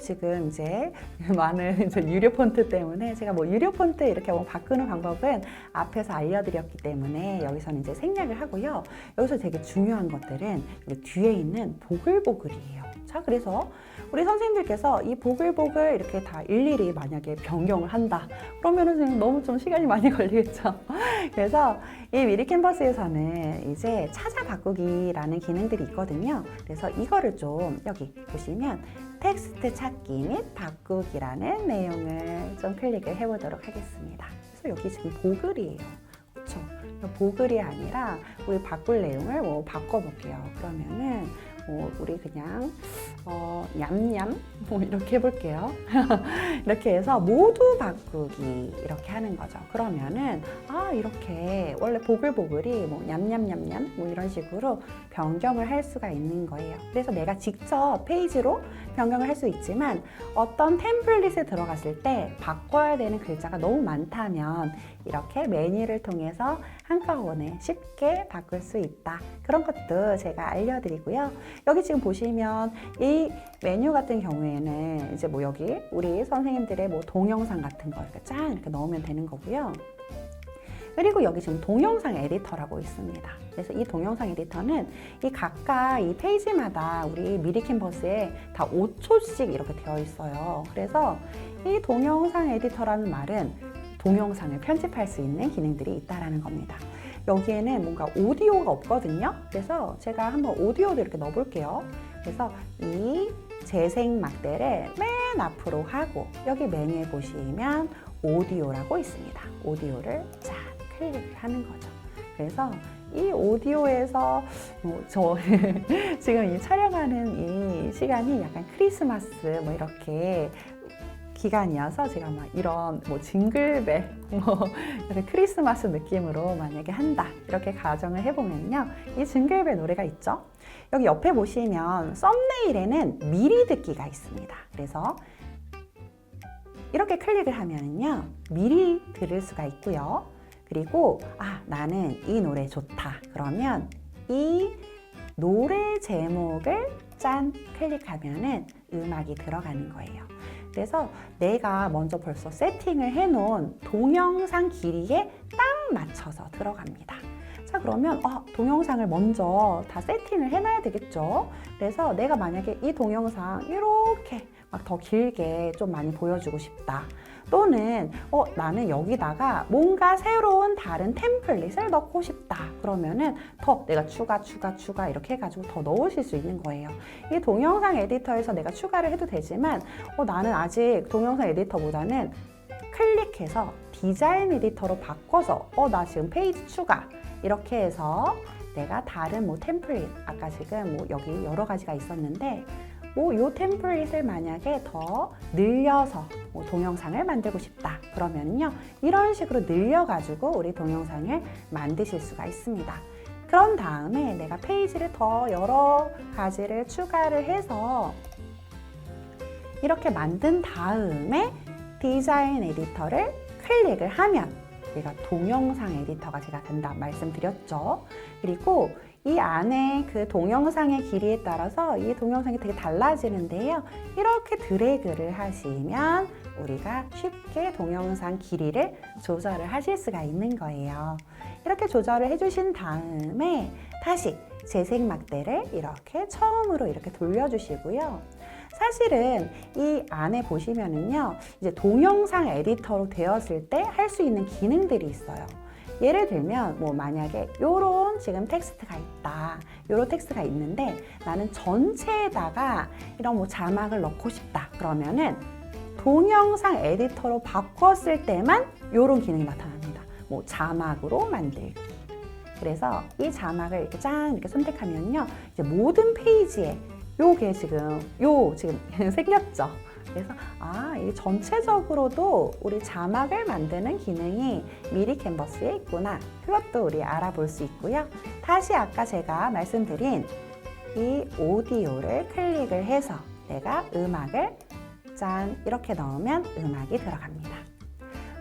지금 이제 많은 이제 유료 폰트 때문에 제가 뭐 유료 폰트 이렇게 뭐 바꾸는 방법은 앞에서 알려드렸기 때문에 여기서는 이제 생략을 하고요. 여기서 되게 중요한 것들은 여기 뒤에 있는 보글보글이에요. 자, 그래서 우리 선생님들께서 이 보글보글 이렇게 다 일일이 만약에 변경을 한다. 그러면은 선생님 너무 좀 시간이 많이 걸리겠죠. 그래서 이 미리 캔버스에서는 이제 찾아 바꾸기라는 기능들이 있거든요. 그래서 이거를 좀 여기 보시면 텍스트 찾기 및 바꾸기라는 내용을 좀 클릭을 해보도록 하겠습니다. 그래서 여기 지금 보글이에요. 그렇죠? 보글이 아니라 우리 바꿀 내용을 뭐 바꿔볼게요. 그러면은 우리 그냥 냠냠 뭐 이렇게 해볼게요. 이렇게 해서 모두 바꾸기 이렇게 하는 거죠. 그러면은 이렇게 원래 보글보글이 뭐 냠냠냠냠 뭐 이런 식으로 변경을 할 수가 있는 거예요. 그래서 내가 직접 페이지로 변경을 할 수 있지만 어떤 템플릿에 들어갔을 때 바꿔야 되는 글자가 너무 많다면 이렇게 메뉴를 통해서 한꺼번에 쉽게 바꿀 수 있다. 그런 것도 제가 알려드리고요. 여기 지금 보시면 이 메뉴 같은 경우에는 이제 뭐 여기 우리 선생님들의 뭐 동영상 같은 거 이렇게 짠 이렇게 넣으면 되는 거고요. 그리고 여기 지금 동영상 에디터라고 있습니다. 그래서 이 동영상 에디터는 이 각각 이 페이지마다 우리 미리 캔버스에 다 5초씩 이렇게 되어 있어요. 그래서 이 동영상 에디터라는 말은 동영상을 편집할 수 있는 기능들이 있다라는 겁니다. 여기에는 뭔가 오디오가 없거든요. 그래서 제가 한번 오디오도 이렇게 넣어볼게요. 그래서 이 재생 막대를 맨 앞으로 하고 여기 메뉴에 보시면 오디오라고 있습니다. 오디오를 쫙 클릭을 하는 거죠. 그래서 이 오디오에서 저 지금 이 촬영하는 이 시간이 약간 크리스마스 뭐 이렇게 기간이어서 제가 막 이런 뭐 징글벨 뭐 이렇게 크리스마스 느낌으로 만약에 한다 이렇게 가정을 해보면요, 이 징글벨 노래가 있죠. 여기 옆에 보시면 썸네일에는 미리 듣기가 있습니다. 그래서 이렇게 클릭을 하면은요 미리 들을 수가 있고요. 그리고 나는 이 노래 좋다 그러면 이 노래 제목을 짠 클릭하면은 음악이 들어가는 거예요. 그래서 내가 먼저 벌써 세팅을 해놓은 동영상 길이에 딱 맞춰서 들어갑니다. 자, 그러면 동영상을 먼저 다 세팅을 해놔야 되겠죠. 그래서 내가 만약에 이 동영상 이렇게 막 더 길게 좀 많이 보여주고 싶다. 또는 나는 여기다가 뭔가 새로운 다른 템플릿을 넣고 싶다. 그러면은 더 내가 추가 이렇게 해가지고 더 넣으실 수 있는 거예요. 이 동영상 에디터에서 내가 추가를 해도 되지만 나는 아직 동영상 에디터보다는 클릭해서 디자인 에디터로 바꿔서 나 지금 페이지 추가 이렇게 해서 내가 다른 뭐 템플릿 아까 지금 뭐 여기 여러 가지가 있었는데 요 템플릿을 만약에 더 늘려서 동영상을 만들고 싶다 그러면요 이런 식으로 늘려가지고 우리 동영상을 만드실 수가 있습니다. 그런 다음에 내가 페이지를 더 여러 가지를 추가를 해서 이렇게 만든 다음에 디자인 에디터를 클릭을 하면 얘가 동영상 에디터가 제가 된다 말씀드렸죠. 그리고 이 안에 그 동영상의 길이에 따라서 이 동영상이 되게 달라지는데요. 이렇게 드래그를 하시면 우리가 쉽게 동영상 길이를 조절을 하실 수가 있는 거예요. 이렇게 조절을 해주신 다음에 다시 재생 막대를 이렇게 처음으로 이렇게 돌려주시고요. 사실은 이 안에 보시면은요, 이제 동영상 에디터로 되었을 때 할 수 있는 기능들이 있어요. 예를 들면 뭐 만약에 요런 지금 텍스트가 있다. 요런 텍스트가 있는데 나는 전체에다가 이런 뭐 자막을 넣고 싶다. 그러면은 동영상 에디터로 바꿨을 때만 요런 기능이 나타납니다. 뭐 자막으로 만들기. 그래서 이 자막을 이렇게 짠 이렇게 선택하면요. 이제 모든 페이지에 요게 지금 생겼죠. 그래서 이 전체적으로도 우리 자막을 만드는 기능이 미리 캔버스에 있구나. 그것도 우리 알아볼 수 있고요. 다시 아까 제가 말씀드린 이 오디오를 클릭을 해서 내가 음악을 짠 이렇게 넣으면 음악이 들어갑니다.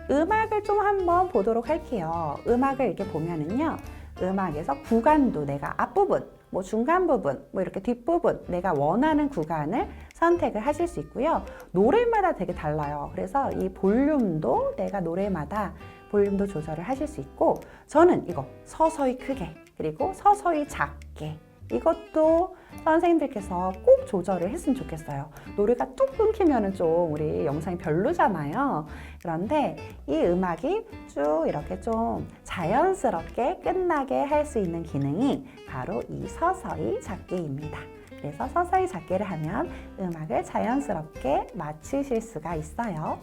음악을 좀 한번 보도록 할게요. 음악을 이렇게 보면은요. 음악에서 구간도 내가 앞부분, 뭐 중간 부분, 뭐 이렇게 뒷부분 내가 원하는 구간을 선택을 하실 수 있고요. 노래마다 되게 달라요. 그래서 이 볼륨도 내가 노래마다 볼륨도 조절을 하실 수 있고 저는 이거 서서히 크게 그리고 서서히 작게 이것도 선생님들께서 꼭 조절을 했으면 좋겠어요. 노래가 뚝 끊기면은 좀 우리 영상이 별로잖아요. 그런데 이 음악이 쭉 이렇게 좀 자연스럽게 끝나게 할 수 있는 기능이 바로 이 서서히 잡기입니다. 그래서 서서히 잡기를 하면 음악을 자연스럽게 마치실 수가 있어요.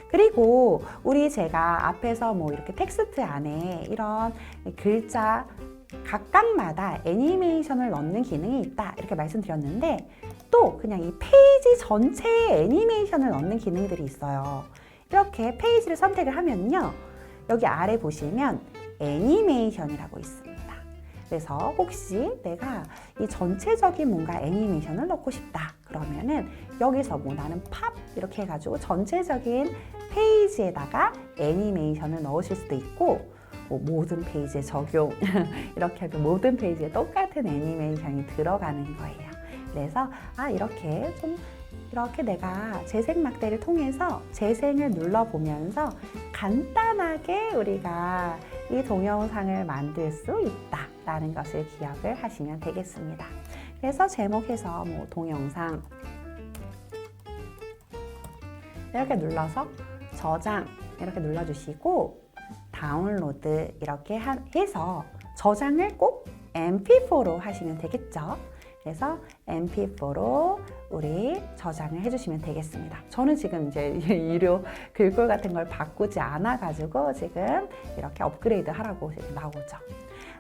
그리고 제가 앞에서 뭐 이렇게 텍스트 안에 이런 글자 각각마다 애니메이션을 넣는 기능이 있다 이렇게 말씀드렸는데, 또 그냥 이 페이지 전체에 애니메이션을 넣는 기능들이 있어요. 이렇게 페이지를 선택을 하면요, 여기 아래 보시면 애니메이션이라고 있습니다. 그래서 혹시 내가 이 전체적인 뭔가 애니메이션을 넣고 싶다 그러면은 여기서 뭐 나는 팝 이렇게 해가지고 전체적인 페이지에다가 애니메이션을 넣으실 수도 있고, 뭐 모든 페이지에 적용 이렇게 하면 모든 페이지에 똑같은 애니메이션이 들어가는 거예요. 그래서 이렇게 내가 재생 막대를 통해서 재생을 눌러보면서 간단하게 우리가 이 동영상을 만들 수 있다라는 것을 기억을 하시면 되겠습니다. 그래서 제목에서 뭐 동영상 이렇게 눌러서 저장 이렇게 눌러주시고, 다운로드 이렇게 해서 저장을 꼭 mp4로 하시면 되겠죠. 그래서 mp4로 우리 저장을 해주시면 되겠습니다. 저는 지금 이제 유료 글꼴 같은 걸 바꾸지 않아 가지고 지금 이렇게 업그레이드 하라고 지금 나오죠.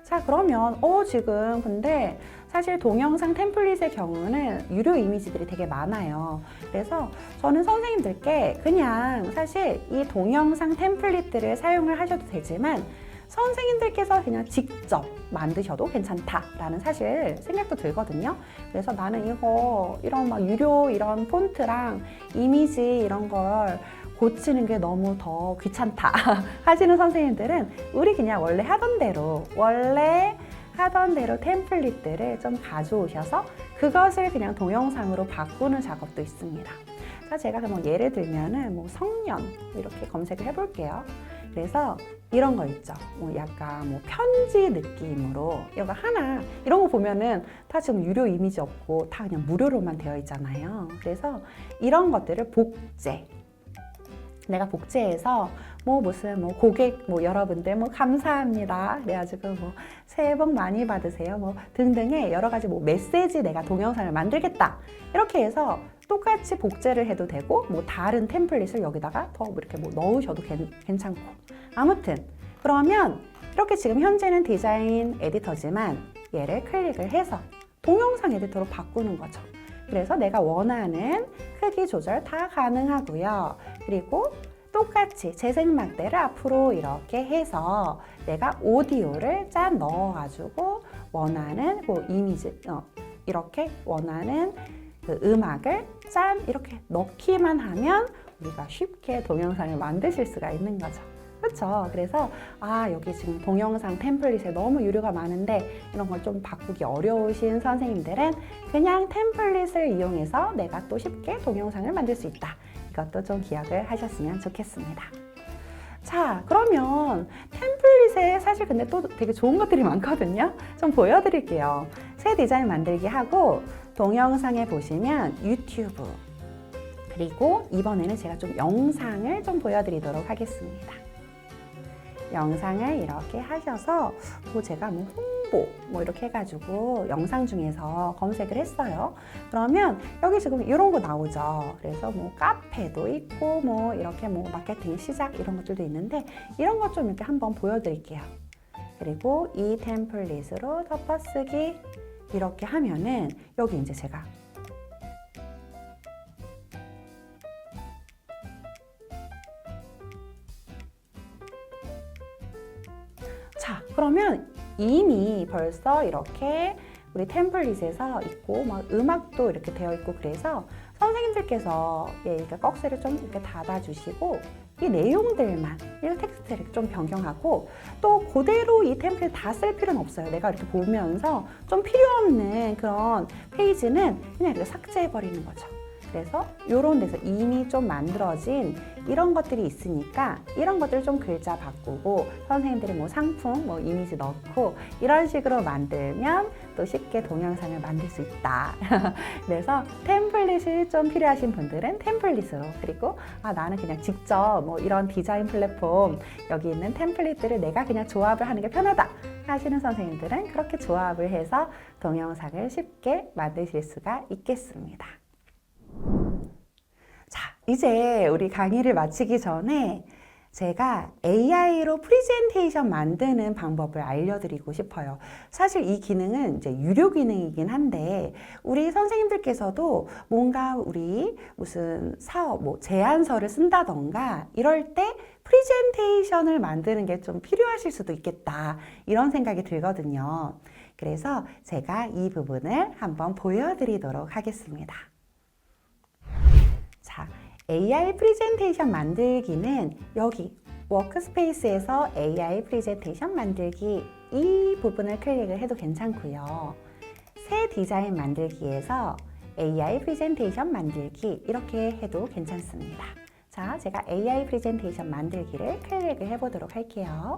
자, 그러면 지금 근데 사실 동영상 템플릿의 경우는 유료 이미지들이 되게 많아요. 그래서 저는 선생님들께 그냥 사실 이 동영상 템플릿들을 사용을 하셔도 되지만 선생님들께서 그냥 직접 만드셔도 괜찮다라는 사실 생각도 들거든요. 그래서 나는 이런 막 유료 이런 폰트랑 이미지 이런 걸 고치는 게 너무 더 귀찮다 하시는 선생님들은 우리 그냥 원래 하던 대로 템플릿들을 좀 가져오셔서 그것을 그냥 동영상으로 바꾸는 작업도 있습니다. 자, 제가 그럼 예를 들면은 뭐 성년 이렇게 검색을 해볼게요. 그래서 이런 거 있죠. 뭐 약간 뭐 편지 느낌으로 이런 거 보면은 다 지금 유료 이미지 없고 다 그냥 무료로만 되어 있잖아요. 그래서 이런 것들을 내가 복제해서 무슨 고객 여러분들 감사합니다. 그래가지고 새해 복 많이 받으세요. 등등의 여러 가지 메시지 내가 동영상을 만들겠다. 이렇게 해서 똑같이 복제를 해도 되고 다른 템플릿을 여기다가 더 이렇게 넣으셔도 괜찮고. 아무튼 그러면 이렇게 지금 현재는 디자인 에디터지만 얘를 클릭을 해서 동영상 에디터로 바꾸는 거죠. 그래서 내가 원하는 크기 조절 다 가능하고요. 그리고 똑같이 재생 막대를 앞으로 이렇게 해서 내가 오디오를 짠 넣어가지고 원하는 이미지 이렇게 원하는 그 음악을 짠 이렇게 넣기만 하면 우리가 쉽게 동영상을 만드실 수가 있는 거죠. 그렇죠? 그래서 여기 지금 동영상 템플릿에 너무 유료가 많은데 이런 걸 좀 바꾸기 어려우신 선생님들은 그냥 템플릿을 이용해서 내가 또 쉽게 동영상을 만들 수 있다. 이것도 좀 기억을 하셨으면 좋겠습니다. 자, 그러면 템플릿에 사실 근데 또 되게 좋은 것들이 많거든요. 좀 보여드릴게요. 새 디자인 만들기 하고 동영상에 보시면 유튜브, 그리고 이번에는 제가 좀 영상을 좀 보여드리도록 하겠습니다. 영상을 이렇게 하셔서 제가 홍보 이렇게 해가지고 영상 중에서 검색을 했어요. 그러면 여기 지금 이런 거 나오죠. 그래서 카페도 있고 이렇게 마케팅 시작 이런 것들도 있는데 이런 것 좀 이렇게 한번 보여드릴게요. 그리고 이 템플릿으로 덮어쓰기 이렇게 하면은 여기 이제 제가 자, 그러면 이미 벌써 이렇게 우리 템플릿에서 있고 음악도 이렇게 되어 있고, 그래서 선생님들께서 이렇게 꺽쇠를 좀 이렇게 닫아주시고 이 내용들만 이 텍스트를 좀 변경하고, 또 그대로 이 템플릿 다 쓸 필요는 없어요. 내가 이렇게 보면서 좀 필요 없는 그런 페이지는 그냥 이렇게 삭제해 버리는 거죠. 그래서 이런 데서 이미 좀 만들어진 이런 것들이 있으니까 이런 것들을 좀 글자 바꾸고 선생님들이 뭐 상품, 뭐 이미지 넣고 이런 식으로 만들면 또 쉽게 동영상을 만들 수 있다. 그래서 템플릿이 좀 필요하신 분들은 템플릿으로, 그리고 나는 그냥 직접 뭐 이런 디자인 플랫폼 여기 있는 템플릿들을 내가 그냥 조합을 하는 게 편하다 하시는 선생님들은 그렇게 조합을 해서 동영상을 쉽게 만드실 수가 있겠습니다. 자, 이제 우리 강의를 마치기 전에 제가 AI로 프레젠테이션 만드는 방법을 알려드리고 싶어요. 사실 이 기능은 이제 유료 기능이긴 한데 우리 선생님들께서도 뭔가 우리 무슨 사업, 뭐 제안서를 쓴다던가 이럴 때 프레젠테이션을 만드는 게 좀 필요하실 수도 있겠다 이런 생각이 들거든요. 그래서 제가 이 부분을 한번 보여드리도록 하겠습니다. 자, AI 프레젠테이션 만들기는 여기 워크스페이스에서 AI 프레젠테이션 만들기 이 부분을 클릭을 해도 괜찮고요. 새 디자인 만들기에서 AI 프레젠테이션 만들기 이렇게 해도 괜찮습니다. 자, 제가 AI 프레젠테이션 만들기를 클릭을 해보도록 할게요.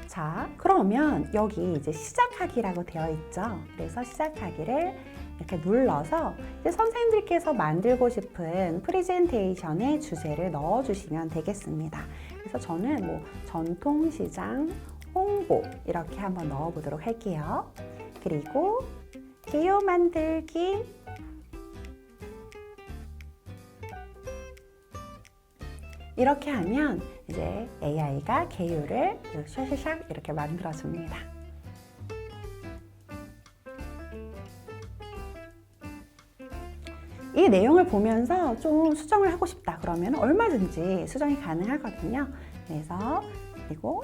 자, 그러면 여기 이제 시작하기라고 되어 있죠. 그래서 시작하기를 이렇게 눌러서 이제 선생님들께서 만들고 싶은 프레젠테이션의 주제를 넣어주시면 되겠습니다. 그래서 저는 뭐 전통시장 홍보 이렇게 한번 넣어보도록 할게요. 그리고 개요 만들기 이렇게 하면 이제 AI가 개요를 샤샤샥 이렇게 만들어줍니다. 이 내용을 보면서 좀 수정을 하고 싶다 그러면 얼마든지 수정이 가능하거든요. 그래서 그리고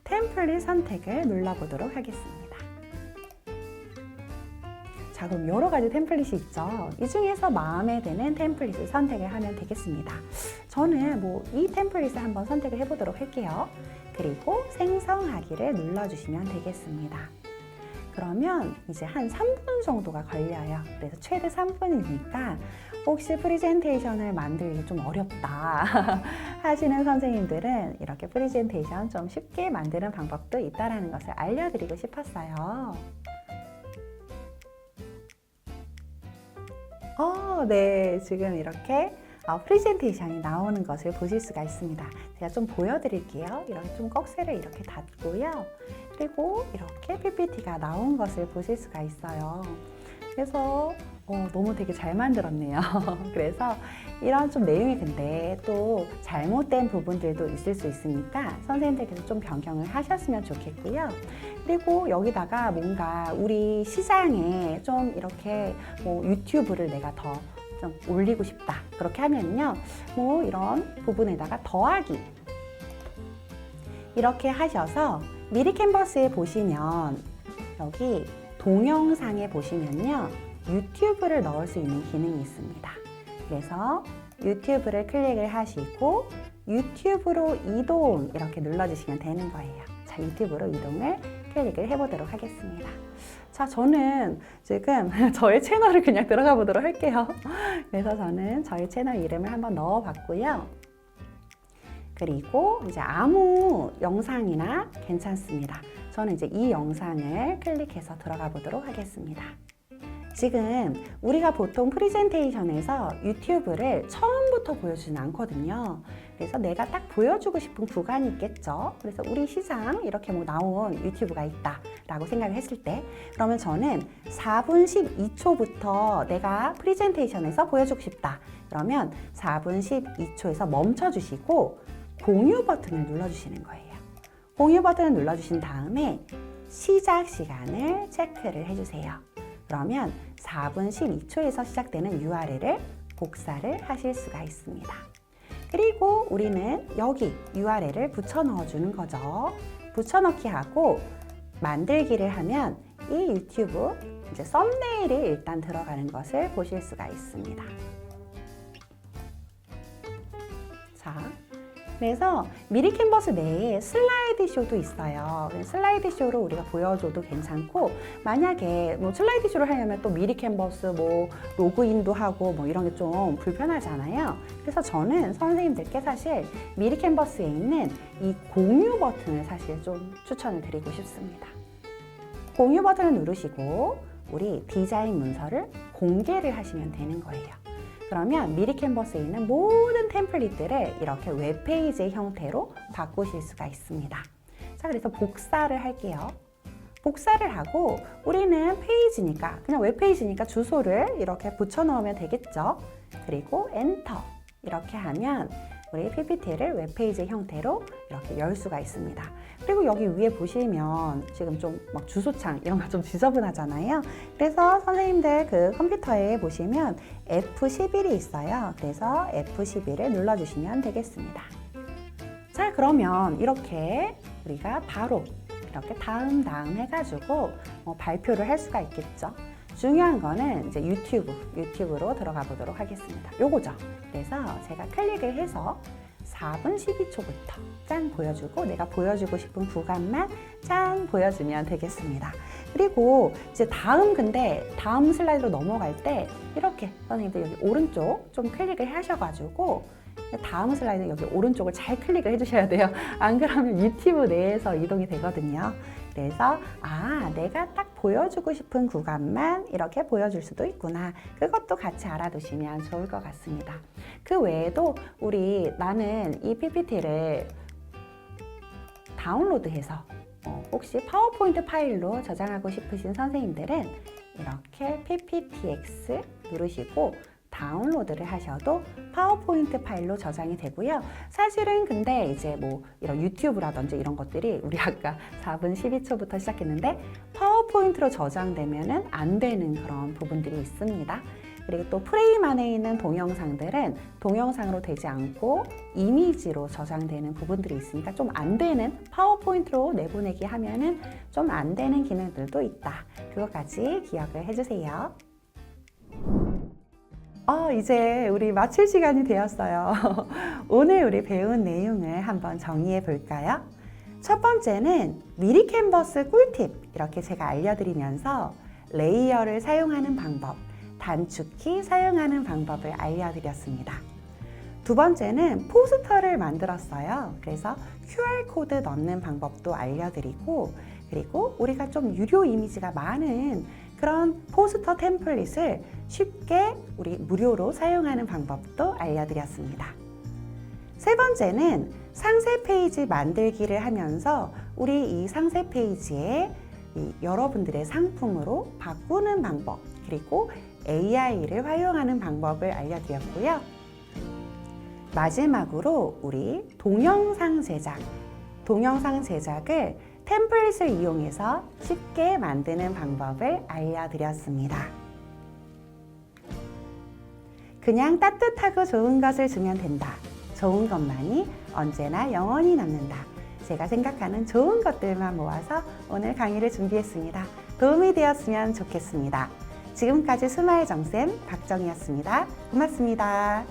템플릿 선택을 눌러보도록 하겠습니다. 자, 그럼 여러 가지 템플릿이 있죠. 이 중에서 마음에 드는 템플릿을 선택을 하면 되겠습니다. 저는 뭐 이 템플릿을 한번 선택을 해보도록 할게요. 그리고 생성하기를 눌러주시면 되겠습니다. 그러면 이제 한 3분 정도가 걸려요. 그래서 최대 3분이니까 혹시 프레젠테이션을 만들기 좀 어렵다 하시는 선생님들은 이렇게 프레젠테이션 좀 쉽게 만드는 방법도 있다는 것을 알려드리고 싶었어요. 네, 지금 이렇게 프레젠테이션이 나오는 것을 보실 수가 있습니다. 제가 좀 보여드릴게요. 이렇게 좀 꺽쇠를 이렇게 닫고요. 그리고 이렇게 PPT가 나온 것을 보실 수가 있어요. 그래서 너무 되게 잘 만들었네요. 그래서 이런 좀 내용이 근데 또 잘못된 부분들도 있을 수 있으니까 선생님들께서 좀 변경을 하셨으면 좋겠고요. 그리고 여기다가 뭔가 우리 시장에 좀 이렇게 뭐 유튜브를 내가 더 좀 올리고 싶다. 그렇게 하면요. 뭐 이런 부분에다가 더하기 이렇게 하셔서 미리 캔버스에 보시면 여기 동영상에 보시면요. 유튜브를 넣을 수 있는 기능이 있습니다. 그래서 유튜브를 클릭을 하시고 유튜브로 이동 이렇게 눌러주시면 되는 거예요. 자, 유튜브로 이동을 클릭을 해보도록 하겠습니다. 자, 저는 지금 저의 채널을 그냥 들어가 보도록 할게요. 그래서 저는 저희 채널 이름을 한번 넣어 봤고요. 그리고 이제 아무 영상이나 괜찮습니다. 저는 이제 이 영상을 클릭해서 들어가 보도록 하겠습니다. 지금 우리가 보통 프레젠테이션에서 유튜브를 처음부터 보여주진 않거든요. 그래서 내가 딱 보여주고 싶은 구간이 있겠죠. 그래서 우리 시장 이렇게 뭐 나온 유튜브가 있다 라고 생각을 했을 때 그러면 저는 4분 12초부터 내가 프레젠테이션에서 보여주고 싶다. 그러면 4분 12초에서 멈춰 주시고 공유 버튼을 눌러주시는 거예요. 공유 버튼을 눌러주신 다음에 시작 시간을 체크를 해주세요. 그러면 4분 12초에서 시작되는 URL을 복사를 하실 수가 있습니다. 그리고 우리는 여기 URL을 붙여 넣어주는 거죠. 붙여넣기 하고 만들기를 하면 이 유튜브 이제 썸네일이 일단 들어가는 것을 보실 수가 있습니다. 자, 그래서 미리 캔버스 내에 슬라이드 쇼도 있어요. 슬라이드 쇼로 우리가 보여줘도 괜찮고, 만약에 뭐 슬라이드 쇼를 하려면 또 미리 캔버스 뭐 로그인도 하고 뭐 이런 게 좀 불편하잖아요. 그래서 저는 선생님들께 사실 미리 캔버스에 있는 이 공유 버튼을 사실 좀 추천을 드리고 싶습니다. 공유 버튼을 누르시고 우리 디자인 문서를 공개를 하시면 되는 거예요. 그러면 미리 캔버스에 있는 모든 템플릿들을 이렇게 웹페이지의 형태로 바꾸실 수가 있습니다. 자, 그래서 복사를 할게요. 복사를 하고 우리는 페이지니까, 그냥 웹페이지니까 주소를 이렇게 붙여 넣으면 되겠죠. 그리고 엔터 이렇게 하면 우리 PPT를 웹페이지 형태로 이렇게 열 수가 있습니다. 그리고 여기 위에 보시면 지금 좀 막 주소창 이런 거 좀 지저분하잖아요. 그래서 선생님들 그 컴퓨터에 보시면 F11이 있어요. 그래서 F11을 눌러주시면 되겠습니다. 자, 그러면 이렇게 우리가 바로 이렇게 다음 해가지고 발표를 할 수가 있겠죠. 중요한 거는 이제 유튜브로 들어가 보도록 하겠습니다. 요거죠. 그래서 제가 클릭을 해서 4분 12초부터 짠 보여주고, 내가 보여주고 싶은 구간만 짠 보여주면 되겠습니다. 그리고 이제 다음 슬라이드로 넘어갈 때 이렇게 선생님들 여기 오른쪽 좀 클릭을 하셔가지고 다음 슬라이드 여기 오른쪽을 잘 클릭을 해주셔야 돼요. 안 그러면 유튜브 내에서 이동이 되거든요. 그래서 내가 딱 보여주고 싶은 구간만 이렇게 보여줄 수도 있구나. 그것도 같이 알아두시면 좋을 것 같습니다. 그 외에도 나는 이 PPT를 다운로드해서 혹시 파워포인트 파일로 저장하고 싶으신 선생님들은 이렇게 PPTX 누르시고 다운로드를 하셔도 파워포인트 파일로 저장이 되고요. 사실은 근데 이제 뭐 이런 유튜브라든지 이런 것들이 우리 아까 4분 12초부터 시작했는데 파워포인트로 저장되면은 안 되는 그런 부분들이 있습니다. 그리고 또 프레임 안에 있는 동영상들은 동영상으로 되지 않고 이미지로 저장되는 부분들이 있으니까 좀 안 되는, 파워포인트로 내보내기 하면은 좀 안 되는 기능들도 있다. 그것까지 기억을 해주세요. 이제 우리 마칠 시간이 되었어요. 오늘 우리 배운 내용을 한번 정리해 볼까요? 첫 번째는 미리 캔버스 꿀팁, 이렇게 제가 알려드리면서 레이어를 사용하는 방법, 단축키 사용하는 방법을 알려드렸습니다. 두 번째는 포스터를 만들었어요. 그래서 QR코드 넣는 방법도 알려드리고, 그리고 우리가 좀 유료 이미지가 많은 그런 포스터 템플릿을 쉽게 우리 무료로 사용하는 방법도 알려드렸습니다. 세 번째는 상세 페이지 만들기를 하면서 우리 이 상세 페이지에 여러분들의 상품으로 바꾸는 방법, 그리고 AI를 활용하는 방법을 알려드렸고요. 마지막으로 우리 동영상 제작을 템플릿을 이용해서 쉽게 만드는 방법을 알려드렸습니다. 그냥 따뜻하고 좋은 것을 주면 된다. 좋은 것만이 언제나 영원히 남는다. 제가 생각하는 좋은 것들만 모아서 오늘 강의를 준비했습니다. 도움이 되었으면 좋겠습니다. 지금까지 스마일 정쌤 박정희였습니다. 고맙습니다.